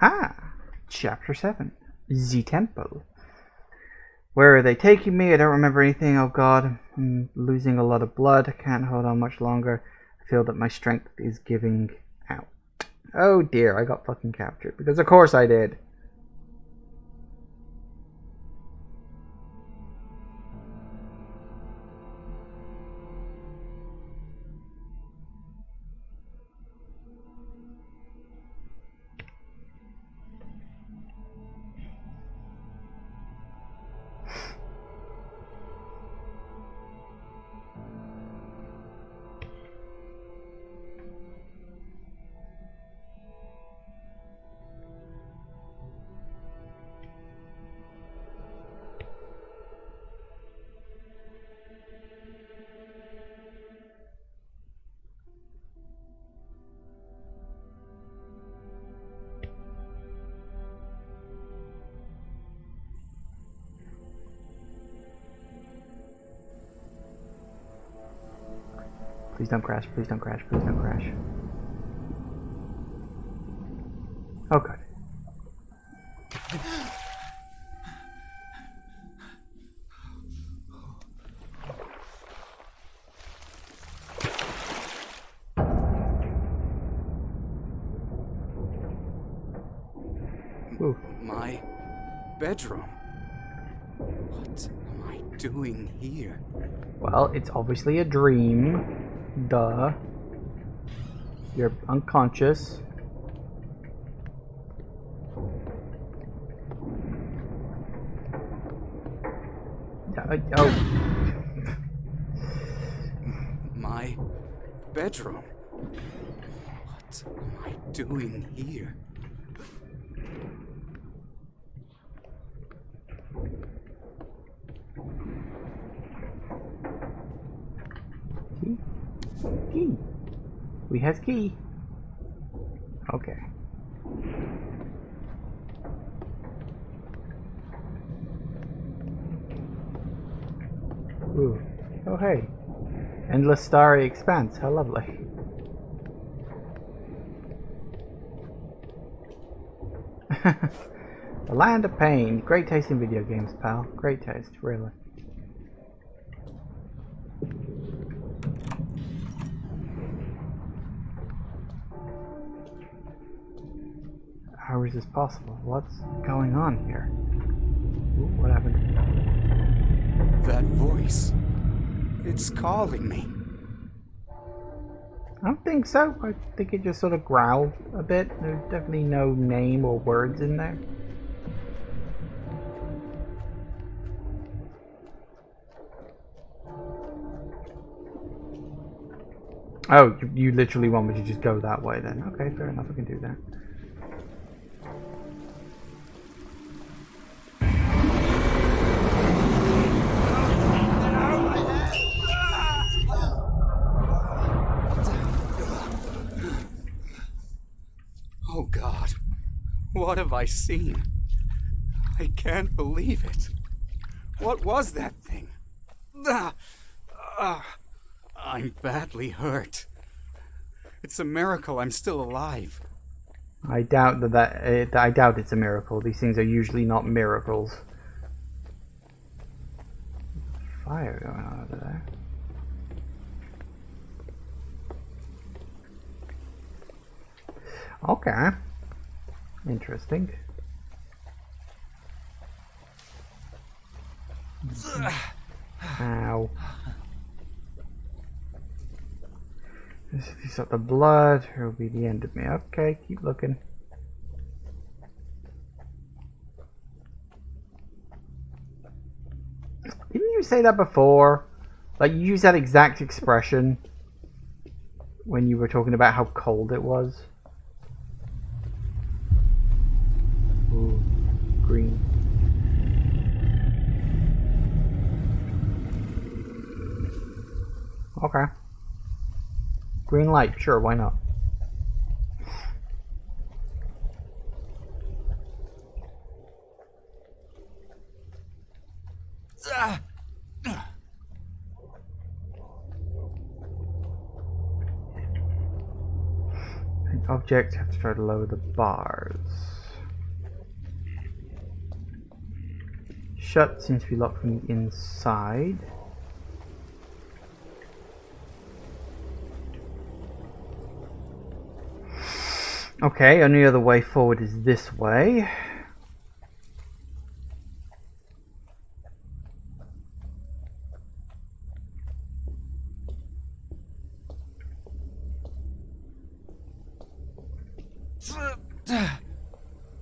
Speaker 1: Ah! Chapter 7. The Temple. Where are they taking me? I don't remember anything. Oh god. I'm losing a lot of blood. I can't hold on much longer. I feel that my strength is giving out. Oh dear, I got fucking captured. Because of course I did. Please don't crash, please don't crash, please don't crash. Oh, good. Ooh.
Speaker 3: My bedroom. What am I doing here?
Speaker 1: Well, it's obviously a dream. Duh. You're unconscious. Oh.
Speaker 3: My bedroom. What am I doing here?
Speaker 1: Key? Key. We has key. Okay. Ooh. Oh hey. Endless starry expanse. How lovely. The land of pain. Great taste in video games, pal. Great taste, really. How is this possible? What's going on here? Ooh, what happened?
Speaker 3: That voice. It's calling me.
Speaker 1: I don't think so. I think it just sort of growled a bit. There's definitely no name or words in there. Oh, you literally want me to just go that way then. Okay, fair enough, I can do that.
Speaker 3: Oh God, what have I seen? I can't believe it. What was that thing? I'm badly hurt. It's a miracle I'm still alive.
Speaker 1: I doubt I doubt it's a miracle. These things are usually not miracles. Fire going on over there. Okay. Interesting. Ow. If you suck the blood, it'll be the end of me. Okay, keep looking. Didn't you say that before? Like, you used that exact expression when you were talking about how cold it was? Ooh, green. Okay. Green light, sure, why not? An object, have to try to lower the bars. Shut seems to be locked from the inside. Okay, only other way forward is this way.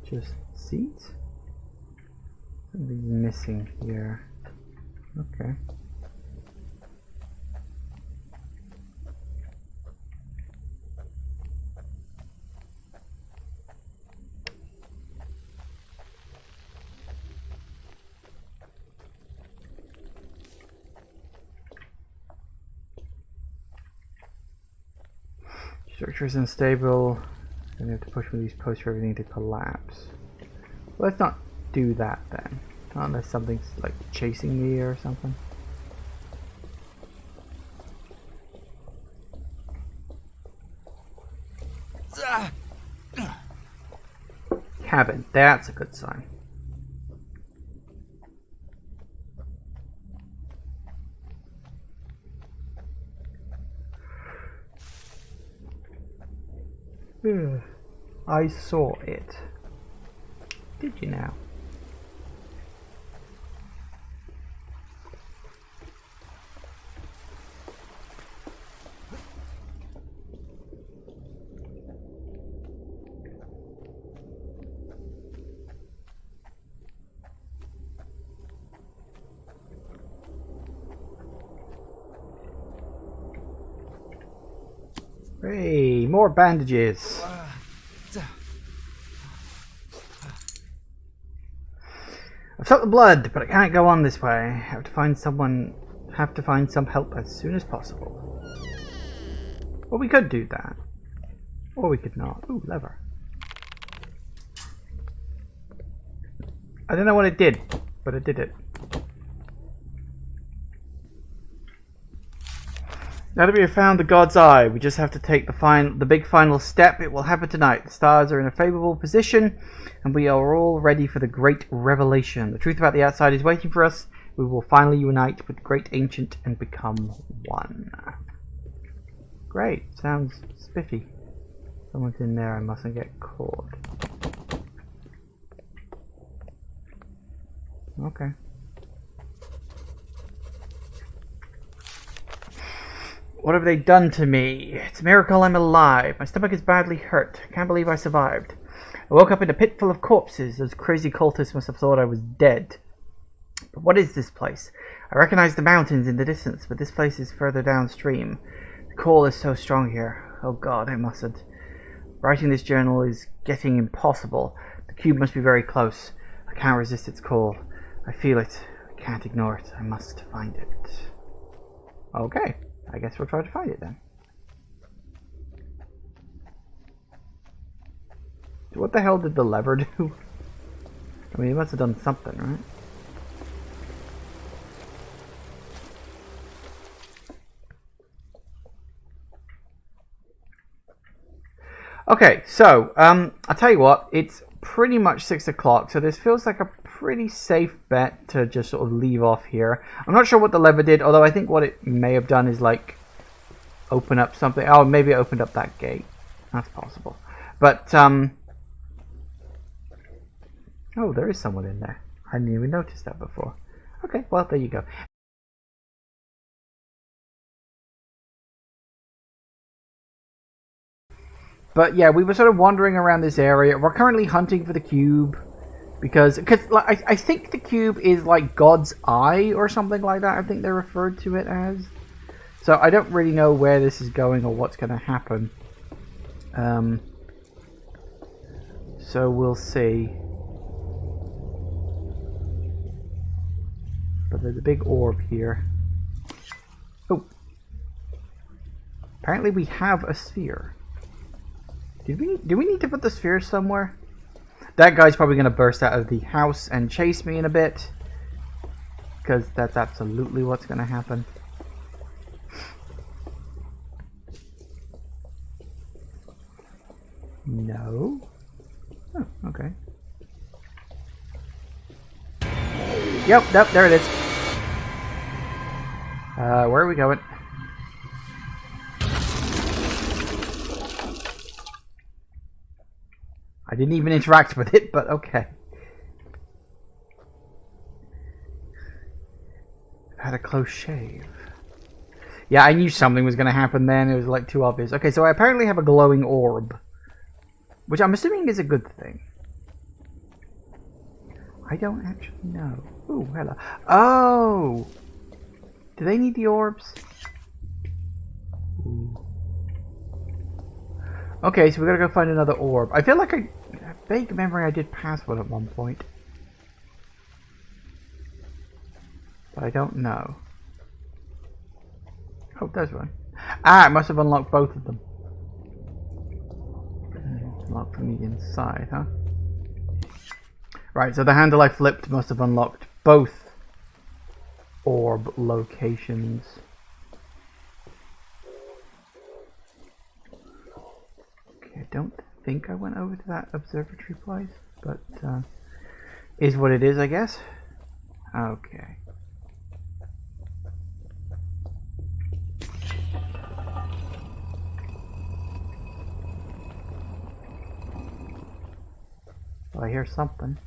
Speaker 1: Just seats? Something's missing here. Okay. Structure is unstable. And we have to push one of these posts for everything to collapse. Let's not do that then. Not unless something's like chasing me or something. cabin. That's a good sign. I saw it. Did you now? Hey, more bandages. I've felt the blood, but I can't go on this way. I have to find some help as soon as possible. Well, we could do that. Or we could not. Ooh, lever. I don't know what it did, but it did it. Now that we have found the God's Eye, we just have to take the big final step. It will happen tonight. The stars are in a favorable position, and we are all ready for the great revelation. The truth about the outside is waiting for us. We will finally unite with the great ancient and become one. Great. Sounds spiffy. Someone's in there. I mustn't get caught. Okay. What have they done to me? It's a miracle I'm alive. My stomach is badly hurt. I can't believe I survived. I woke up in a pit full of corpses. Those crazy cultists must have thought I was dead. But what is this place? I recognize the mountains in the distance, but this place is further downstream. The call is so strong here. Oh God, I mustn't. Writing this journal is getting impossible. The cube must be very close. I can't resist its call. I feel it. I can't ignore it. I must find it. Okay. I guess we'll try to find it then. What the hell did the lever do? I mean, it must have done something, right? Okay, so, I'll tell you what, it's pretty much 6 o'clock, so this feels like a pretty safe bet to just sort of leave off here. I'm not sure what the lever did, although I think what it may have done is like open up something. Oh, maybe it opened up that gate. That's possible. But, oh, there is someone in there. I didn't even notice that before. Okay, well, there you go. But yeah, we were sort of wandering around this area. We're currently hunting for the cube. Because like, I think the cube is like God's eye or something like that. I think they referred to it as. So I don't really know where this is going or what's going to happen. So we'll see. But there's a big orb here. Oh. Apparently we have a sphere. Do we need to put the sphere somewhere? That guy's probably going to burst out of the house and chase me in a bit. Because that's absolutely what's going to happen. No. Oh, okay. Yep, there it is. Where are we going? I didn't even interact with it, but okay. I had a close shave. Yeah, I knew something was going to happen then. It was like too obvious. Okay, so I apparently have a glowing orb. Which I'm assuming is a good thing. I don't actually know. Ooh, hello. Oh! Do they need the orbs? Ooh. Okay, so we gotta go find another orb. I feel like a vague memory I did pass one at one point. But I don't know. Oh, there's one. Ah, it must have unlocked both of them. Unlocked from the inside, huh? Right, so the handle I flipped must have unlocked both orb locations. Okay, I don't think I went over to that observatory place, but is what it is, I guess. Okay. Well, I hear something.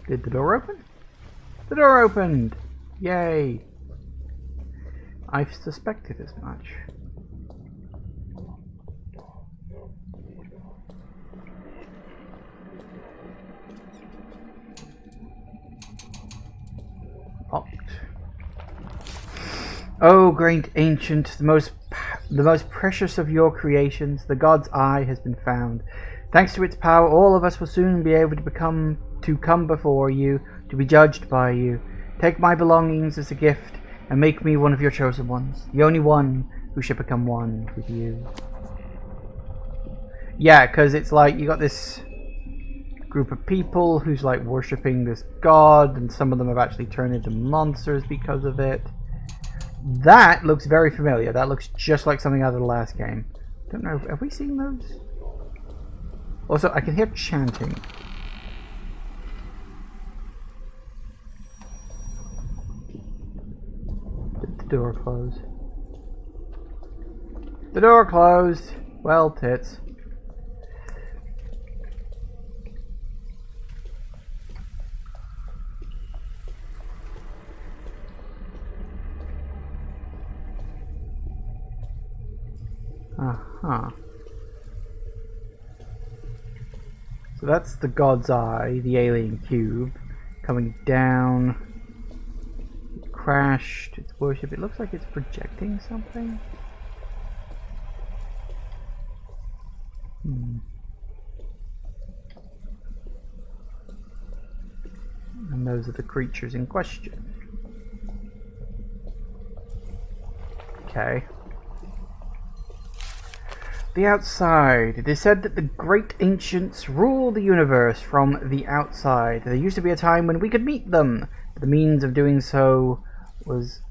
Speaker 1: Did the door open? The door opened! Yay! I've suspected as much. Locked. Oh, great ancient, the most precious of your creations, the god's eye has been found. Thanks to its power, all of us will soon be able to come before you, to be judged by you. Take my belongings as a gift, and make me one of your chosen ones, the only one who should become one with you. Yeah, because it's like you got this group of people who's like worshipping this god, and some of them have actually turned into monsters because of it. That looks very familiar. That looks just like something out of the last game. Don't know, have we seen those? Also, I can hear chanting. Did the door close? The door closed! Well, tits. Uh-huh. So that's the god's eye, the alien cube, coming down. It crashed, its worship. It looks like it's projecting something. And those are the creatures in question. Okay. The outside. It is said that the great ancients rule the universe from the outside. There used to be a time when we could meet them, but the means of doing so was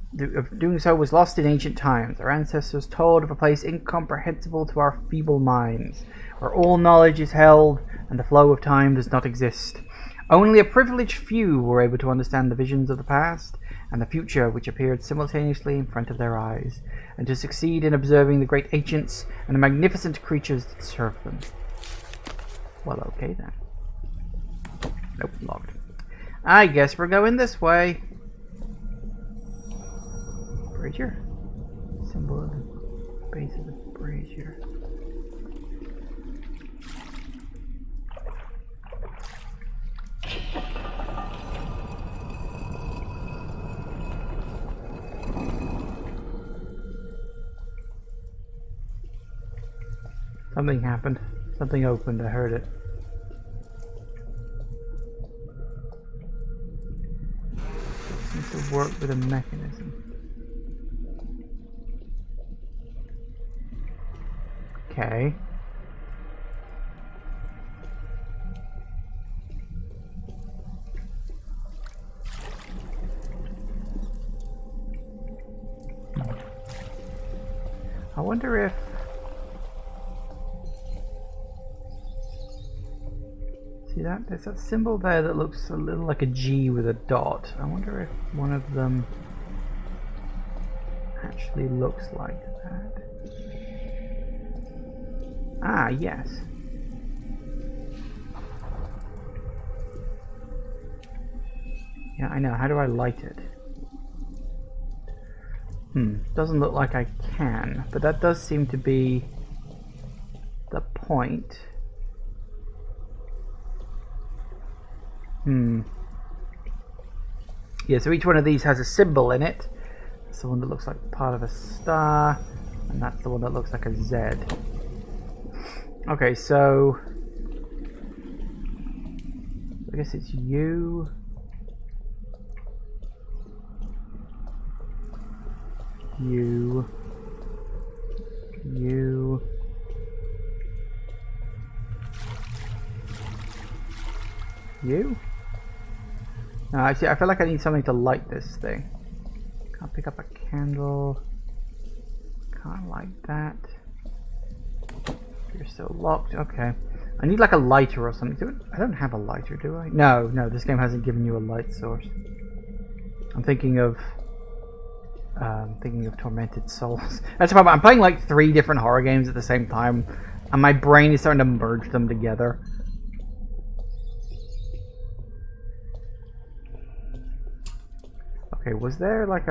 Speaker 1: lost in ancient times. Our ancestors told of a place incomprehensible to our feeble minds, where all knowledge is held and the flow of time does not exist. Only a privileged few were able to understand the visions of the past and the future which appeared simultaneously in front of their eyes, and to succeed in observing the great ancients and the magnificent creatures that serve them. Well, okay then. Nope, locked. I guess we're going this way. Brazier? Symbol of the base of the brazier. Something happened. Something opened. I heard it. It seems to work with a mechanism. Okay. I wonder if... See that? There's that symbol there that looks a little like a G with a dot. I wonder if one of them actually looks like that. Ah, yes. Yeah, I know. How do I light it? Doesn't look like I can, but that does seem to be the point. Yeah, so each one of these has a symbol in it. That's the one that looks like part of a star, and that's the one that looks like a Z. Okay, so I guess it's you. You. No, actually, I feel like I need something to light this thing. Can't pick up a candle. Can't light that. You're still locked. Okay. I need like a lighter or something. I don't have a lighter, do I? No, this game hasn't given you a light source. I'm thinking of Tormented Souls. That's the problem. I'm playing like 3 different horror games at the same time, and my brain is starting to merge them together. Okay, was there like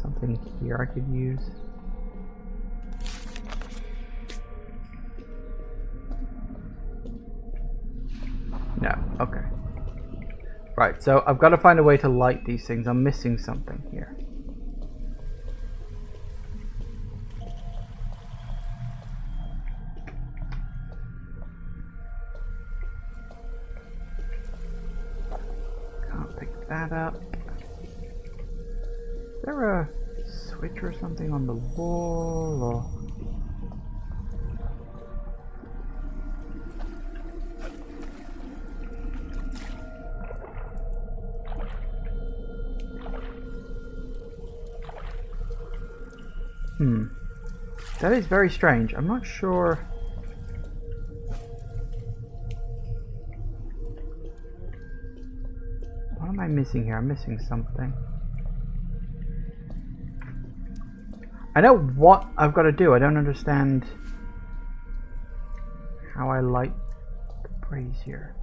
Speaker 1: something here I could use? No, okay. Right, so I've got to find a way to light these things. I'm missing something here. Can't pick that up. Is there a switch or something on the wall, or... That is very strange. I'm not sure. What am I missing here? I'm missing something. I know what I've got to do. I don't understand how I light the brazier.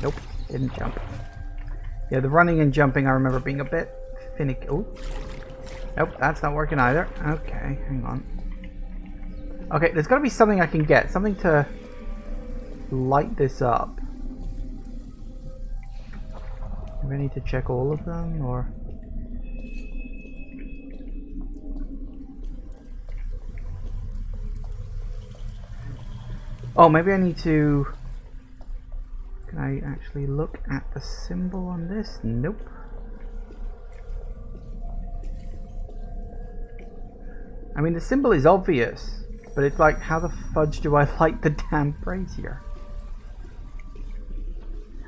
Speaker 1: Nope, didn't jump. Yeah, the running and jumping I remember being a bit finicky. Oh, nope, that's not working either. Okay, hang on. Okay, there's got to be something I can get. Something to light this up. Do I need to check all of them, or... Oh, maybe I need to... Can I actually look at the symbol on this? Nope. I mean, the symbol is obvious, but it's like, how the fudge do I light the damn brazier?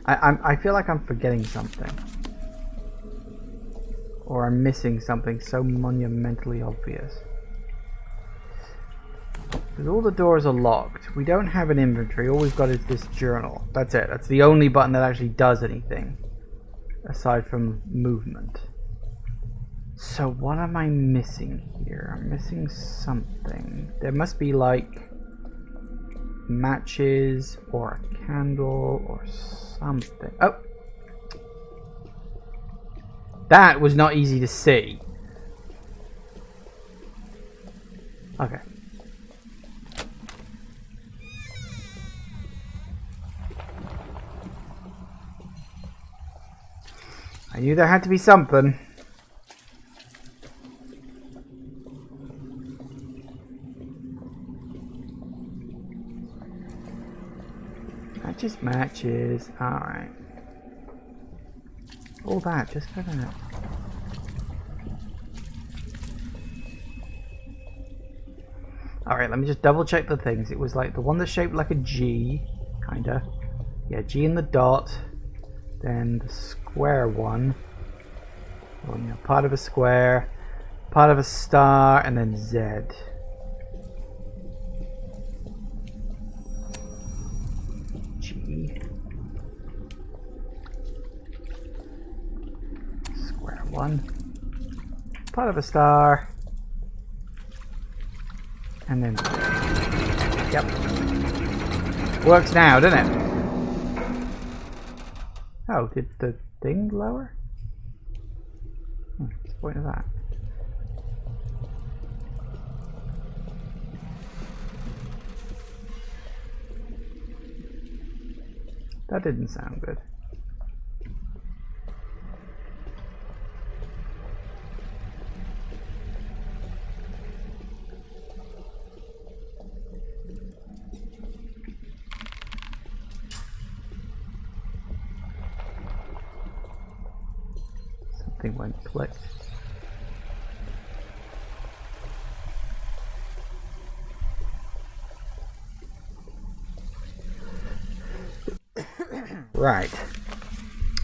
Speaker 1: I feel like I'm forgetting something. Or I'm missing something so monumentally obvious. Because all the doors are locked. We don't have an inventory. All we've got is this journal. That's it. That's the only button that actually does anything. Aside from movement. So what am I missing here? I'm missing something. There must be like matches or a candle or something. Oh! That was not easy to see. Okay. I knew there had to be something. That just matches. Alright. All that, just for that. Alright, let me just double check the things. It was like the one that's shaped like a G, kinda. Yeah, G in the dot. Then the square one. Well, you know, part of a square, part of a star, and then Z. G. Square one. Part of a star. And then... Yep. Works now, doesn't it? Oh, did the thing lower? What's the point of that? That didn't sound good. Something went click. Right.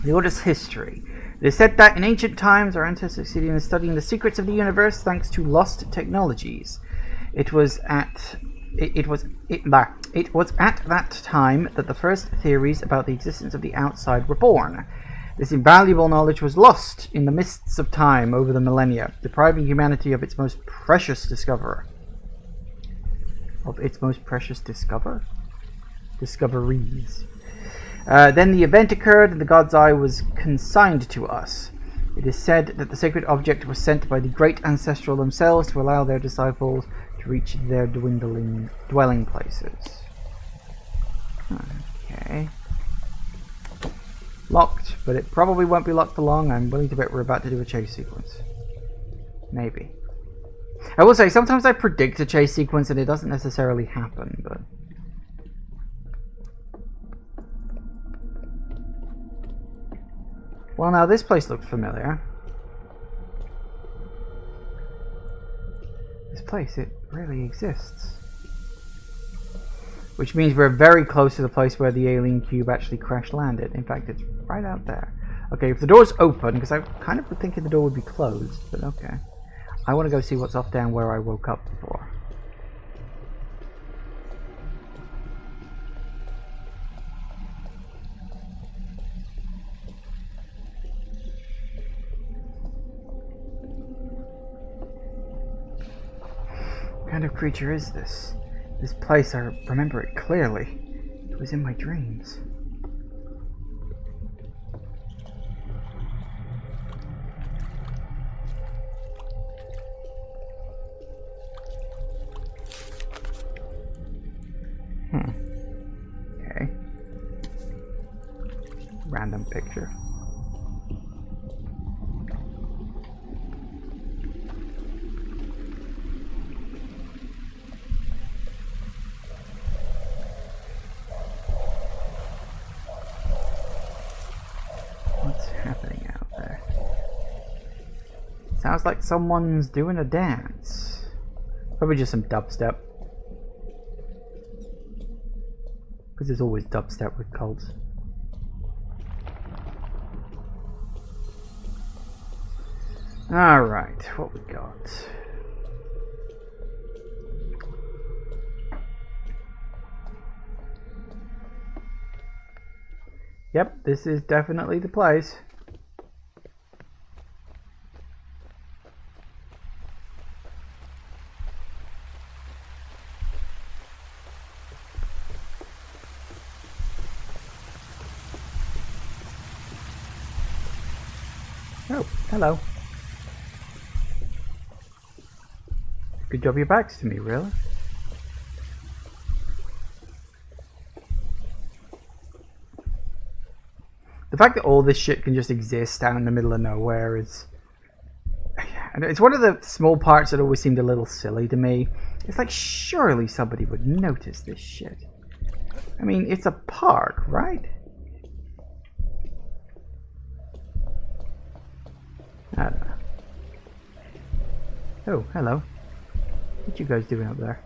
Speaker 1: The Order's history. It is said that in ancient times our ancestors succeeded in studying the secrets of the universe thanks to lost technologies. It was at that time that the first theories about the existence of the outside were born. This invaluable knowledge was lost in the mists of time over the millennia, depriving humanity of its most precious discoverer. Discoveries. Then the event occurred and the God's Eye was consigned to us. It is said that the sacred object was sent by the great ancestral themselves to allow their disciples to reach their dwelling places. Okay. Locked, but it probably won't be locked for long. I'm willing to bet we're about to do a chase sequence. Maybe. I will say, sometimes I predict a chase sequence and it doesn't necessarily happen, but... Well, now this place looks familiar. This place, it really exists. Which means we're very close to the place where the alien cube actually crash landed. In fact, it's right out there. Okay, if the door's open, because I kind of was thinking the door would be closed, but okay. I want to go see what's off down where I woke up before. What kind of creature is this? This place, I remember it clearly. It was in my dreams. Okay. Random picture. Sounds like someone's doing a dance. Probably just some dubstep. Because there's always dubstep with cults. Alright, what we got? Yep, this is definitely the place. Oh, hello. Good job your back's to me, really. The fact that all this shit can just exist out in the middle of nowhere is... It's one of the small parts that always seemed a little silly to me. It's like, surely somebody would notice this shit. I mean, it's a park, right? I don't know. Oh, hello. What you guys doing up there?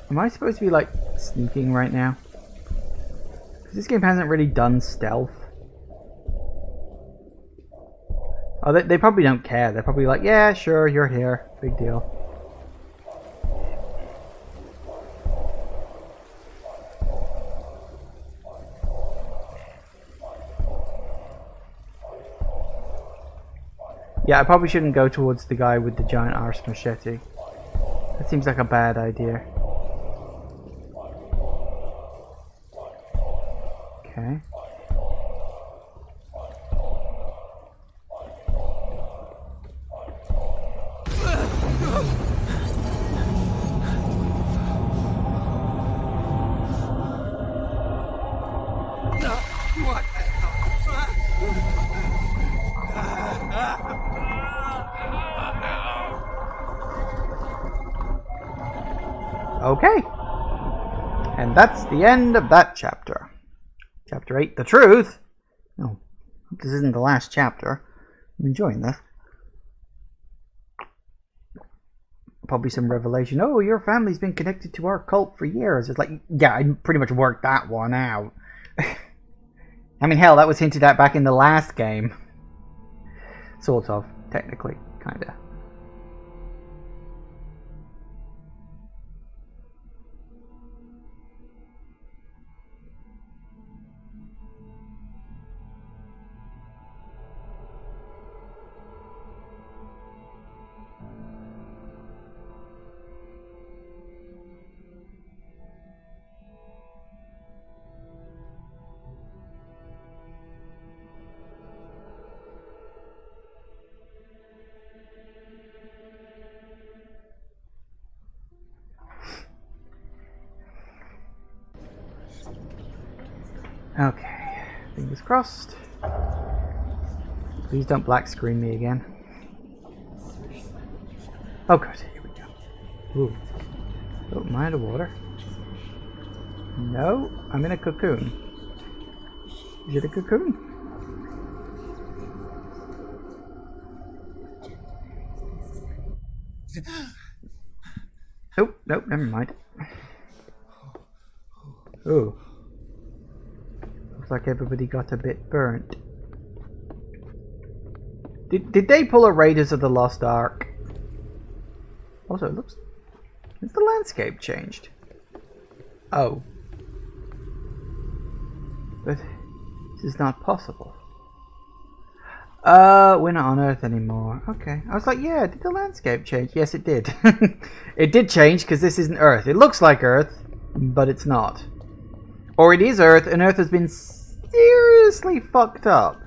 Speaker 1: Am I supposed to be like sneaking right now? Because this game hasn't really done stealth. Oh, they probably don't care. They're probably like, yeah, sure, you're here. Big deal. Yeah, I probably shouldn't go towards the guy with the giant arse machete. That seems like a bad idea. Okay. Okay. And that's the end of that chapter. Chapter 8, The Truth. Oh, this isn't the last chapter. I'm enjoying this. Probably some revelation. Oh, your family's been connected to our cult for years. It's like, yeah, I pretty much worked that one out. I mean, hell, that was hinted at back in the last game. Sort of, technically, kinda. Okay, fingers crossed. Please don't black screen me again. Oh good, here we go. Ooh. Oh, am I underwater? No, I'm in a cocoon. Is it a cocoon? Oh, nope, never mind. Ooh. Looks like everybody got a bit burnt. Did they pull a Raiders of the Lost Ark? Also, it looks... Has the landscape changed? Oh. But this is not possible. We're not on Earth anymore. Okay. I was like, yeah, did the landscape change? Yes, it did. It did change because this isn't Earth. It looks like Earth, but it's not. Or it is Earth, and Earth has been seriously fucked up.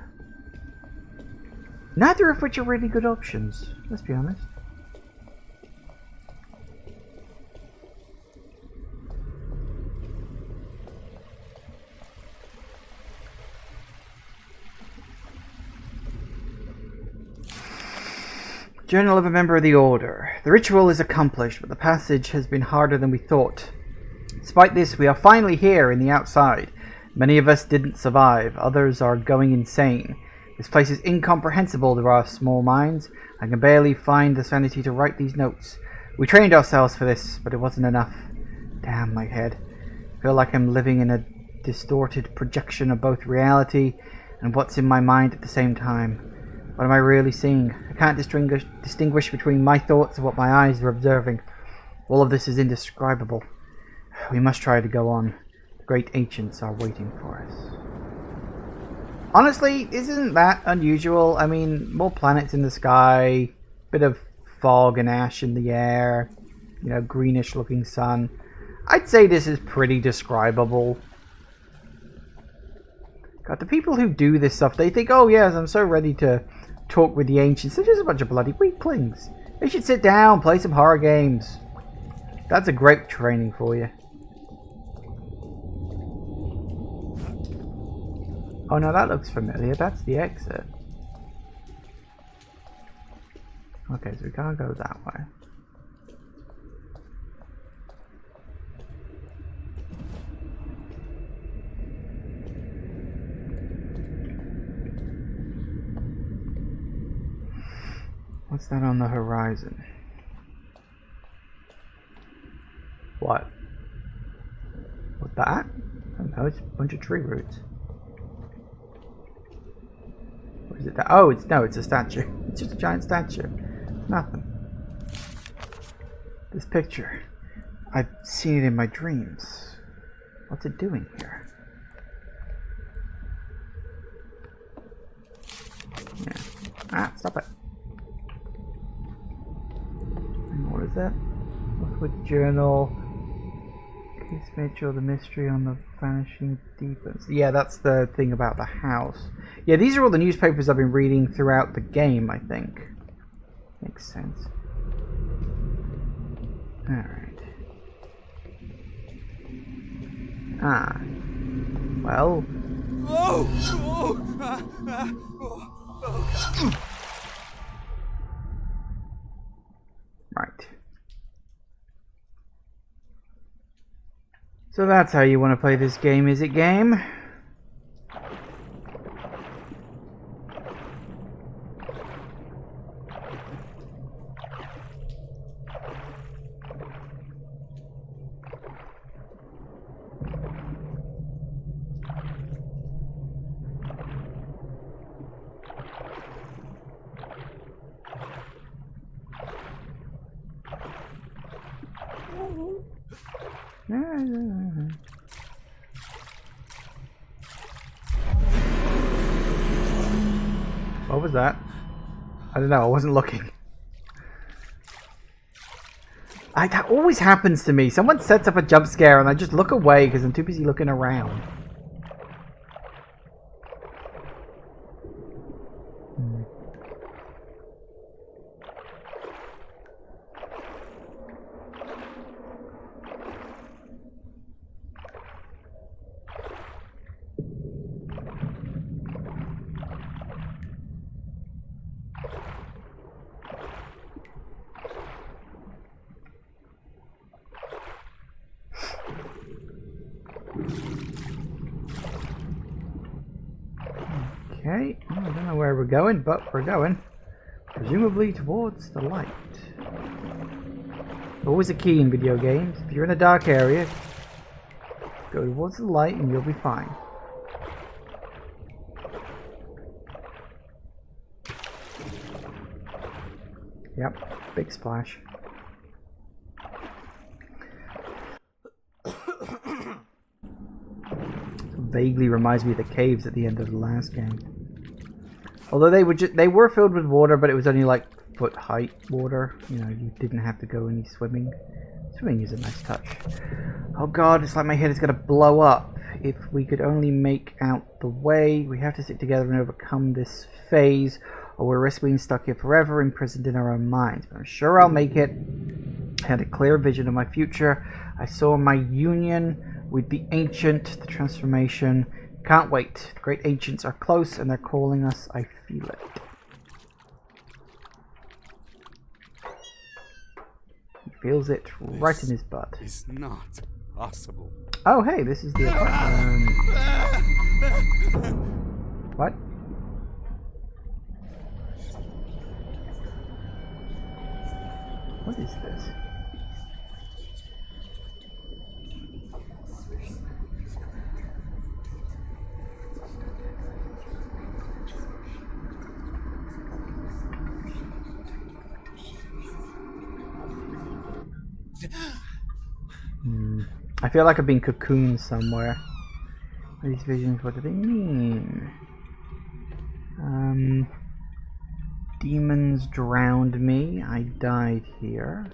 Speaker 1: Neither of which are really good options, let's be honest. Journal of a member of the Order. The ritual is accomplished, but the passage has been harder than we thought. Despite this, we are finally here in the outside. Many of us didn't survive, others are going insane. This place is incomprehensible to our small minds. I can barely find the sanity to write these notes. We trained ourselves for this, but it wasn't enough. Damn my head. I feel like I'm living in a distorted projection of both reality and what's in my mind at the same time. What am I really seeing? I can't distinguish between my thoughts and what my eyes are observing. All of this is indescribable. We must try to go on. The great ancients are waiting for us. Honestly, this isn't that unusual. I mean, more planets in the sky, bit of fog and ash in the air, you know, greenish looking sun. I'd say this is pretty describable. God, the people who do this stuff, they think, oh yes, I'm so ready to talk with the ancients. They're just a bunch of bloody weaklings. They should sit down, play some horror games. That's a great training for you. Oh no, that looks familiar. That's the exit. Okay, so we can't go that way. What's that on the horizon? What? What's that? I don't know, it's a bunch of tree roots. What is it? Oh, it's a statue. It's just a giant statue. Nothing. This picture. I've seen it in my dreams. What's it doing here? Yeah. Ah, stop it. And what is that? Look with journal. Case Mitchell, the mystery on the vanishing deepens. Yeah, that's the thing about the house. Yeah, these are all the newspapers I've been reading throughout the game, I think. Makes sense. Alright. Ah. Well. Right. So that's how you want to play this game, is it, game? What was that? I don't know, I wasn't looking. That always happens to me. Someone sets up a jump scare and I just look away because I'm too busy looking around. Okay, I don't know where we're going, but we're going. Presumably towards the light. Always a key in video games. If you're in a dark area, go towards the light and you'll be fine. Yep, big splash. Vaguely reminds me of the caves at the end of the last game. Although they were filled with water, but it was only like foot height water. You know, you didn't have to go any swimming. Swimming is a nice touch. Oh god, it's like my head is gonna blow up. If we could only make out the way. We have to stick together and overcome this phase, or we'll risk being stuck here forever, imprisoned in our own minds. But I'm sure I'll make it. I had a clear vision of my future. I saw my union with the ancient, the transformation. Can't wait. The great ancients are close and they're calling us. I feel it. He feels it right in his butt.
Speaker 3: It's not possible.
Speaker 1: Oh, hey, this is the apartment. What? What is this? I feel like I've been cocooned somewhere. These visions, what do they mean? Demons drowned me. I died here.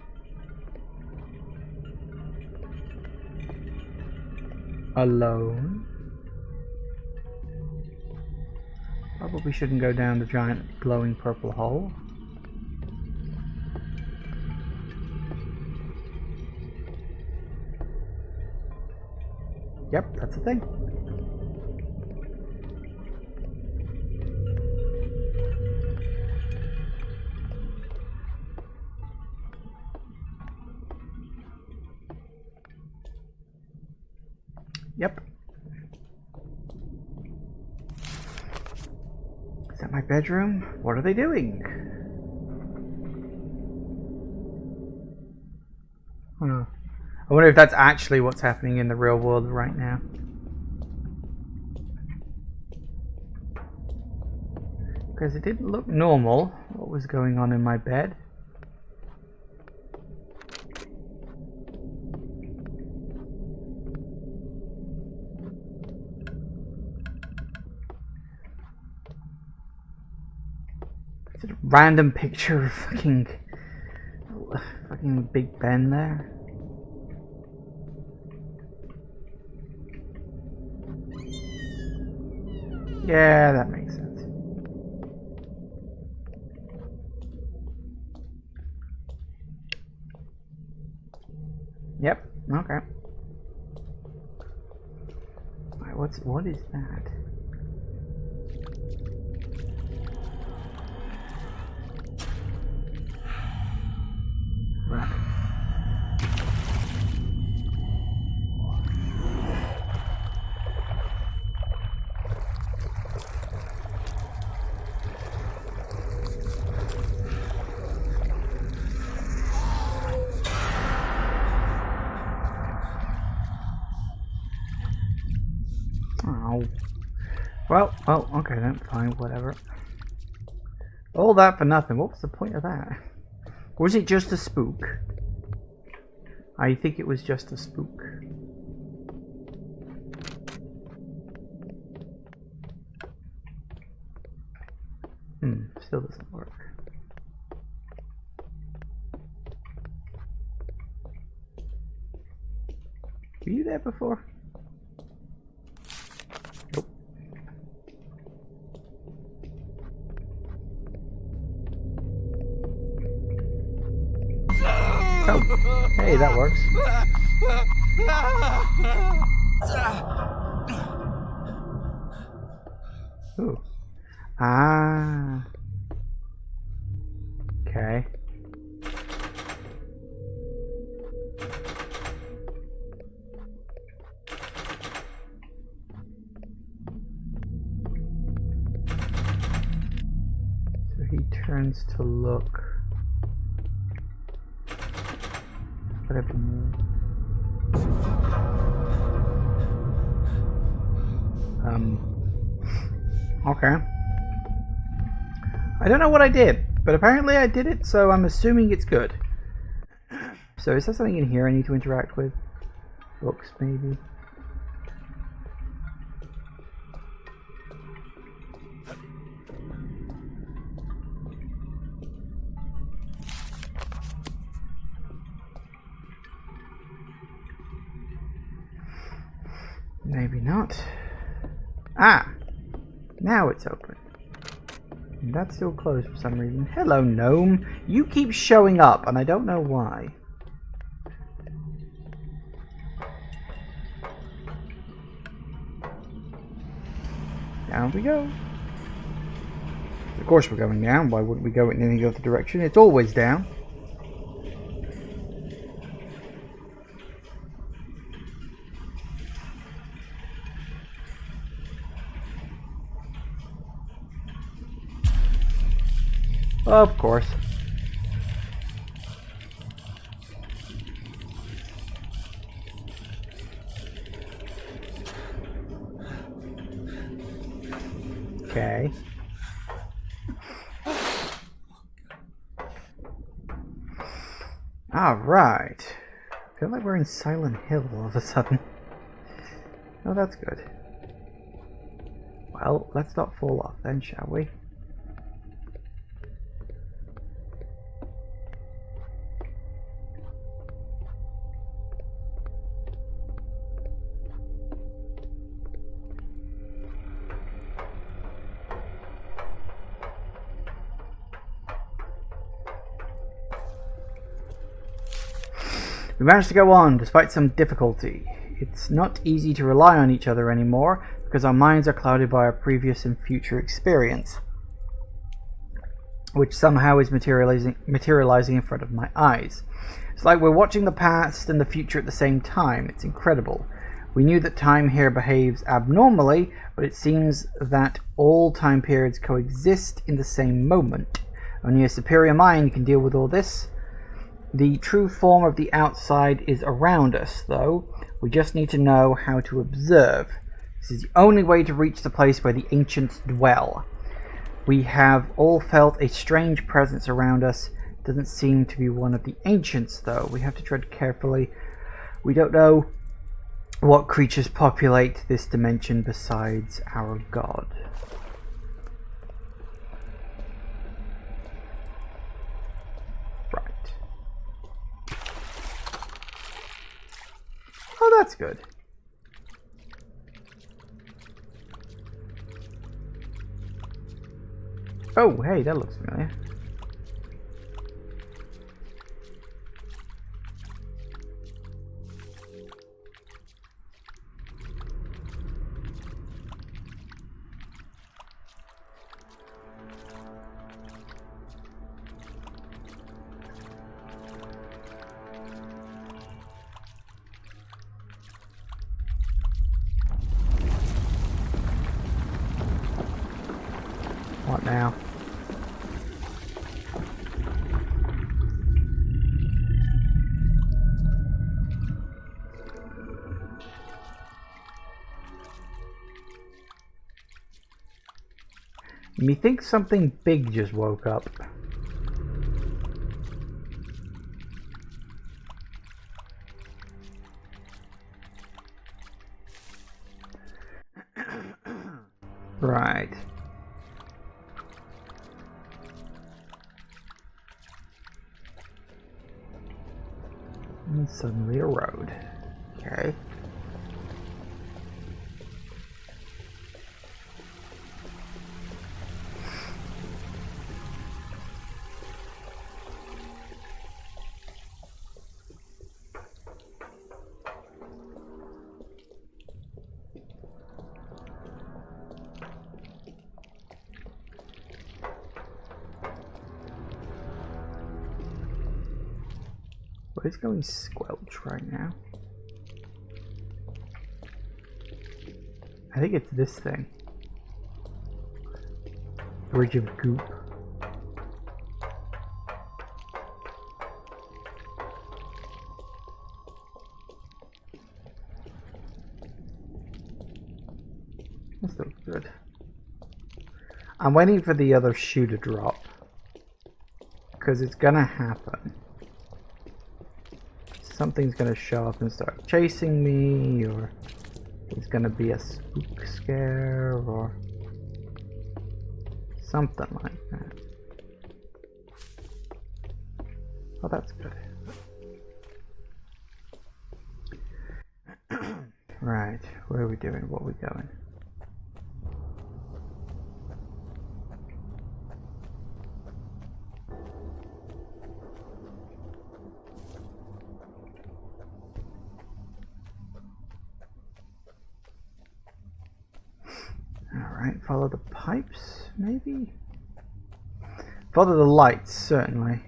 Speaker 1: Alone. Probably shouldn't go down the giant glowing purple hole. Yep, that's the thing. Yep. Is that my bedroom? What are they doing? I wonder if that's actually what's happening in the real world right now. Because it didn't look normal, what was going on in my bed. It's a random picture of fucking Big Ben there. Yeah, that makes sense. Yep, okay. Alright, what is that? Right. Oh. Well, okay then, fine, whatever. All that for nothing. What was the point of that? Was it just a spook? I think it was just a spook. Still doesn't work. Were you there before? Nope. Oh, hey, that works. Ooh. Ah. Okay. So he turns to look. Whatever. Okay. I don't know what I did, but apparently I did it, so I'm assuming it's good. So is there something in here I need to interact with? Books, maybe? Maybe not. Ah! Now it's open. And that's still closed for some reason. Hello, gnome. You keep showing up, and I don't know why. Down we go. Of course we're going down. Why wouldn't we go in any other direction? It's always down. Of course. Okay. Alright. I feel like we're in Silent Hill all of a sudden. Oh, that's good. Well, let's not fall off then, shall we? We managed to go on despite some difficulty. It's not easy to rely on each other anymore because our minds are clouded by our previous and future experience, which somehow is materializing in front of my eyes. It's like we're watching the past and the future at the same time. It's incredible. We knew that time here behaves abnormally, but it seems that all time periods coexist in the same moment. Only a superior mind can deal with all this. The true form of the outside is around us, though. We just need to know how to observe. This is the only way to reach the place where the ancients dwell. We have all felt a strange presence around us. It doesn't seem to be one of the ancients, though. We have to tread carefully. We don't know what creatures populate this dimension besides our god. Oh, that's good. Oh, hey, that looks familiar. What now? Methinks something big just woke up. Right. And suddenly a road. Okay. What is going squelch right now? I think it's this thing. Bridge of goop. That's still good. I'm waiting for the other shoe to drop. Because it's gonna happen. Something's gonna show up and start chasing me, or there's gonna be a spook scare, or something like that. Oh, that's good. Right, where are we doing? What are we going? Alright, follow the pipes, maybe? Follow the lights, certainly.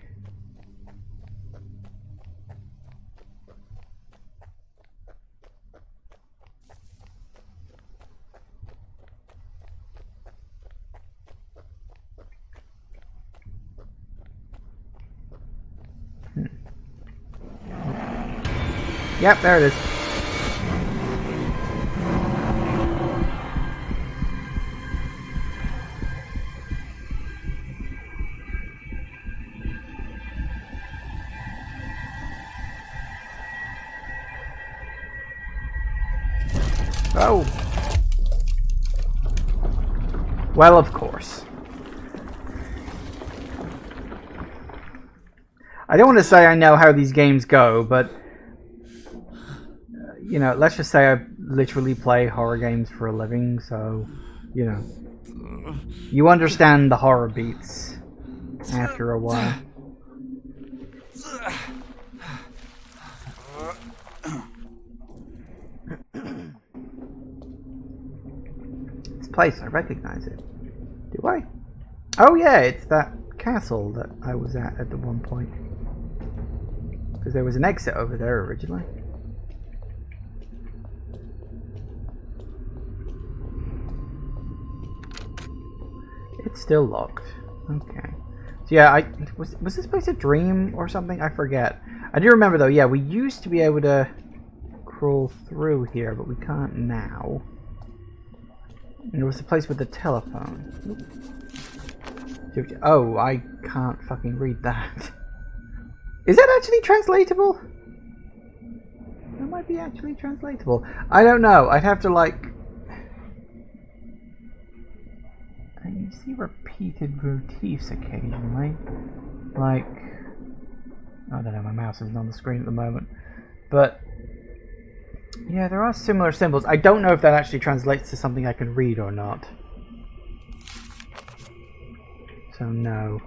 Speaker 1: Yep, there it is. Oh. Well, of course. I don't want to say I know how these games go, but you know, let's just say I literally play horror games for a living, so, you know, you understand the horror beats after a while. This place, I recognize it. Do I? Oh yeah, it's that castle that I was at the one point. Because there was an exit over there originally. It's still locked. Okay. So yeah, was this place a dream or something? I forget. I do remember though, yeah, we used to be able to crawl through here, but we can't now. And it was the place with the telephone. Oh, I can't fucking read that. Is that actually translatable? That might be actually translatable. I don't know. I'd have to like... You see repeated motifs occasionally. Like... I don't know, my mouse isn't on the screen at the moment. But... yeah, there are similar symbols. I don't know if that actually translates to something I can read or not. So no.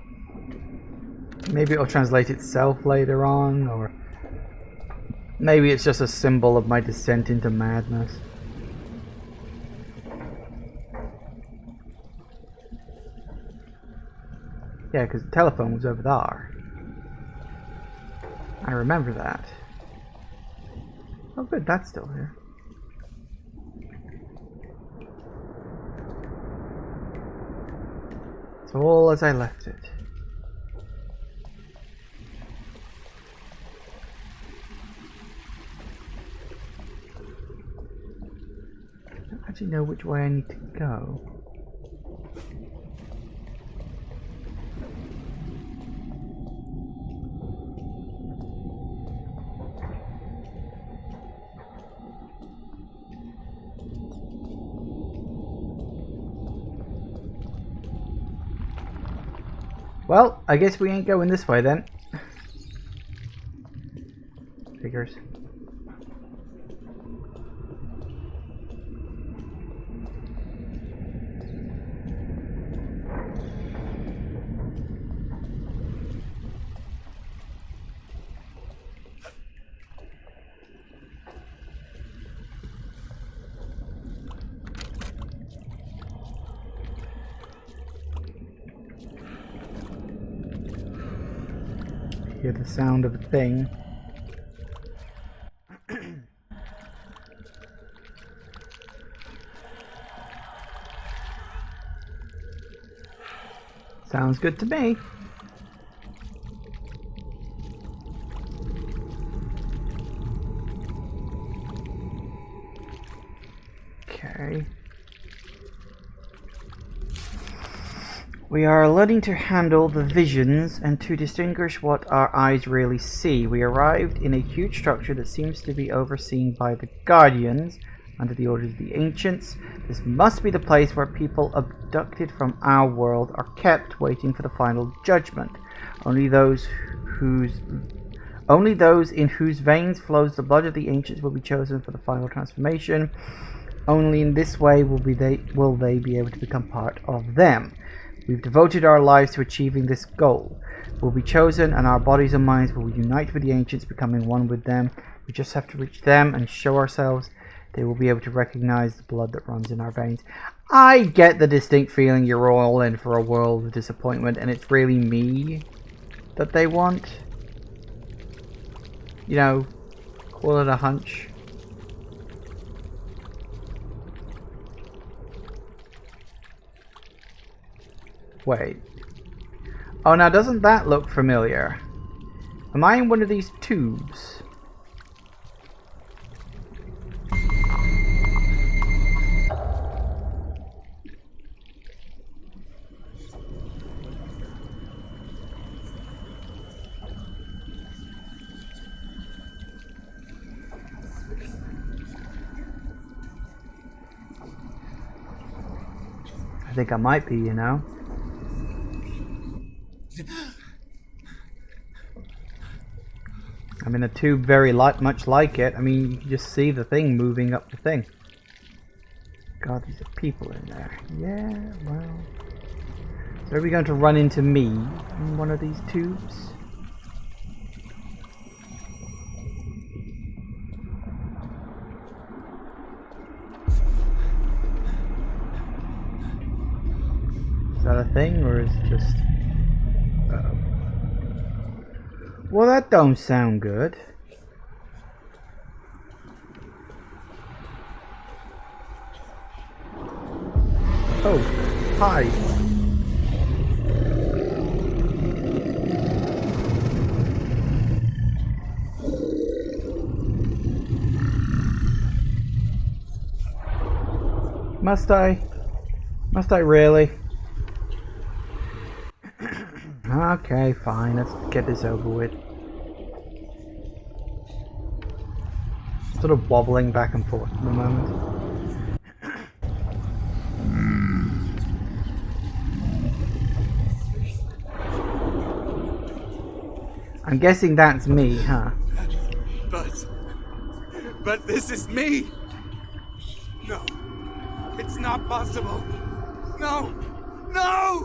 Speaker 1: Maybe it'll translate itself later on, or... maybe it's just a symbol of my descent into madness. Yeah, because the telephone was over there. I remember that. Oh good, that's still here. It's all as I left it. I don't actually know which way I need to go. Well, I guess we ain't going this way then. Figures. Hear the sound of a thing. Sounds good to me. Okay. We are learning to handle the visions and to distinguish what our eyes really see. We arrived in a huge structure that seems to be overseen by the Guardians under the orders of the Ancients. This must be the place where people abducted from our world are kept, waiting for the final judgment. Only those in whose veins flows the blood of the Ancients will be chosen for the final transformation. Only in this way will they be able to become part of them. We've devoted our lives to achieving this goal. We'll be chosen, and our bodies and minds will unite with the Ancients, becoming one with them. We just have to reach them and show ourselves. They will be able to recognize the blood that runs in our veins. I get the distinct feeling you're all in for a world of disappointment, and it's really me that they want. You know, call it a hunch. Wait. Oh, now doesn't that look familiar? Am I in one of these tubes? I think I might be, you know. I'm in a tube very much like it. I mean, you can just see the thing moving up the thing. God, these are people in there. Yeah, well. So are we going to run into me in one of these tubes? Is that a thing, or is it just... Uh-oh. Well, that don't sound good. Oh, hi. Must I? Must I really? Okay, fine. Let's get this over with. Sort of wobbling back and forth at the moment. I'm guessing that's me, huh?
Speaker 3: But this is me! No, it's not possible! No! No!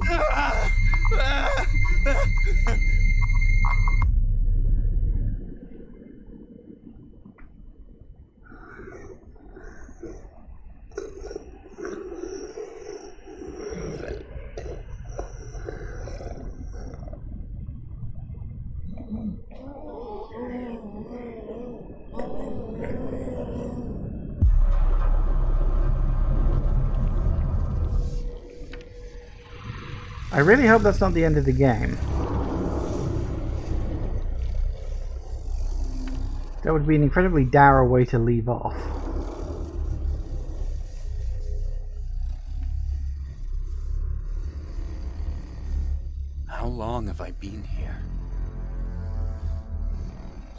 Speaker 1: I really hope that's not the end of the game. That would be an incredibly dour way to leave off.
Speaker 3: How long have I been here?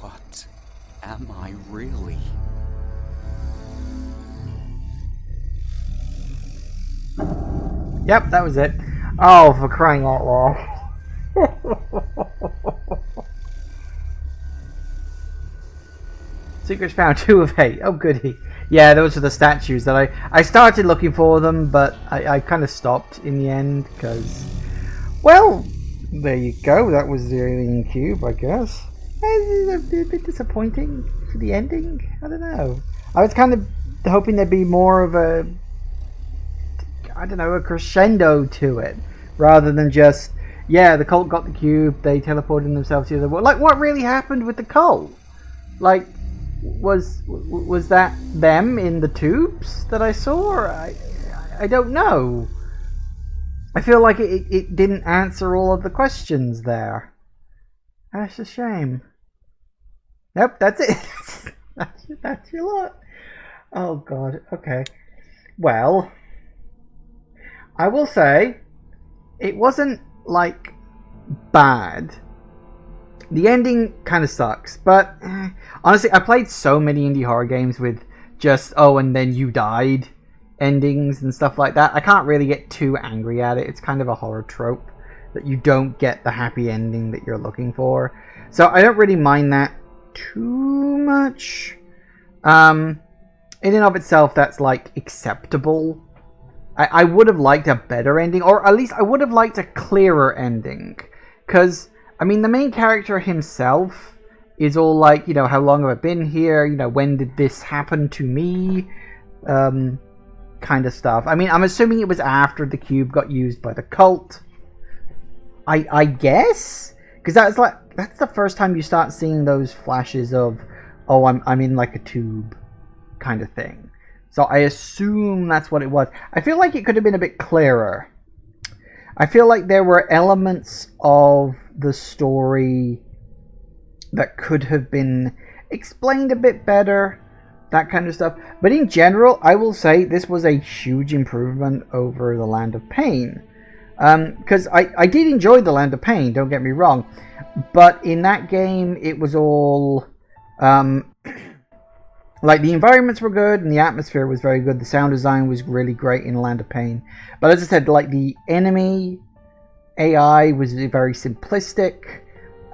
Speaker 3: What am I really?
Speaker 1: Yep, that was it. Oh, for crying out loud. Secrets found 2 of 8. Oh, goody. Yeah, those are the statues that I started looking for them, but I kind of stopped in the end because, well, there you go. That was the alien cube, I guess. It's a bit disappointing for the ending. I don't know. I was kind of hoping there'd be more of a, I don't know, a crescendo to it, rather than just, yeah, the cult got the cube, they teleported themselves to the other world. Like, what really happened with the cult? Like, was that them in the tubes that I saw? Or I don't know. I feel like it didn't answer all of the questions there. That's a shame. Nope, that's it. That's your lot. Oh god, okay. Well, I will say it wasn't like bad. The ending kind of sucks, but honestly, I played so many indie horror games with just, oh, and then you died endings and stuff like that. I can't really get too angry at it. It's kind of a horror trope that you don't get the happy ending that you're looking for. So I don't really mind that too much. In and of itself, that's like acceptable. I would have liked a better ending, or at least I would have liked a clearer ending. Because, I mean, the main character himself is all like, you know, how long have I been here? You know, when did this happen to me? Kind of stuff. I mean, I'm assuming it was after the cube got used by the cult. I guess? Because that's the first time you start seeing those flashes of, oh, I'm in like a tube kind of thing. So I assume that's what it was. I feel like it could have been a bit clearer. I feel like there were elements of the story that could have been explained a bit better, that kind of stuff. But in general, I will say this was a huge improvement over The Land of Pain. Because I did enjoy The Land of Pain, don't get me wrong. But in that game, it was all... like, the environments were good, and the atmosphere was very good. The sound design was really great in Land of Pain. But as I said, like, the enemy AI was very simplistic,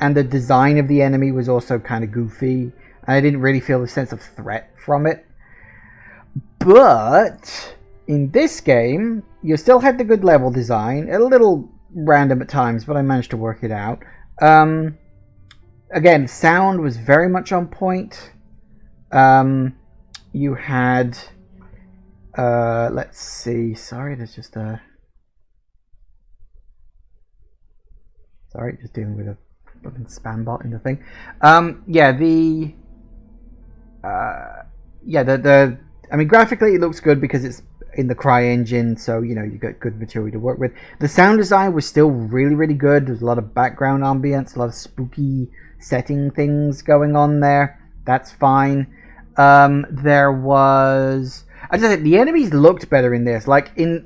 Speaker 1: and the design of the enemy was also kind of goofy. And I didn't really feel a sense of threat from it. But in this game, you still had the good level design. A little random at times, but I managed to work it out. Again, sound was very much on point. You had, let's see, sorry, there's just a, sorry, just dealing with a fucking spam bot in the thing. I mean, graphically it looks good because it's in the Cry engine, so, you know, you got good material to work with. The sound design was still really, really good. There's a lot of background ambience, a lot of spooky setting things going on there. That's fine. There was, I just said, the enemies looked better in this. Like in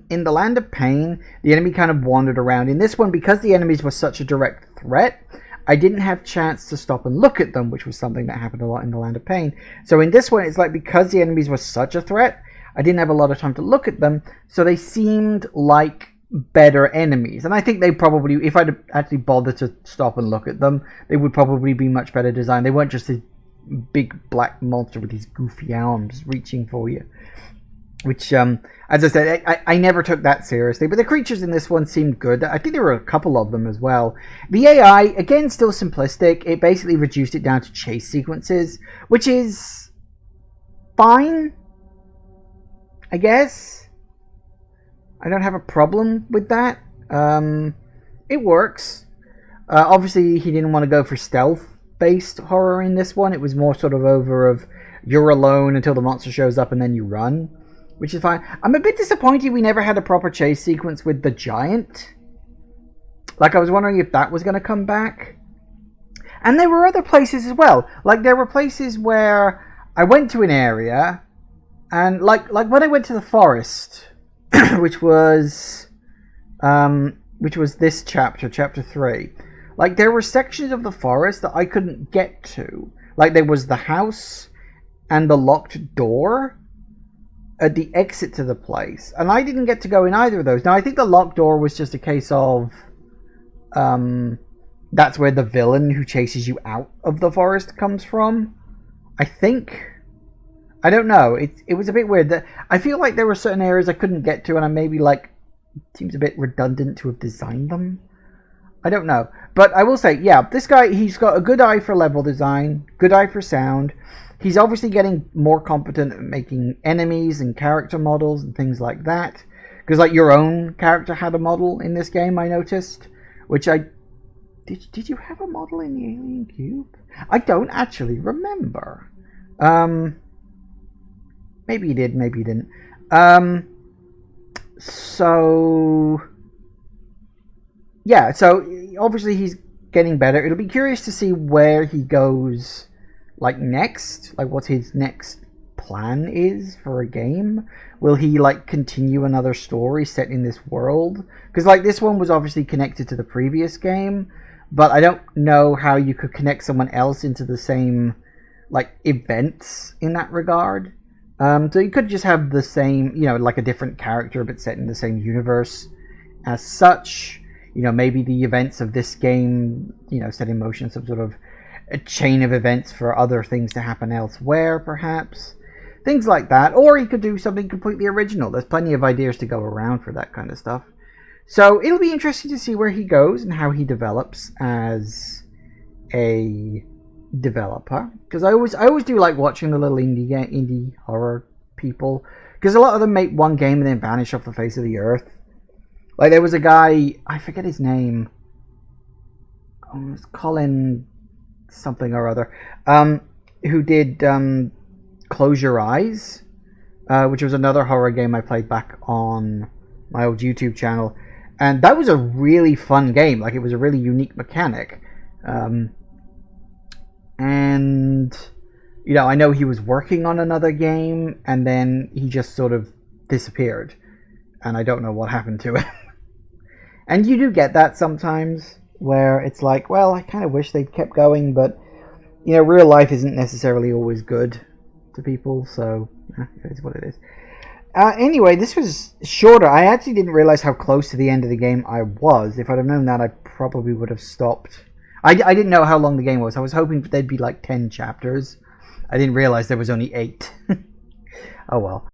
Speaker 1: The Land of Pain, the enemy kind of wandered around. In this one, because the enemies were such a direct threat, I didn't have chance to stop and look at them, which was something that happened a lot in The Land of Pain. So in this one, it's like, because the enemies were such a threat, I didn't have a lot of time to look at them, so they seemed like better enemies. And I think they probably, if I'd actually bothered to stop and look at them, they would probably be much better designed. They weren't just this big black monster with these goofy arms reaching for you, which as I said, I never took that seriously. But the creatures in this one seemed good. I think there were a couple of them as well. The AI, again, still simplistic. It basically reduced it down to chase sequences, which is fine, I guess. I don't have a problem with that. It works. Obviously he didn't want to go for stealth based horror in this one. It was more sort of over of you're alone until the monster shows up and then you run, which is fine. I'm a bit disappointed we never had a proper chase sequence with the giant. Like, I was wondering if that was going to come back. And there were other places as well. Like, there were places where I went to an area, and like when I went to the forest, which was this chapter 3. Like, there were sections of the forest that I couldn't get to. Like, there was the house and the locked door at the exit to the place. And I didn't get to go in either of those. Now, I think the locked door was just a case of that's where the villain who chases you out of the forest comes from. I think. I don't know. It was a bit weird. I feel like there were certain areas I couldn't get to, and I maybe like it seems a bit redundant to have designed them. I don't know. But I will say, yeah, this guy, he's got a good eye for level design, good eye for sound. He's obviously getting more competent at making enemies and character models and things like that. Because, like, your own character had a model in this game, I noticed. Which I... Did you have a model in the Alien Cube? I don't actually remember. Maybe you did, maybe you didn't. So... yeah, so obviously he's getting better. It'll be curious to see where he goes, like, next. Like, what his next plan is for a game. Will he, like, continue another story set in this world? Because, like, this one was obviously connected to the previous game, but I don't know how you could connect someone else into the same, like, events in that regard. So you could just have the same, you know, like a different character, but set in the same universe as such. You know, maybe the events of this game, you know, set in motion some sort of a chain of events for other things to happen elsewhere, perhaps. Things like that. Or he could do something completely original. There's plenty of ideas to go around for that kind of stuff. So it'll be interesting to see where he goes and how he develops as a developer. Because I always do like watching the little indie horror people. Because a lot of them make one game and then vanish off the face of the earth. Like, there was a guy, I forget his name. Oh, it's Colin something or other. Who did Close Your Eyes, which was another horror game I played back on my old YouTube channel. And that was a really fun game. Like, it was a really unique mechanic. And, you know, I know he was working on another game, and then he just sort of disappeared. And I don't know what happened to it. And you do get that sometimes, where it's like, well, I kind of wish they'd kept going, but, you know, real life isn't necessarily always good to people, so it is what it is. Anyway, this was shorter. I actually didn't realize how close to the end of the game I was. If I'd have known that, I probably would have stopped. I didn't know how long the game was. I was hoping there'd be like 10 chapters. I didn't realize there was only 8. Oh well.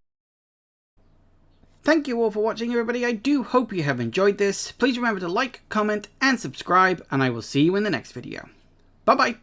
Speaker 1: Thank you all for watching, everybody. I do hope you have enjoyed this. Please remember to like, comment, and subscribe, and I will see you in the next video. Bye-bye.